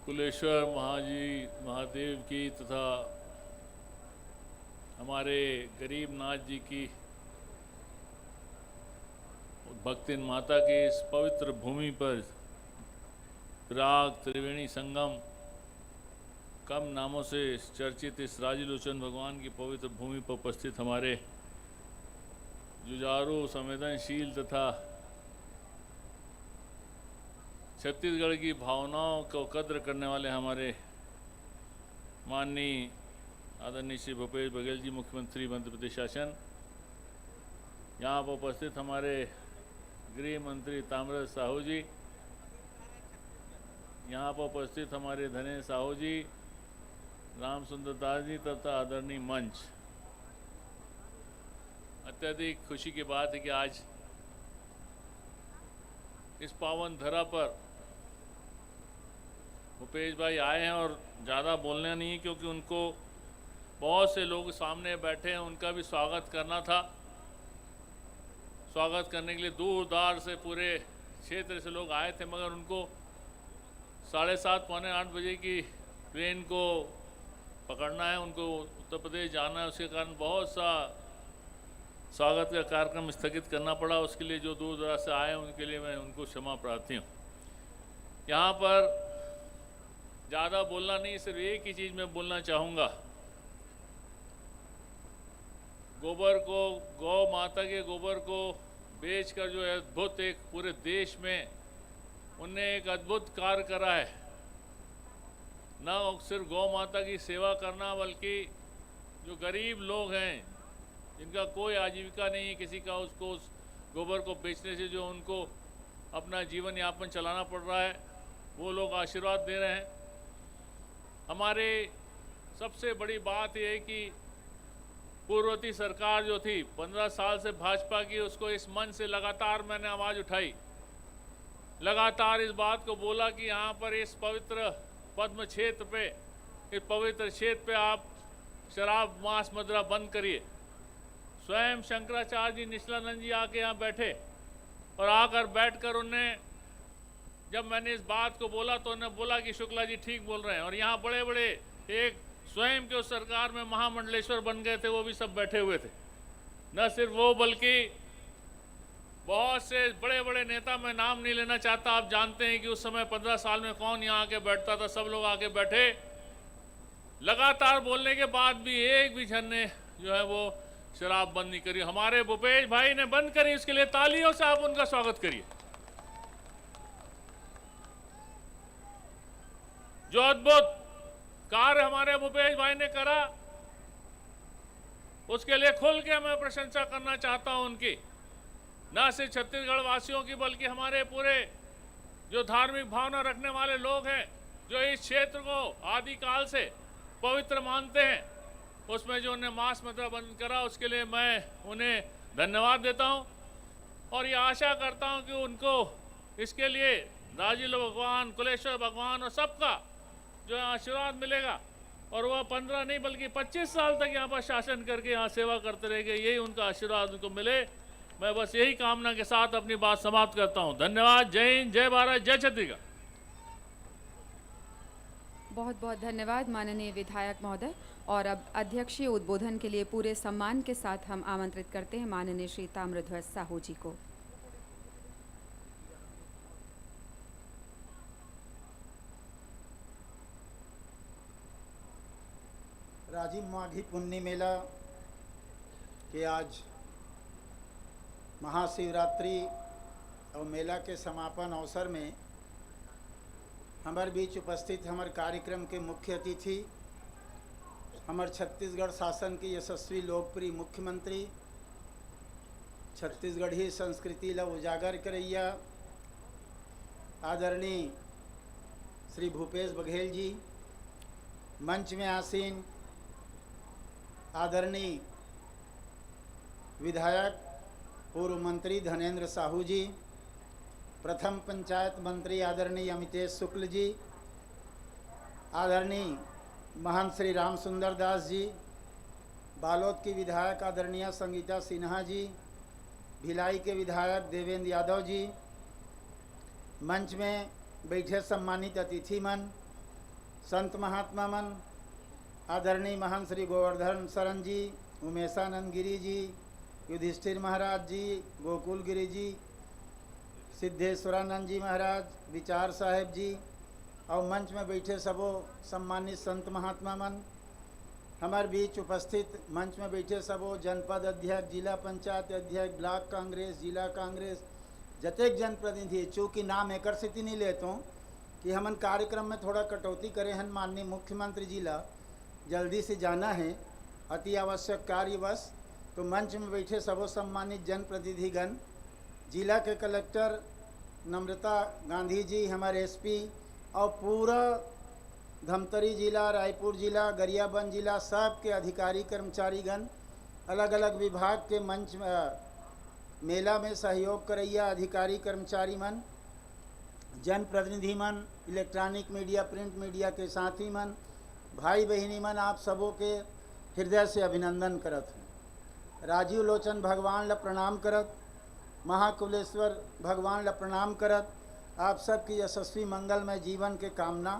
कुलेश्वर महादेव की तथा हमारे गरीबनाथ जी की भक्तिन माता के इस पवित्र भूमि पर प्रयाग त्रिवेणी संगम कम नामों से चर्चित इस राजीव लोचन भगवान की पवित्र भूमि पर उपस्थित हमारे जुझारू, संवेदनशील तथा छत्तीसगढ़ की भावनाओं को कद्र करने वाले हमारे माननीय आदरणीय श्री भूपेश बघेल जी, मुख्यमंत्री मध्य प्रदेश शासन, यहाँ पर उपस्थित हमारे गृह मंत्री ताम्रध्वज साहू जी, यहाँ पर उपस्थित हमारे धनेश साहू जी, राम सुंदर दास जी तथा आदरणीय मंच। अत्यधिक खुशी की बात है कि आज इस पावन धरा पर भूपेश भाई आए हैं और ज़्यादा बोलना नहीं क्योंकि उनको बहुत से लोग सामने बैठे हैं, उनका भी स्वागत करना था। स्वागत करने के लिए दूर दार से पूरे क्षेत्र से लोग आए थे, मगर उनको 7:30 पौने 8 बजे की ट्रेन को पकड़ना है, उनको उत्तर प्रदेश जाना है। उसके कारण बहुत सा स्वागत का कार्यक्रम स्थगित करना पड़ा। उसके लिए जो दूर दराज से आए उनके लिए मैं उनको क्षमा प्रार्थी हूँ। यहाँ पर ज़्यादा बोलना नहीं, सिर्फ एक ही चीज़ मैं बोलना चाहूँगा। गोबर को, गौ माता के गोबर को बेचकर जो है अद्भुत एक पूरे देश में उनने एक अद्भुत कार्य करा है। न सिर्फ गौ माता की सेवा करना बल्कि जो गरीब लोग हैं जिनका कोई आजीविका नहीं है, किसी का उसको उस गोबर को बेचने से जो उनको अपना जीवन यापन चलाना पड़ रहा है, वो लोग आशीर्वाद दे रहे हैं। हमारे सबसे बड़ी बात यह है कि पूर्ववर्ती सरकार जो थी 15 साल से भाजपा की, उसको इस मंच से लगातार मैंने आवाज़ उठाई, लगातार इस बात को बोला कि यहाँ पर इस पवित्र पद्म क्षेत्र पे, इस पवित्र क्षेत्र पे आप शराब मांस मदिरा बंद करिए। स्वयं शंकराचार्य जी, निचलानंद जी आके यहाँ बैठे और आकर बैठकर उन्होंने, जब मैंने इस बात को बोला तो उन्होंने बोला कि शुक्ला जी ठीक बोल रहे हैं। और यहाँ बड़े बड़े एक स्वयं के उस सरकार में महामंडलेश्वर बन गए थे, वो भी सब बैठे हुए थे। न सिर्फ वो बल्कि बहुत से बड़े बड़े नेता, मैं नाम नहीं लेना चाहता, आप जानते हैं कि उस समय 15 साल में कौन यहाँ आके बैठता था। सब लोग आके बैठे, लगातार बोलने के बाद भी एक भी जन ने जो है वो शराब बंद नहीं करी। हमारे भूपेश भाई ने बंद करी, इसके लिए तालियों से आप उनका स्वागत करिए। जो अद्भुत कार्य हमारे भूपेश भाई ने करा, उसके लिए खुल के मैं प्रशंसा करना चाहता हूं उनकी, न सिर्फ छत्तीसगढ़ वासियों की बल्कि हमारे पूरे जो धार्मिक भावना रखने वाले लोग हैं, जो इस क्षेत्र को आदिकाल से पवित्र मानते हैं, उसमें जो उन्हें मांस मदिरा बंद करा, उसके लिए मैं उन्हें धन्यवाद देता हूं और ये आशा करता हूं कि उनको इसके लिए राजीव भगवान, कुलेश्वर भगवान और सबका जो आशीर्वाद मिलेगा और वह 15 नहीं बल्कि 25 साल तक यहाँ पर शासन करके यहाँ सेवा करते रहेंगे, यही उनका आशीर्वाद उनको मिले। मैं बस यही कामना के साथ अपनी बात समाप्त करता हूँ। धन्यवाद। जय हिंद, जय भारत, जय छत्तीसगढ़। बहुत बहुत धन्यवाद माननीय विधायक महोदय। और अब अध्यक्षीय उद्बोधन के लिए पूरे सम्मान के साथ हम आमंत्रित करते हैं माननीय श्री ताम्रध्वज साहू जी को। राजिम माघी पुन्नी मेला के आज महाशिवरात्रि और मेला के समापन अवसर में हमारे बीच उपस्थित हमारे कार्यक्रम के मुख्य अतिथि हमारे छत्तीसगढ़ शासन के यशस्वी लोकप्रिय मुख्यमंत्री, छत्तीसगढ़ी संस्कृति ला उजागर करैया आदरणीय श्री भूपेश बघेल जी, मंच में आसीन आदरणीय विधायक पूर्व मंत्री धनेन्द्र साहू जी, प्रथम पंचायत मंत्री आदरणीय अमितेश शुक्ल जी, आदरणीय महंत श्री राम सुंदर दास जी, बालोद की विधायक आदरणीय संगीता सिन्हा जी, भिलाई के विधायक देवेंद्र यादव जी, मंच में बैठे सम्मानित अतिथि मन, संत महात्मा मन, आदरणीय महंत श्री गोवर्धन शरण जी, उमेशानंद गिरी जी, युधिष्ठिर महाराज जी, गोकुल गिरी जी, सिद्धेश्वरानंद जी महाराज, विचार साहेब जी और मंच में बैठे सबो सम्मानित संत महात्मा मन, हमारे बीच उपस्थित मंच में बैठे सबो जनपद अध्यक्ष, जिला पंचायत अध्यक्ष, ब्लॉक कांग्रेस, जिला कांग्रेस, जतेक जनप्रतिनिधि, चूँकि नाम एक स्थिति नहीं लेता हूँ कि हमन कार्यक्रम में थोड़ा कटौती करे हैं। माननीय मुख्यमंत्री जी ला जल्दी से जाना है, अति आवश्यक कार्यवश, तो मंच में बैठे सबो सम्मानित जनप्रतिनिधिगण, जिला के कलेक्टर नम्रता गांधी जी, हमारे एसपी और पूरा धमतरी जिला, रायपुर जिला, गरियाबंद जिला, सब के अधिकारी कर्मचारीगण, अलग अलग विभाग के मंच मेला में सहयोग करैया अधिकारी कर्मचारी मन, जनप्रतिनिधि मन, इलेक्ट्रॉनिक मीडिया, प्रिंट मीडिया के साथी मन, भाई बहिनी मन, आप सबों के हृदय से अभिनंदन करत हूँ। राजीव लोचन भगवान ला प्रणाम करत, महाकुलेश्वर भगवान ला प्रणाम करत, आप सबकी यशस्वी मंगलमय जीवन के कामना।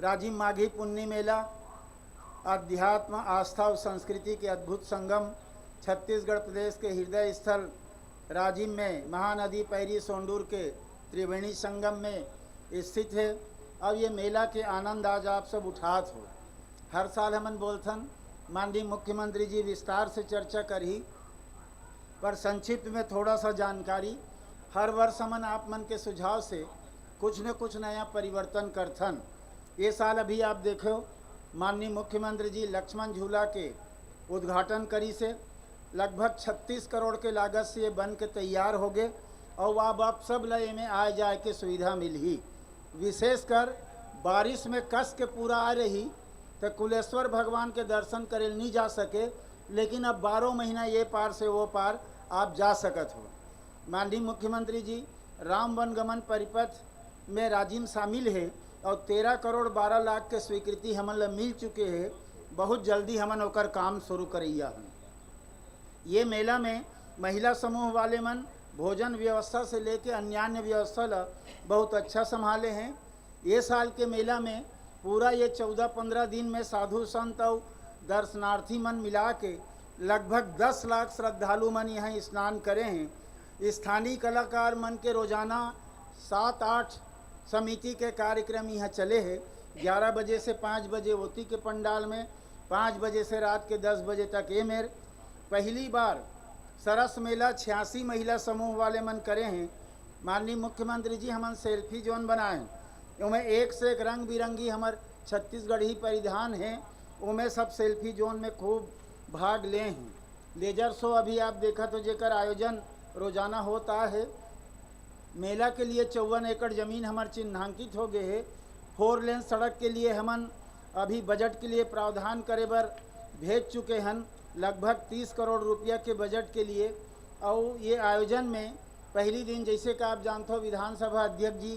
राजिम माघी पुन्नी मेला अध्यात्म, आस्था और संस्कृति के अद्भुत संगम छत्तीसगढ़ प्रदेश के हृदय स्थल राजिम में महानदी पैरी सोंडूर के त्रिवेणी संगम में स्थित है। अब ये मेला के आनंद आज आप सब उठात हो। हर साल हमन बोलथन, माननीय मुख्यमंत्री जी विस्तार से चर्चा करी, पर संक्षिप्त में थोड़ा सा जानकारी। हर वर्ष हमन आप मन के सुझाव से कुछ न कुछ नया परिवर्तन करथन। ये साल अभी आप देखो माननीय मुख्यमंत्री जी लक्ष्मण झूला के उद्घाटन करी से लगभग 36 करोड़ के लागत से ये बन के तैयार हो गए और अब आप सब लय में आए जाए के सुविधा मिली। विशेषकर बारिश में कस के पूरा आ रही तो कुलेश्वर भगवान के दर्शन करे नहीं जा सके, लेकिन अब 12 महीना ये पार से वो पार आप जा सकत हो। माननीय मुख्यमंत्री जी राम वनगमन परिपथ में राजिम शामिल है और 13 करोड़ 12 लाख के स्वीकृति हमन ला मिल चुके हैं। बहुत जल्दी हमन ओकर काम शुरू करैया हैं। ये मेला में महिला समूह वाले मन भोजन व्यवस्था से लेके अन्यान्य व्यवस्था ला बहुत अच्छा संभाले हैं। ये साल के मेला में पूरा ये 14-15 दिन में साधु संत और दर्शनार्थी मन मिला के लगभग 10 लाख श्रद्धालु मन यहाँ स्नान करे हैं। स्थानीय कलाकार मन के रोजाना 7-8 समिति के कार्यक्रम यहाँ चले हैं। 11 बजे से 5 बजे होती के पंडाल में, 5 बजे से रात के 10 बजे तक ये मेर पहली बार सरस मेला 86 महिला समूह वाले मन करे हैं। माननीय मुख्यमंत्री जी हमन सेल्फी जोन बनाए, उनमें एक से एक रंग बिरंगी हमार छत्तीसगढ़ी परिधान है, उनमें सब सेल्फी जोन में खूब भाग ले हैं। लेजर शो अभी आप देखा तो जेकर आयोजन रोजाना होता है। मेला के लिए 54 एकड़ जमीन हमार चिन्हांकित हो गए है। 4 लेन सड़क के लिए हमन अभी बजट के लिए प्रावधान करे बर भेज चुके हैं, लगभग 30 करोड़ रुपया के बजट के लिए। और ये आयोजन में पहली दिन जैसे कि आप जानते हो विधानसभा अध्यक्ष जी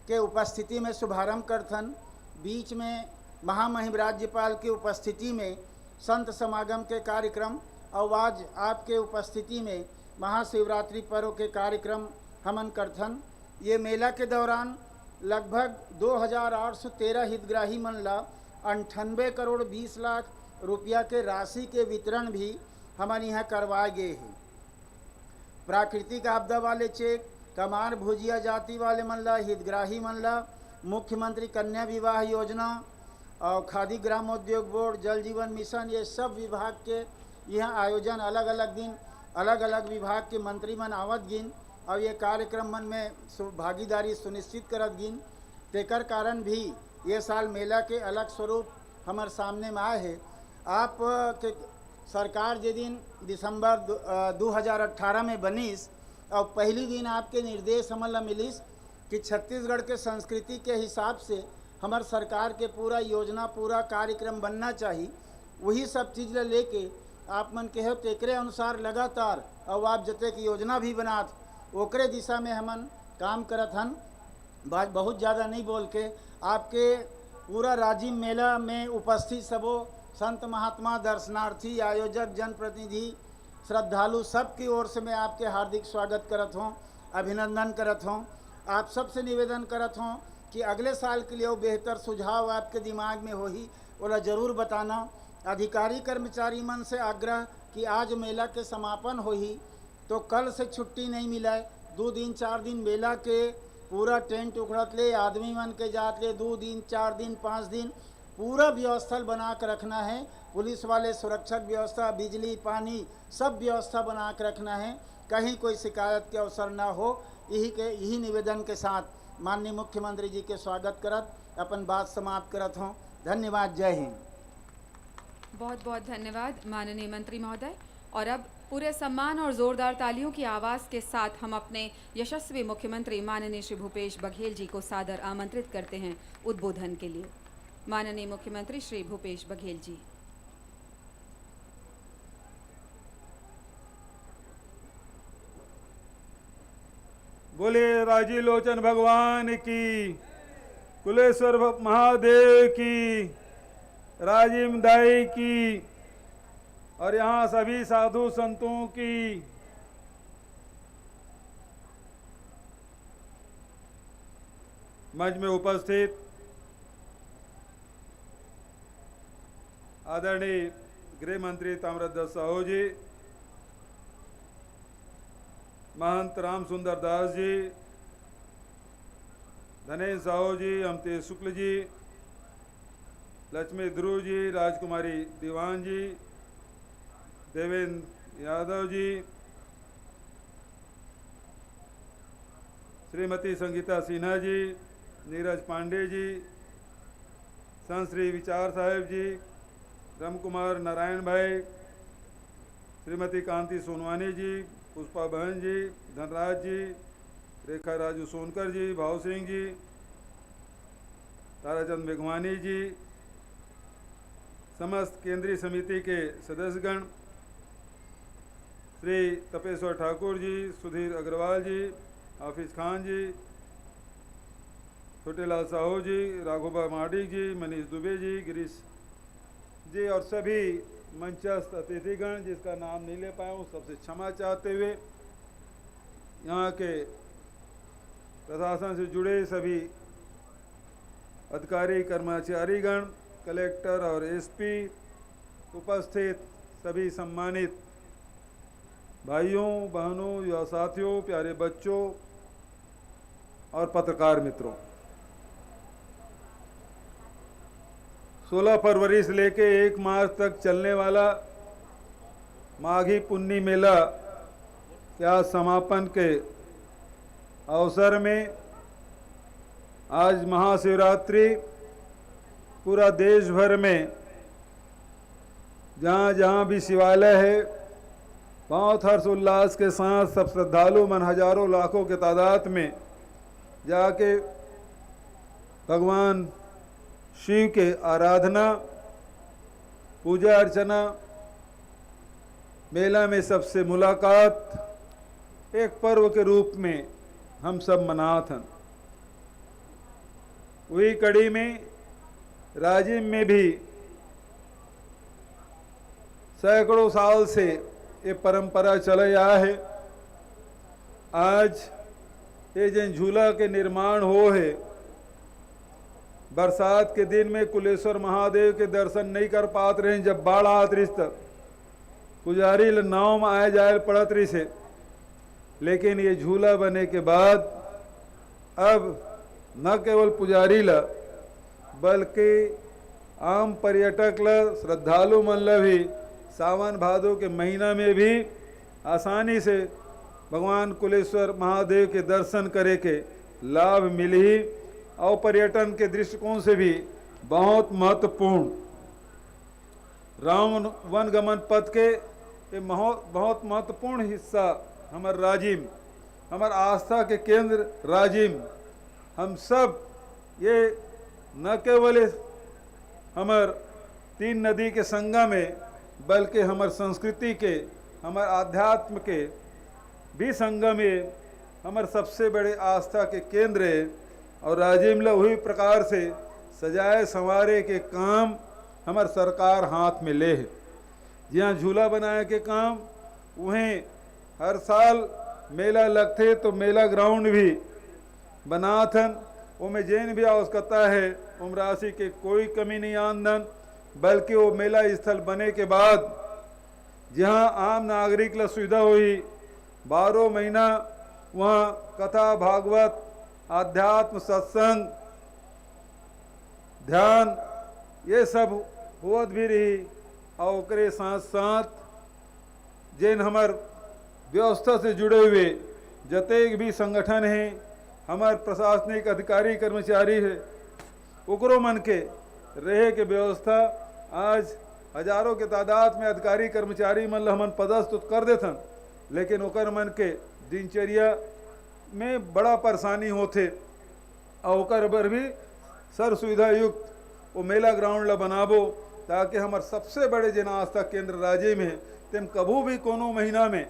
के उपस्थिति में शुभारंभ करथन, बीच में महामहिम राज्यपाल की उपस्थिति में संत समागम के कार्यक्रम और आज आपके उपस्थिति में महाशिवरात्रि पर्व के कार्यक्रम हमन करथन। ये मेला के दौरान लगभग 2813 हितग्राही मन ला 98 करोड़ 20 लाख रुपया के राशि के वितरण भी हमारे यहाँ करवाए गए हैं। प्राकृतिक आपदा वाले चेक, कमार भुजिया जाति वाले मन ला, हितग्राही मन ला मुख्यमंत्री कन्या विवाह योजना और खादी ग्रामोद्योग बोर्ड, जल जीवन मिशन, ये सब विभाग के यहाँ आयोजन अलग अलग दिन अलग अलग विभाग के मंत्री मन आवत गिन और ये कार्यक्रम मन में भागीदारी सुनिश्चित करत गिन। तेकर कारण भी ये साल मेला के अलग स्वरूप हमारे सामने में आए हैं। आप के सरकार जे दिन दिसंबर 2018 में बनीस और पहली दिन आपके निर्देश हमन ला मिलिस कि छत्तीसगढ़ के संस्कृति के हिसाब से हमार सरकार के पूरा योजना पूरा कार्यक्रम बनना चाहिए। वही सब चीज़ ला लेके आप मन के हो तेकरे अनुसार लगातार और आप जते की योजना भी बनात ओकरे दिशा में हमन काम करत हन। बात बहुत ज़्यादा नहीं बोल के आपके पूरा राजिम मेला में उपस्थित सबो संत महात्मा, दर्शनार्थी, आयोजक, जनप्रतिनिधि, श्रद्धालु सबकी ओर से मैं आपके हार्दिक स्वागत करत हूँ, अभिनंदन करत हूँ। आप सबसे निवेदन करत हूँ कि अगले साल के लिए वो बेहतर सुझाव आपके दिमाग में हो ही बोला ज़रूर बताना। अधिकारी कर्मचारी मन से आग्रह कि आज मेला के समापन हो ही तो कल से छुट्टी नहीं मिलाए, 2 दिन 4 दिन मेला के पूरा टेंट उखड़त ले, आदमी मन के जात ले 2 दिन 4 दिन 5 दिन पूरा व्यवस्था बना कर रखना है। पुलिस वाले सुरक्षक व्यवस्था, बिजली, पानी सब व्यवस्था बना कर रखना है, कहीं कोई शिकायत के अवसर ना हो। यही निवेदन के साथ माननीय मुख्यमंत्री जी के स्वागत करत अपन बात समाप्त करत हूँ। धन्यवाद। जय हिंद। बहुत बहुत धन्यवाद माननीय मंत्री महोदय। और अब पूरे सम्मान और जोरदार तालियों की आवाज़ के साथ हम अपने यशस्वी मुख्यमंत्री माननीय श्री भूपेश बघेल जी को सादर आमंत्रित करते हैं उद्बोधन के लिए। माननीय मुख्यमंत्री श्री भूपेश बघेल जी। बोले राजी लोचन भगवान की, कुलेश्वर महादेव की, राजिम दाई की और यहाँ सभी साधु संतों की। मंच में उपस्थित आदरणीय गृह मंत्री ताम्रध्वज साहू जी, महंत राम सुंदर दास जी, धनेश साहू जी, अमतेश शुक्ल जी, लक्ष्मी ध्रुव जी, राजकुमारी दीवान जी, देवेंद्र यादव जी, श्रीमती संगीता सिन्हा जी, नीरज पांडे जी, संत श्री विचार साहेब जी, राम कुमार नारायण भाई, श्रीमती कांति सोनवानी जी, पुष्पा बहन जी, धनराज जी, रेखा राजू सोनकर जी, भाव सिंह जी, ताराचंद मेघवानी जी, समस्त केंद्रीय समिति के सदस्यगण, श्री तपेश्वर ठाकुर जी, सुधीर अग्रवाल जी, हाफिज खान जी, छोटेलाल साहू जी, राघोबा माडी जी, मनीष दुबे जी, गिरीश जी और सभी मंचस्थ अतिथिगण जिसका नाम नहीं ले पाया हूँ सबसे क्षमा चाहते हुए यहाँ के प्रशासन से जुड़े सभी अधिकारी कर्मचारीगण, कलेक्टर और एसपी, उपस्थित सभी सम्मानित भाइयों बहनों युवा साथियों, प्यारे बच्चों और पत्रकार मित्रों, 16 फरवरी से लेके 1 मार्च तक चलने वाला माघी पुन्नी मेला के आज समापन के अवसर में आज महाशिवरात्रि पूरा देश भर में जहाँ जहाँ भी शिवालय है बहुत हर्ष उल्लास के साथ सब श्रद्धालु मन हजारों लाखों के तादाद में जाके भगवान शिव के आराधना, पूजा अर्चना, मेला में सबसे मुलाकात एक पर्व के रूप में हम सब मनात हन। वही कड़ी में राजिम में भी सैकड़ों साल से ये परंपरा चले आ है। आज ये जन झूला के निर्माण हो है, बरसात के दिन में कुलेश्वर महादेव के दर्शन नहीं कर पात रहे। जब बाढ़ आत रही तब पुजारी नाव में आए जाए पड़त रही से, लेकिन ये झूला बने के बाद अब न केवल पुजारी ला बल्कि आम पर्यटक ला, श्रद्धालु मन ला भी सावन भादो के महीना में भी आसानी से भगवान कुलेश्वर महादेव के दर्शन करे के लाभ मिली और पर्यटन के दृष्टिकोण से भी बहुत महत्वपूर्ण। राम वन गमन पथ के ये बहुत महत्वपूर्ण हिस्सा हमार राजिम, हमार आस्था के केंद्र राजिम। हम सब ये न केवल हमार तीन नदी के संगम में बल्कि हमार संस्कृति के, हमार आध्यात्म के भी संगम में हमार सबसे बड़े आस्था के केंद्र है। और राजिम ला वही प्रकार से सजाए संवारे के काम हमार सरकार हाथ में ले है। जहाँ झूला बनाए के काम वहीं हर साल मेला लगते तो मेला ग्राउंड भी बनाथन। उनमें जैन भी आवश्यकता है, उम राशि के कोई कमी नहीं आंदन, बल्कि वो मेला स्थल बने के बाद जहाँ आम नागरिक ला सुविधा हुई, 12 महीना वहाँ कथा भागवत, आध्यात्म, सत्संग, ध्यान ये सब होत भी रही। और ओकरे साथ साथ जैन हमार व्यवस्था से जुड़े हुए जतेक भी संगठन हैं, हमार प्रशासनिक अधिकारी कर्मचारी है, ओकरो मन के रहे के व्यवस्था आज हजारों के तादाद में अधिकारी कर्मचारी मन हमन पदस्थ कर देथन, लेकिन ओकर मन के दिनचर्या में बड़ा परेशानी होते। और ओकर बर भी सर सुविधा युक्त वो मेला ग्राउंड ला बनाबो, ताकि हमार सबसे बड़े जन आस्था केंद्र राज्य में तेम कभू भी कोनो महीना में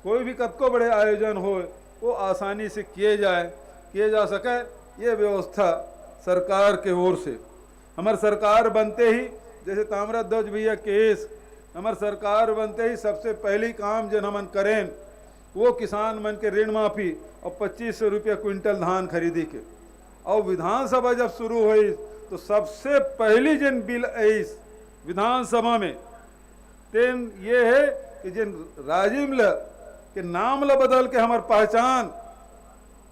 कोई भी कतको बड़े आयोजन हो वो आसानी से किए जा सके। ये व्यवस्था सरकार के ओर से हमार सरकार बनते ही, जैसे ताम्रध्वज भैया केस, हमार सरकार बनते ही सबसे पहली काम जन हमन करें वो किसान मन के ऋण माफी और 2500 रुपया क्विंटल धान खरीदी के। और विधानसभा जब शुरू हुई तो सबसे पहली जिन बिल आई विधानसभा में तेन ये है कि जिन राजिम ल के नाम ला बदल के हमार पहचान,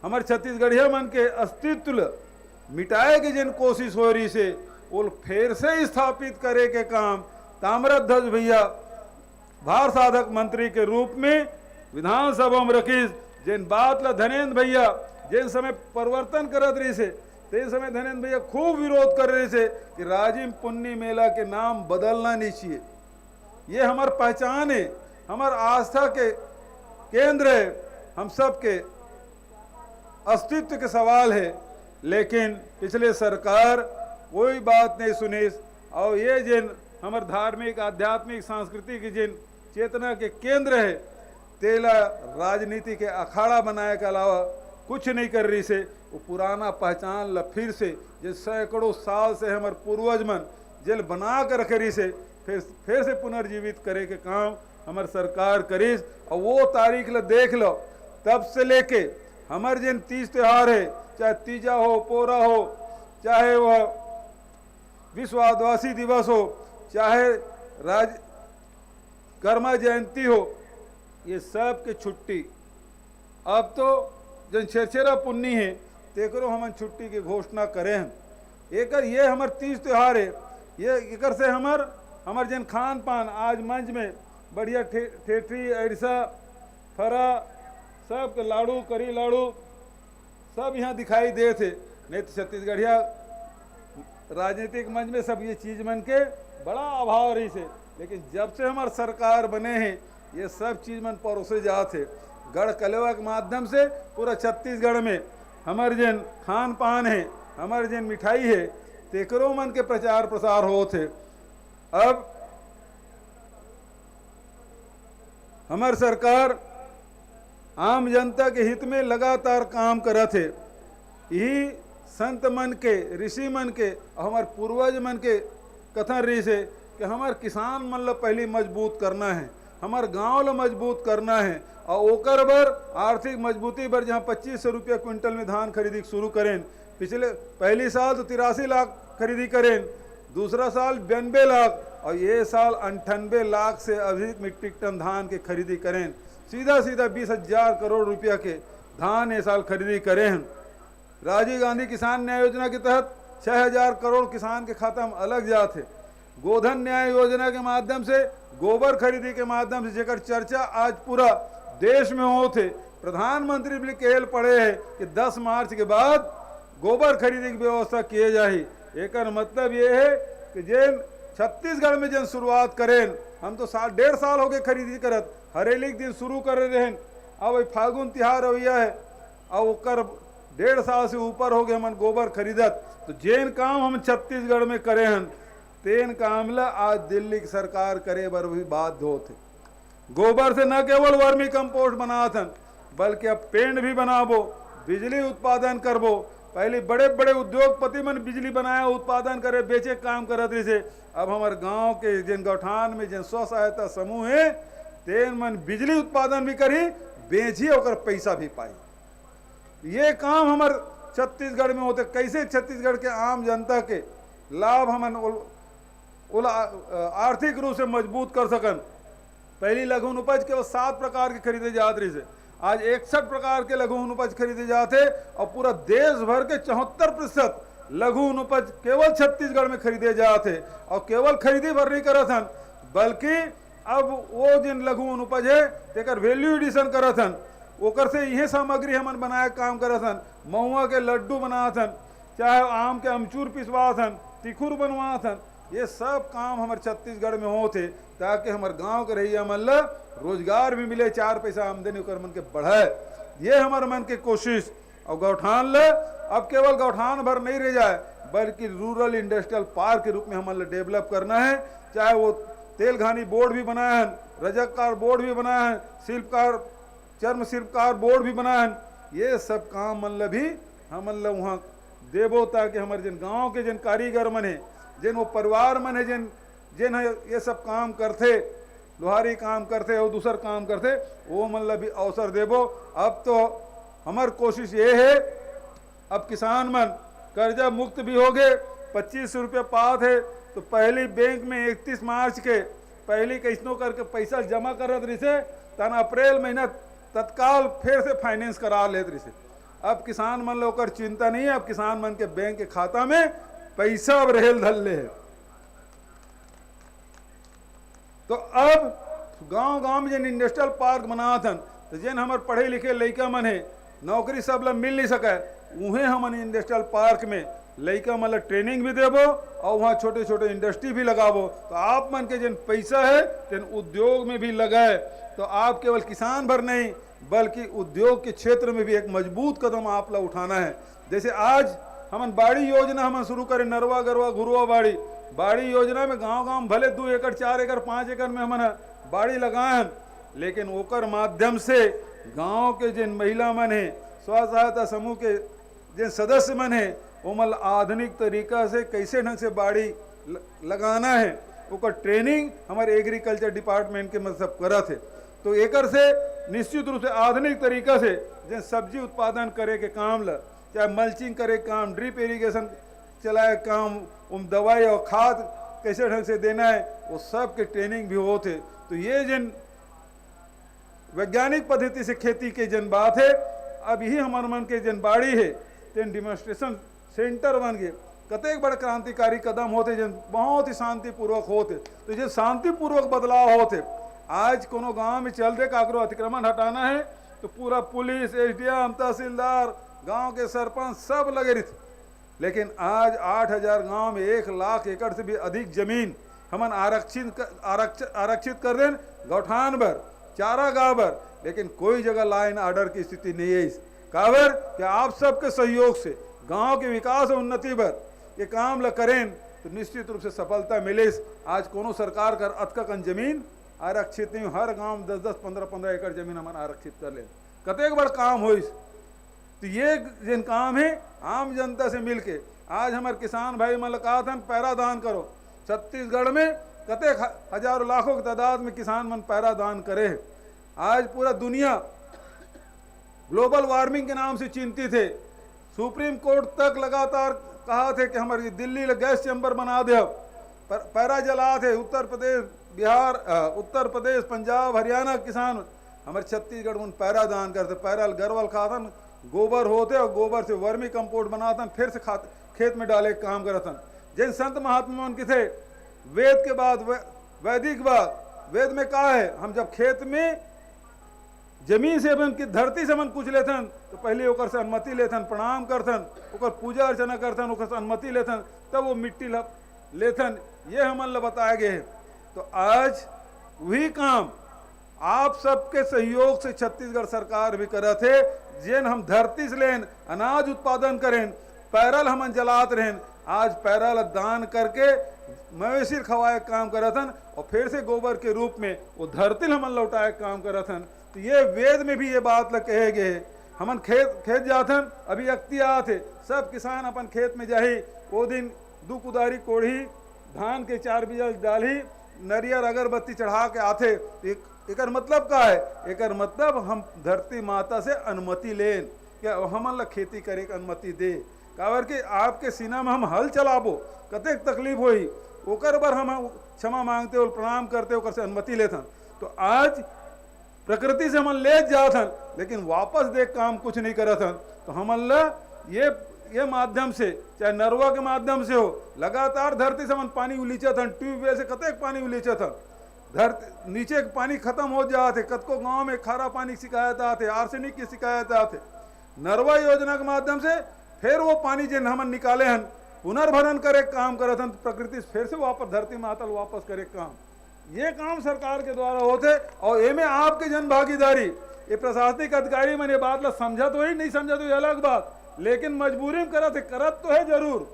हमार छत्तीसगढ़िया मन के अस्तित्व ल मिटाए के जिन कोशिश हो रही से वो फिर से स्थापित करे के काम ताम्रध्वज भैया भार साधक मंत्री के रूप में विधानसभा में रखीस। जिन बात ला धनेन्द्र भैया जिन समय परिवर्तन करत रही से ते समय धनेन्द्र भैया खूब विरोध कर रहे थे कि राजिम पुन्नी मेला के नाम बदलना नहीं चाहिए। ये हमार पहचान है, हमार आस्था के केंद्र है, हम सब के अस्तित्व के सवाल है। लेकिन पिछले सरकार कोई बात नहीं सुनी। और ये जिन हमार धार्मिक, आध्यात्मिक, सांस्कृतिक जिन चेतना के केंद्र है, तेला राजनीति के अखाड़ा बनाए के अलावा कुछ नहीं कर रही से। वो पुराना पहचान ला फिर से जो सैकड़ों साल से हमारे पूर्वज मन जेल बना कर रखे रही से फिर से पुनर्जीवित करे के काम हमार सरकार करीस। और वो तारीख ला देख लो, तब से लेके हमार जिन 30 त्योहार है, चाहे तीजा हो, पोरा हो, चाहे वह विश्व आदिवासी दिवस हो, चाहे कर्मा जयंती हो, ये सब के छुट्टी अब तो जन छेरछेरा पुन्नी है तेकरो हमन छुट्टी की घोषणा करें हैं। एकर ये हमार 30 त्योहार है, ये एकर से हमार जन खान पान आज मंच में बढ़िया ठेठरी, अरिसा, फरा, सब के लाड़ू, करी लाड़ू सब यहाँ दिखाई दे थे। नहीं तो छत्तीसगढ़िया राजनीतिक मंच में सब ये चीज मन के बड़ा अभाव रही से। लेकिन जब से हमार सरकार बने हैं ये सब चीज मन परोसे जाते। गढ़ कलेवा के माध्यम से पूरा छत्तीसगढ़ में हमारे जिन खान पान है, हमारे जिन मिठाई है, तेकरो मन के प्रचार प्रसार हो थे। अब हमार सरकार आम जनता के हित में लगातार काम करत है। यही संत मन के, ऋषि मन के, हमार पूर्वज मन के कथन रही से कि हमार किसान मन ला पहले मजबूत करना है, हमार गांव ला मजबूत करना है, और ओकर बर आर्थिक मजबूती बर जहाँ 2500 रुपया क्विंटल में धान खरीदी शुरू करें। पहली साल तो 83 लाख खरीदी करें, दूसरा साल 92 लाख, और ये साल 98 लाख से अधिक मीट्रिक टन धान के खरीदी करें। सीधा सीधा 20,000 करोड़ रुपया के धान ये साल खरीदी करें। राजीव गांधी किसान न्याय योजना के तहत 6,000 करोड़ किसान के खाता में अलग जाते। गोधन न्याय योजना के माध्यम से, गोबर खरीदी के माध्यम से, जेकर चर्चा आज पूरा देश में हो थे। प्रधानमंत्री भी कहल पड़े है कि 10 मार्च के बाद गोबर खरीदी की व्यवस्था किए जाए। एक मतलब ये है कि जिन छत्तीसगढ़ में जिन शुरुआत करें, हम तो 1.5 साल हो गए खरीदी करत, हरेली दिन शुरू कर रहे हैं। अब फागुन तिहार रवैया है, अब ओकर 1.5 साल से ऊपर हो गए हमन गोबर खरीदत। तो जेन काम हम छत्तीसगढ़ में करे हैं, तेन काम ला आज दिल्ली की सरकार करे बर भी बाध्य होते। गोबर से न केवल वर्मी कंपोस्ट बनात हन, बल्कि अब पेंट भी बनाबो, बिजली उत्पादन करबो। पहले बड़े बड़े उद्योगपति मन बिजली बनाया, उत्पादन करे, बेचे काम करत रही से। अब हमारे गांव के जिन गौठान में जिन स्व सहायता समूह है, तेन मन बिजली उत्पादन भी करी, बेची, और पैसा भी पाई। ये काम हमारे छत्तीसगढ़ में होते। कैसे छत्तीसगढ़ के आम जनता के लाभ हमन आर्थिक रूप से मजबूत कर सकन। पहली लघु उपज के 7 प्रकार के खरीदे जात रही से, आज 61 प्रकार के लघु उपज खरीदे जाते, और पूरा देश भर के 74% लघु उपज केवल छत्तीसगढ़ में खरीदे जाते। और केवल खरीदी भर नहीं करत हन, बल्कि अब वो जिन लघु उपज है तेकर वैल्यू एडिशन करत हन, ओकर से यह सामग्री हमन बनाए काम करत हन। महुआ के लड्डू बनात हन, चाहे आम के अमचूर पिसवात हन, तिखुर बनवात हन। ये सब काम हमारे छत्तीसगढ़ में होते, ताकि हमारे गांव के रहिया मन ला रोजगार भी मिले, 4 पैसा आमदनी कर मन के बढ़े। ये हमारे मन के कोशिश। और गौठान ला अब केवल गौठान भर नहीं रह जाए, बल्कि रूरल इंडस्ट्रियल पार्क के रूप में हमारे डेवलप करना है। चाहे वो तेलघानी बोर्ड भी बनाए हैं, रजककार बोर्ड भी बनाए हैं, शिल्पकार, चर्म शिल्पकार बोर्ड भी बनाए हैं। ये सब काम मन ला भी हमन ला वहाँ देबो, ताकि हमारे जिन गाँव के जिन कारीगर मन है, जिन वो परिवार मन है, जिन ये सब काम करते, लोहारी काम करते और दूसर काम करते, वो मन ला भी अवसर देबो। अब तो हमार कोशिश ये है, अब किसान मन कर्जा मुक्त भी हो गए, 2500 रुपया पात है। तो पहली बैंक में 31 मार्च के पहली कैसनो करके पैसा जमा करत रही से, तन अप्रैल महीना तत्काल फिर से फाइनेंस करा लेत रही से। अब किसान मन लोग चिंता नहीं है, अब किसान मन के बैंक के खाता में पैसा अब रहेल धल्ले है। तो अब गांव-गांव में जिन इंडस्ट्रियल पार्क बनात हन, तो जिन हमार पढ़े लिखे लड़का मन है, नौकरी सब ला मिल नहीं सके, उन्हें हमन इंडस्ट्रियल पार्क में लड़का मन ला ट्रेनिंग भी देबो, और वहाँ छोटे छोटे इंडस्ट्री भी लगाबो। तो आप मन के जिन पैसा है तेन उद्योग में भी लगाए, तो आप केवल किसान भर नहीं, बल्कि उद्योग के क्षेत्र में भी एक मजबूत कदम आप ला उठाना है। जैसे आज हमन बाड़ी योजना हमन शुरू करें, नरवा गरवा घुरुआ बाड़ी योजना में गांव-गांव भले 2 एकड़ 4 एकड़ 5 एकड़ में हमन बाड़ी लगाए, लेकिन ओकर माध्यम से गांव के जिन महिला मन है, स्व सहायता समूह के जिन सदस्य मन है, वो मन आधुनिक तरीका से कैसे ढंग से बाड़ी लगाना है, ओकर ट्रेनिंग हमारे एग्रीकल्चर डिपार्टमेंट के मतलब करत है। तो एकर से निश्चित रूप से आधुनिक तरीका से जिन सब्जी उत्पादन करे के काम ला, चाहे मल्चिंग करे काम, ड्रिप इरिगेशन चलाए काम, दवाई और खाद कैसे ढंग से देना है, वो सब के ट्रेनिंग भी होते। तो ये जिन वैज्ञानिक पद्धति से खेती के जन बात है, अब यही हमारे मन के जन बाड़ी है, तेन डिमॉन्स्ट्रेशन सेंटर बन गए। कतेक बड़े क्रांतिकारी कदम होते, जन बहुत ही शांतिपूर्वक होते। तो जो शांतिपूर्वक बदलाव होते, आज कोनो गांव में चल दे काकरो अतिक्रमण हटाना है, तो पूरा पुलिस, एसडीएम, तहसीलदार, गांव के सरपंच सब लगे रही। लेकिन आज 8000 गांव में 1 लाख एकड़ से भी अधिक जमीन हमन आरक्षित कर दें गौठान भर, चारागाह भर, लेकिन कोई जगह लाइन ऑर्डर की स्थिति नहीं है। काबर कि आप सबके सहयोग से गांव के विकास और उन्नति पर ये काम ल करें तो निश्चित रूप से सफलता मिले। आज कोनो सरकार कर अतकन जमीन आरक्षित नहीं, हर गांव 10-10, 15-15 एकड़ जमीन हम आरक्षित कर ले, कतेक बड़ काम हो। तो ये जिन काम है आम जनता से मिलके आज हमारे किसान भाई मन कहा था पैरा दान करो। छत्तीसगढ़ में कतेक हजारों लाखों की तादाद में किसान मन पैरा दान करे। आज पूरा दुनिया ग्लोबल वार्मिंग के नाम से चिंतित है। सुप्रीम कोर्ट तक लगातार कहा थे कि हमारी दिल्ली गैस चैम्बर बना दे, पैरा जला थे। उत्तर प्रदेश, बिहार, उत्तर प्रदेश, पंजाब, हरियाणा किसान हमारे छत्तीसगढ़ में पैरा दान करते। पैरा गरवल खातन गोबर होते और गोबर से वर्मी कंपोस्ट बनाता, फिर से खेत में डाले काम करता। जिन संत महात्मा उनके थे वेद के बाद वैदिक बाद, वेद में कहा है हम जब खेत में जमीन से उनकी धरती से मन कुछ लेथन तो पहले ओकर से अनुमति लेथन, प्रणाम करथन, ओकर पूजा अर्चना करथन, ओकर से अनुमति लेथन, तब वो मिट्टी लेथन। ये हमन ला बताया गया है। तो आज वही काम आप सबके सहयोग से छत्तीसगढ़ सरकार भी करत है। जिन हम धरती से लेन अनाज उत्पादन करें, पैरल हमन जलात रहें, आज पैरल दान करके मवेशी खवाए काम करथन और फिर से गोबर के रूप में वो धरती हमन लौटाए काम करथन। तो ये वेद में भी ये बात कहे गए। हमन खेत जाथन, अभी अक्ति आते सब किसान अपन खेत में जाही, वो दिन 2 कुदारी कोढ़ी धान के 4 बीजा डाली, नरियर अगरबत्ती चढ़ा के आते। एक मतलब का है, एक मतलब हम धरती माता से अनुमति लें क्या हमन ला खेती करे के अनुमति दे। काबर कि आपके सीना में हम हल चलाबो कतेक तकलीफ होई, ओकर बर हम क्षमा मांगते और प्रणाम करते, ओकर से अनुमति लेथन। तो आज प्रकृति से हमन ले जाथन लेकिन वापस देख काम कुछ नहीं करथन। तो हमन ला ये माध्यम से, चाहे नरवा के माध्यम से हो, लगातार धरती से हमन पानी उलीचथन, ट्यूबवेल से कतेक पानी उलीचथन, धरती नीचे पानी खत्म हो जाते। कतको गांव में खारा पानी की शिकायत आते, आर्सेनिक की शिकायत आते। नरवा योजना के माध्यम से फिर वो पानी जिन हमन निकाले हन पुनर्भरण करे काम करत हन, प्रकृति फिर से वापस धरती माता वापस करे काम। ये काम सरकार के द्वारा होते और ये में आपके जन भागीदारी। ये प्रशासनिक अधिकारी मैंने बात ला समझा तो ही नहीं समझा तो ये अलग बात, लेकिन मजबूरी में करत तो है जरूर,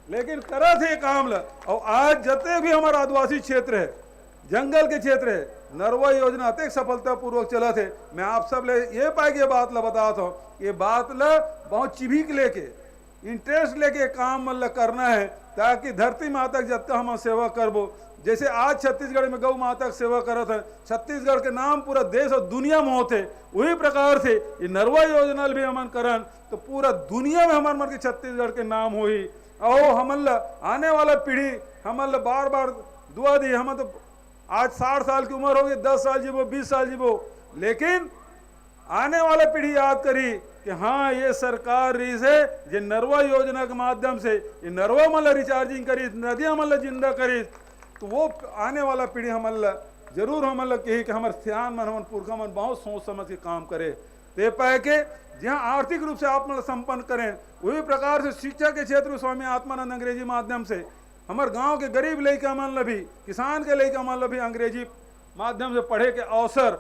लेकिन करत है काम ला। और आज जते भी हमारा आदिवासी क्षेत्र है, जंगल के क्षेत्र है, नरवा योजना अत्यंत सफलता पूर्वक चला थे। मैं आप सब ले ये पाए ये बात ला बताता हूँ, ये बात ला बहुत चिभिक लेके इंटरेस्ट लेके काम मतलब करना है ताकि धरती माता जब तक हम सेवा करबो। जैसे आज छत्तीसगढ़ में गौ माता की सेवा करत है, छत्तीसगढ़ के नाम पूरा देश और दुनिया में होते, वही प्रकार से ये नरवा योजना भी हमन करन तो पूरा दुनिया में हमारे मन के छत्तीसगढ़ के नाम होई। और हमन आने वाला पीढ़ी हमन बार बार दुआ दी। हम तो आज 60 साल की उम्र होगी, 10 साल जीवो, 20 साल जीवो, लेकिन आने वाला पीढ़ी याद करी कि हाँ ये सरकार रही से जे नरवा योजना के माध्यम से ये नरवा मतलब रिचार्जिंग करी, नदियाँ मतलब जिंदा करी, तो वो आने वाला पीढ़ी हमला जरूर हमला कही कि हमारे सियान मन हमन पुरखा मन बहुत सोच समझ के काम करे। ते पाए के जहाँ आर्थिक रूप से आप मतलब संपन्न करें, वही प्रकार से शिक्षा के क्षेत्र में स्वामी आत्मानंद अंग्रेजी माध्यम से हमारे गांव के गरीब लड़का मन भी, किसान के लड़का मन भी अंग्रेजी माध्यम से पढ़े के अवसर,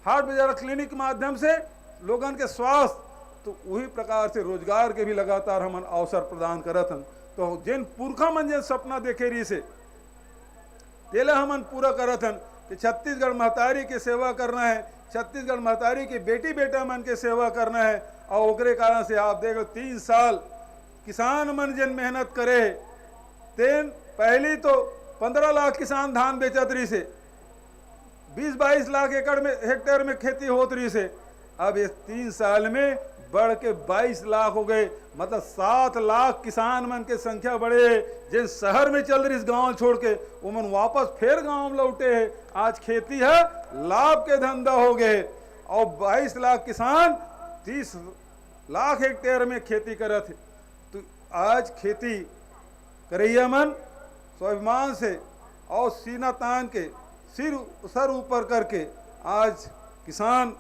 हाट बाजार क्लिनिक के माध्यम से लोगन के स्वास्थ्य, तो वही प्रकार से रोजगार के भी लगातार हमन अवसर प्रदान करत हन। तो जिन पुरखा मन जिन सपना देखे रही से तेला हमन पूरा करत हन कि छत्तीसगढ़ महतारी की सेवा करना है, छत्तीसगढ़ महतारी की बेटी बेटा मन के सेवा करना है। और ओकरे कारण से आप देखो 3 साल किसान मन जिन मेहनत करे, तेन पहली तो 15 लाख किसान धान बेचत रही से, 20-22 लाख एकड़ में हेक्टेयर में खेती होत रही से, अब इस 3 साल में बढ़ के 22 लाख हो गए। मतलब 7 लाख किसान मन के संख्या बढ़े है। जिन शहर में चल रही इस गांव छोड़ के वो मन वापस फिर गांव में लौटे है। आज खेती है लाभ के धंधा हो गए और 22 लाख किसान 30 लाख हेक्टेयर में खेती करत है। तो आज खेती करैया मन स्वाभिमान से और सीना तान के सर ऊपर करके आज किसान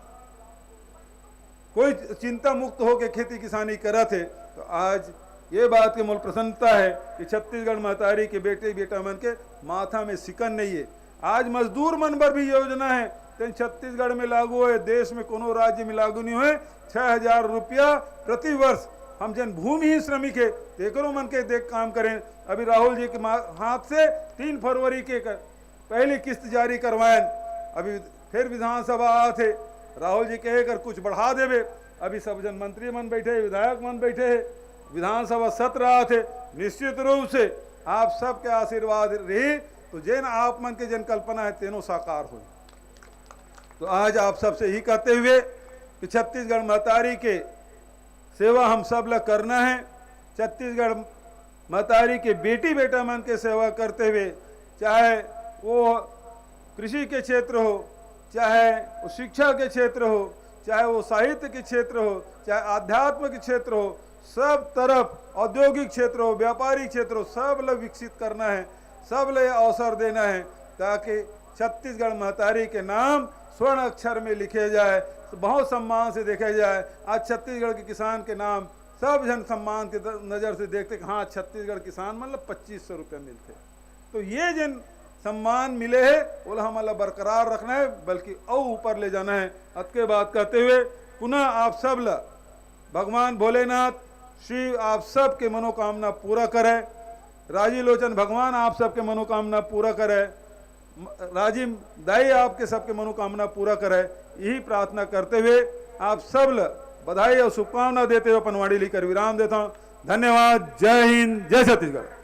कोई चिंता मुक्त होकर खेती किसानी करा थे। तो आज ये बात की मूल प्रसन्नता है कि छत्तीसगढ़ महतारी के बेटे बेटा मन के माथा में सिकन नहीं है। आज मजदूर मन पर भी योजना है, तो छत्तीसगढ़ में लागू है, देश में कोनो राज्य में लागू नहीं हुए। 6000 रुपया प्रति वर्ष हम जन भूमिहीन श्रमिक है तेकरो मन के देख काम करें। अभी राहुल जी के हाथ से 3 फरवरी के पहली किस्त जारी करवाएं। अभी फिर विधानसभा आते राहुल जी कहे कर कुछ बढ़ा देवे। अभी सब जन मंत्री मन बैठे, विधायक मन बैठे है, विधानसभा सत्र आते। निश्चित रूप से आप सबके आशीर्वाद रही तो जैन आप मन के जन कल्पना है तेनों साकार हो। तो आज आप सबसे ही कहते हुए कि छत्तीसगढ़ महतारी के सेवा हम सब ला करना है। छत्तीसगढ़ महतारी के बेटी बेटा मन के सेवा करते हुए, चाहे वो कृषि के क्षेत्र हो, चाहे वो शिक्षा के क्षेत्र हो, चाहे वो साहित्य के क्षेत्र हो, चाहे आध्यात्म के क्षेत्र हो, सब तरफ औद्योगिक क्षेत्र हो, व्यापारिक क्षेत्र हो, सब ला विकसित करना है, सब ला अवसर देना है ताकि छत्तीसगढ़ महतारी के नाम स्वर्ण अक्षर में लिखे जाए, बहुत सम्मान से देखे जाए। आज छत्तीसगढ़ के किसान के नाम सब जन सम्मान के नज़र से देखते कि हाँ छत्तीसगढ़ किसान मतलब 2500 रुपये मिलते। तो ये जन सम्मान मिले है वो हमारा बरकरार रखना है, बल्कि और ऊपर ले जाना है। अतके बात कहते हुए पुनः आप सब ला भगवान भोलेनाथ श्री आप सब के मनोकामना पूरा करे। राजीव लोचन भगवान आप सबके मनोकामना पूरा करे। राजीव दाई आपके सबके मनोकामना पूरा करे। यही प्रार्थना करते हुए आप सब ला बधाई और शुभकामना देते हुए अपन वाणी लेकर विराम देता हूँ। धन्यवाद। जय हिंद, जय छत्तीसगढ़।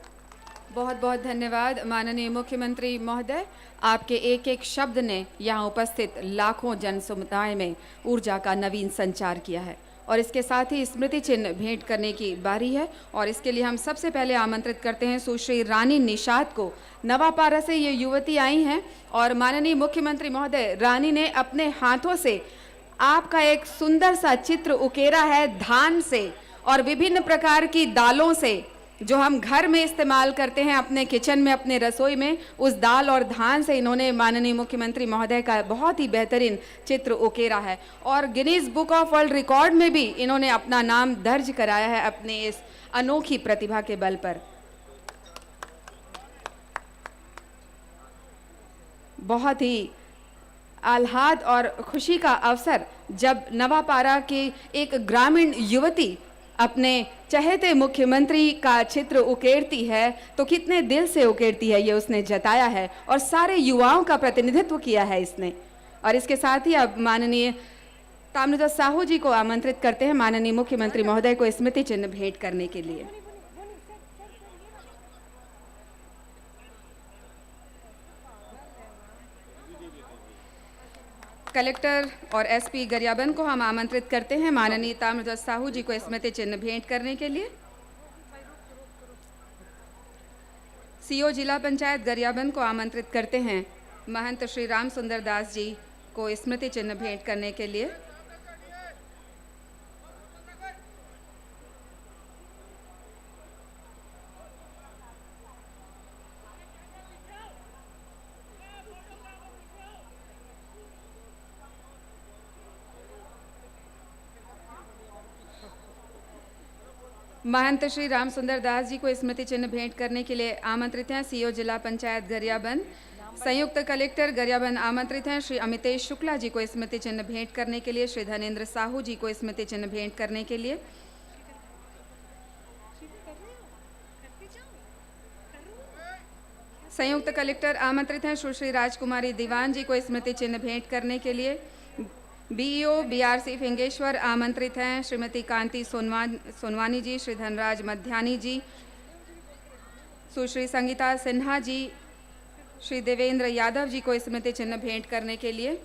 बहुत बहुत धन्यवाद माननीय मुख्यमंत्री महोदय। आपके एक एक शब्द ने यहाँ उपस्थित लाखों जन समुदाय में ऊर्जा का नवीन संचार किया है और इसके साथ ही स्मृति चिन्ह भेंट करने की बारी है। और इसके लिए हम सबसे पहले आमंत्रित करते हैं सुश्री रानी निषाद को। नवापारा से ये युवती आई हैं और माननीय मुख्यमंत्री महोदय, रानी ने अपने हाथों से आपका एक सुंदर सा चित्र उकेरा है धान से और विभिन्न प्रकार की दालों से, जो हम घर में इस्तेमाल करते हैं अपने किचन में, अपने रसोई में, उस दाल और धान से इन्होंने माननीय मुख्यमंत्री महोदय का बहुत ही बेहतरीन चित्र उकेरा है और Guinness book of world record में भी इन्होंने अपना नाम दर्ज कराया है अपने इस अनोखी प्रतिभा के बल पर। बहुत ही आह्लाद और खुशी का अवसर जब नवापारा की एक ग्रामीण युवती अपने चहेते मुख्यमंत्री का चित्र उकेरती है तो कितने दिल से उकेरती है ये उसने जताया है और सारे युवाओं का प्रतिनिधित्व किया है इसने। और इसके साथ ही अब माननीय ताम्रध्वज साहू जी को आमंत्रित करते हैं माननीय मुख्यमंत्री महोदय को स्मृति चिन्ह भेंट करने के लिए। कलेक्टर और एसपी गरियाबंद को हम आमंत्रित करते हैं माननीय ताम्रध्वज साहू जी को स्मृति चिन्ह भेंट करने के लिए। सीओ जिला पंचायत गरियाबंद को आमंत्रित करते हैं महंत श्री राम सुंदर दास जी को स्मृति चिन्ह भेंट करने के लिए। महंत श्री राम सुंदर दास जी को स्मृति चिन्ह भेंट करने के लिए आमंत्रित हैं सीओ जिला पंचायत गरियाबंद। संयुक्त कलेक्टर गरियाबंद आमंत्रित हैं श्री अमितेश शुक्ला जी को स्मृति चिन्ह भेंट करने के लिए। श्री धनेन्द्र साहू जी को स्मृति चिन्ह भेंट करने के लिए। संयुक्त कलेक्टर आमंत्रित हैं सुश्री राजकुमारी दीवान जी को स्मृति चिन्ह भेंट करने के लिए। बीईओ बीआरसी फिंगेश्वर आमंत्रित हैं श्रीमती कांति सोनवानी जी, श्री धनराज मध्यानी जी, सुश्री संगीता सिन्हा जी, श्री देवेंद्र यादव जी को स्मृति चिन्ह भेंट करने के लिए।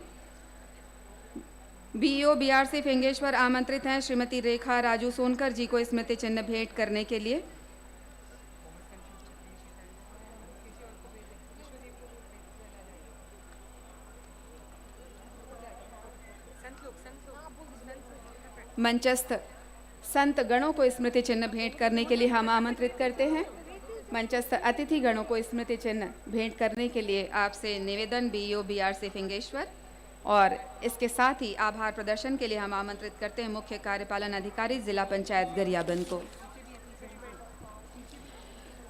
बीईओ बीआरसी फिंगेश्वर आमंत्रित हैं श्रीमती रेखा राजू सोनकर जी को स्मृति चिन्ह भेंट करने के लिए। मंचस्थ संत गणों को स्मृति चिन्ह भेंट करने के लिए हम आमंत्रित करते हैं। मंचस्थ अतिथि गणों को स्मृति चिन्ह भेंट करने के लिए आपसे निवेदन बीईओ बीआरसी फिंगेश्वर। और इसके साथ ही आभार प्रदर्शन के लिए हम आमंत्रित करते हैं मुख्य कार्यपालन अधिकारी जिला पंचायत गरियाबंद को।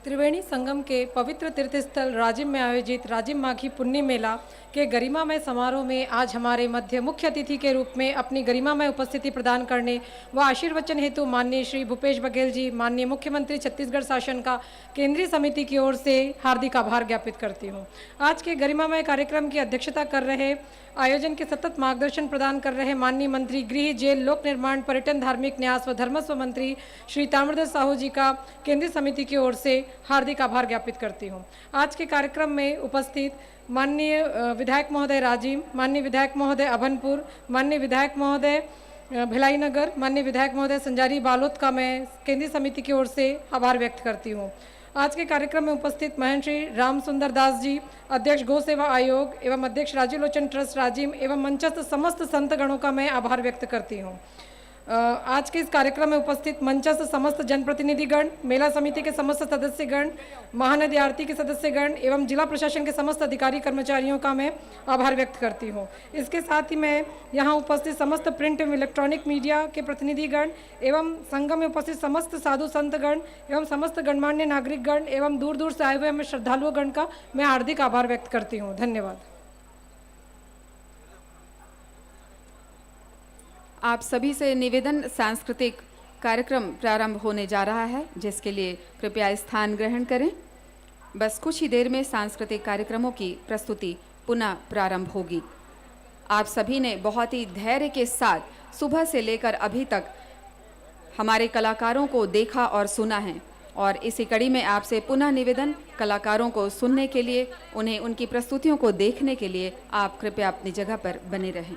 त्रिवेणी संगम के पवित्र तीर्थस्थल राजिम में आयोजित राजिम माघी पुण्य मेला के गरिमामय समारोह में आज हमारे मध्य मुख्य अतिथि के रूप में अपनी गरिमामय उपस्थिति प्रदान करने व आशीर्वचन हेतु माननीय श्री भूपेश बघेल जी, माननीय मुख्यमंत्री छत्तीसगढ़ शासन का केंद्रीय समिति की ओर से हार्दिक आभार ज्ञापित करती हूँ। आज के गरिमामय कार्यक्रम की अध्यक्षता कर रहे, आयोजन के सतत मार्गदर्शन प्रदान कर रहे माननीय मंत्री गृह, जेल, लोक निर्माण, पर्यटन, धार्मिक न्यास व धर्मस्व मंत्री श्री ताम्रध्वज साहू जी का केंद्रीय समिति की ओर से हार्दिक आभार ज्ञापित करती हूँ। आज के कार्यक्रम में उपस्थित माननीय विधायक महोदय राजिम, माननीय विधायक महोदय अभनपुर, माननीय विधायक महोदय भिलाई नगर, माननीय विधायक महोदय संजारी बालोद का मैं केंद्रीय समिति की ओर से आभार व्यक्त करती हूँ। आज के कार्यक्रम में उपस्थित महंत श्री राम सुंदर दास जी, अध्यक्ष गौ सेवा आयोग एवं अध्यक्ष राजीव लोचन ट्रस्ट राजिम एवं मंचस्थ समस्त संत गणों का मैं आभार व्यक्त करती हूँ। आज के इस कार्यक्रम में उपस्थित मंचस्थ समस्त जनप्रतिनिधिगण, मेला समिति के समस्त सदस्यगण, महानदी आरती के सदस्यगण एवं जिला प्रशासन के समस्त अधिकारी कर्मचारियों का मैं आभार व्यक्त करती हूँ। इसके साथ ही मैं यहाँ उपस्थित समस्त प्रिंट एवं इलेक्ट्रॉनिक मीडिया के प्रतिनिधिगण एवं संगम में उपस्थित समस्त साधु संतगण एवं समस्त गणमान्य नागरिकगण एवं दूर दूर से आए हुए हमें श्रद्धालुगण का मैं हार्दिक आभार व्यक्त करती हूँ। धन्यवाद। आप सभी से निवेदन, सांस्कृतिक कार्यक्रम प्रारंभ होने जा रहा है, जिसके लिए कृपया स्थान ग्रहण करें। बस कुछ ही देर में सांस्कृतिक कार्यक्रमों की प्रस्तुति पुनः प्रारंभ होगी। आप सभी ने बहुत ही धैर्य के साथ सुबह से लेकर अभी तक हमारे कलाकारों को देखा और सुना है, और इसी कड़ी में आपसे पुनः निवेदन, कलाकारों को सुनने के लिए, उन्हें उनकी प्रस्तुतियों को देखने के लिए आप कृपया अपनी जगह पर बने रहें।